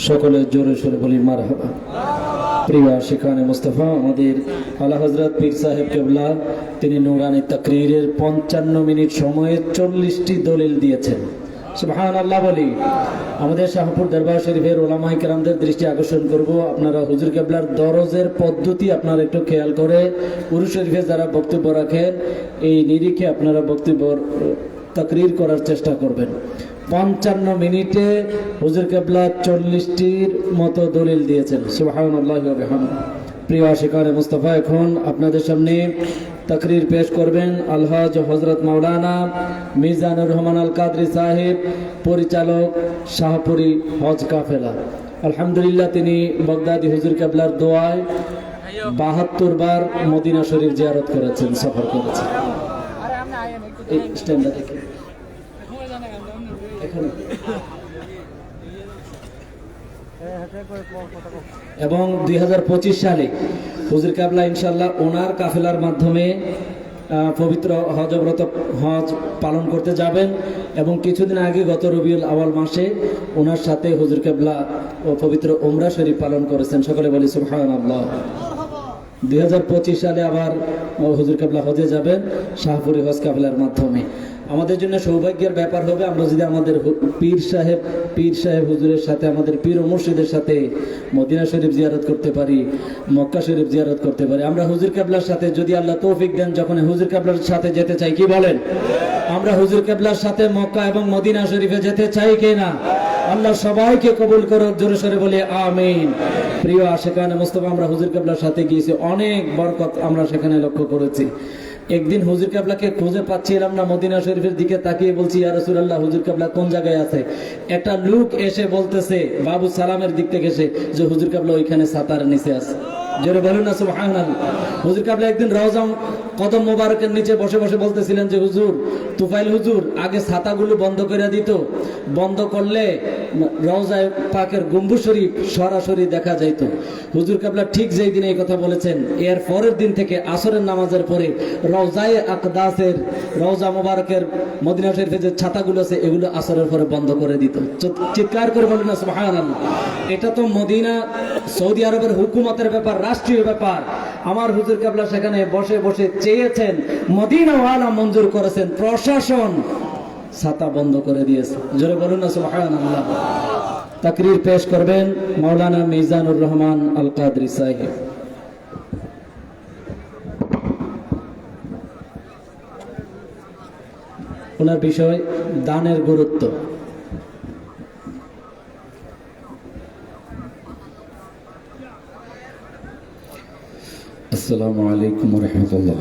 সকলে জোরে সোরে বলি মারহাবা। প্রিয় শিখানে মুস্তাফা আমাদের আলা হযরত পীর সাহেব কেবলা তিনি নূরানি তাকরীরের 55 মিনিট সময়ে 40টি দলিল দিয়েছেন। সুবহানাল্লাহ বলি। আমাদের শাহপুর দরবার শরীফের উলামায়ে কেরামদের দৃষ্টি আকর্ষণ করব, আপনারা হুজুর কেবলার দরজের পদ্ধতি আপনারা একটু খেয়াল করে উরুস শরীফে যারা বক্তব্য রাখেন এই নিরিখে আপনারা বক্তব্য তাকরীর করার চেষ্টা করবেন। 55 মিনিটে হুজুর কেবলা 40টির মতো দলিল দিয়েছেন। সুবহানাল্লাহি ওয়া বিহামদিহি। প্রিয় আশিকানে মুস্তাফা এখন আপনাদের সামনে তাকরীর পেশ করবেন আলহাজ হযরত মাওলানা মিজানুর রহমান আল কাদরি সাহেব, পরিচালক শাহপুরী হজ কাফেলা। আলহামদুলিল্লাহ তিনি বাগদাদি হুজুর কেবলার দোয়ায় 72 বার মদিনা শরীফ জিয়ারত করেছেন, সফর করেছেন। এই স্ট্যান্ডটা দেখে এখানে। এবং 2025 সালে হুজুর কাবলা ইনশাআল্লাহ ওনার কাফেলার মাধ্যমে পবিত্র হজ পালন করতে যাবেন। এবং কিছুদিন আগে গত রবিউল আওয়াল মাসে ওনার সাথে হুজুর কাবলা ও পবিত্র উমরা শরীফ পালন করেছেন। সকলে বলি সুবহানাল্লাহ। 2025 সালে আবার হুজুর কাবলা হজে যাবেন শাহপুরি হজ কাফেলার মাধ্যমে। আমাদের জন্য সৌভাগ্যের ব্যাপার হবে আমরা যদি আমাদের পীর সাহেব হুজুরের সাথে, আমাদের পীর ও মুর্শিদের সাথে মদিনা শরীফ জিয়ারত করতে পারি, মক্কা শরীফ জিয়ারত করতে পারি। আমরা হুজুর কাবলার সাথে যদি আল্লাহ তৌফিক দেন, যখন হুজুর কাবলার সাথে যেতে চাই, কি বলেন? আমরা হুজুর কাবলার সাথে মক্কা এবং মদিনা শরীফে যেতে চাই কিনা? আল্লাহ সবাইকে কবুল করুক, জোরে সোরে বলে আমিন। প্রিয় আশিকানে মুস্তাফা, আমরা হুজুর কাবলার সাথে গিয়েছি, অনেক বরকত আমরা সেখানে লক্ষ্য করেছি। একদিন হুজুর কাবলাকে খুঁজে পাচ্ছিলাম না, মদিনা শরীফের দিকে তাকিয়ে বলছি, ইয়া রাসূলুল্লাহ, হুজুর কাবলা কোন জায়গায় আছে? একটা লোক এসে বলতেছে বাবু সালামের দিক থেকে এসে যে হুজুর কাবলা ওইখানে ছাতার নিচে আছে। জোরে বলুন না সুবহানাল্লাহ। হুজুর কাবলা একদিন রওজা কদম মোবারকের নিচে বসে বসে বলতেছিলেন যে হুজুর, তুফাইল হুজুর আগে ছাতাগুলো বন্ধ করে দিত, বন্ধ করলে রওজায়ে পাকের গম্বুজ শরীফ সরাসরি দেখা যাইত। হুজুর কাবলা ঠিক যেই দিন এই কথা বলেছেন, এর পরের দিন থেকে আসরের নামাজের পরে রওজায়ে আকদাসের, রওজা মোবারকের মদিনা শরীফের যে ছাতাগুলো আছে এগুলো আসরের পরে বন্ধ করে দিত। চিৎকার করে বলুন না সুবহানাল্লাহ। এটা তো মদিনা সৌদি আরবের হুকুমতের ব্যাপার, রাষ্ট্রীয় ব্যাপার। আমার হুজুর কাবলা সেখানে বসে বসে চেয়েছেন, মদিনাওয়ালা মঞ্জুর করেছেন, প্রশাসন ছাতা বন্ধ করে দিয়েছে। জোরে বলুন না সুবহানাল্লাহ। তাকরীর পেশ করবেন মাওলানা মিজানুর রহমান আল কাদরি সাহেব। ওনার বিষয় দানের গুরুত্ব। अस्सलामु अलैकुम व रहमतुल्लाह।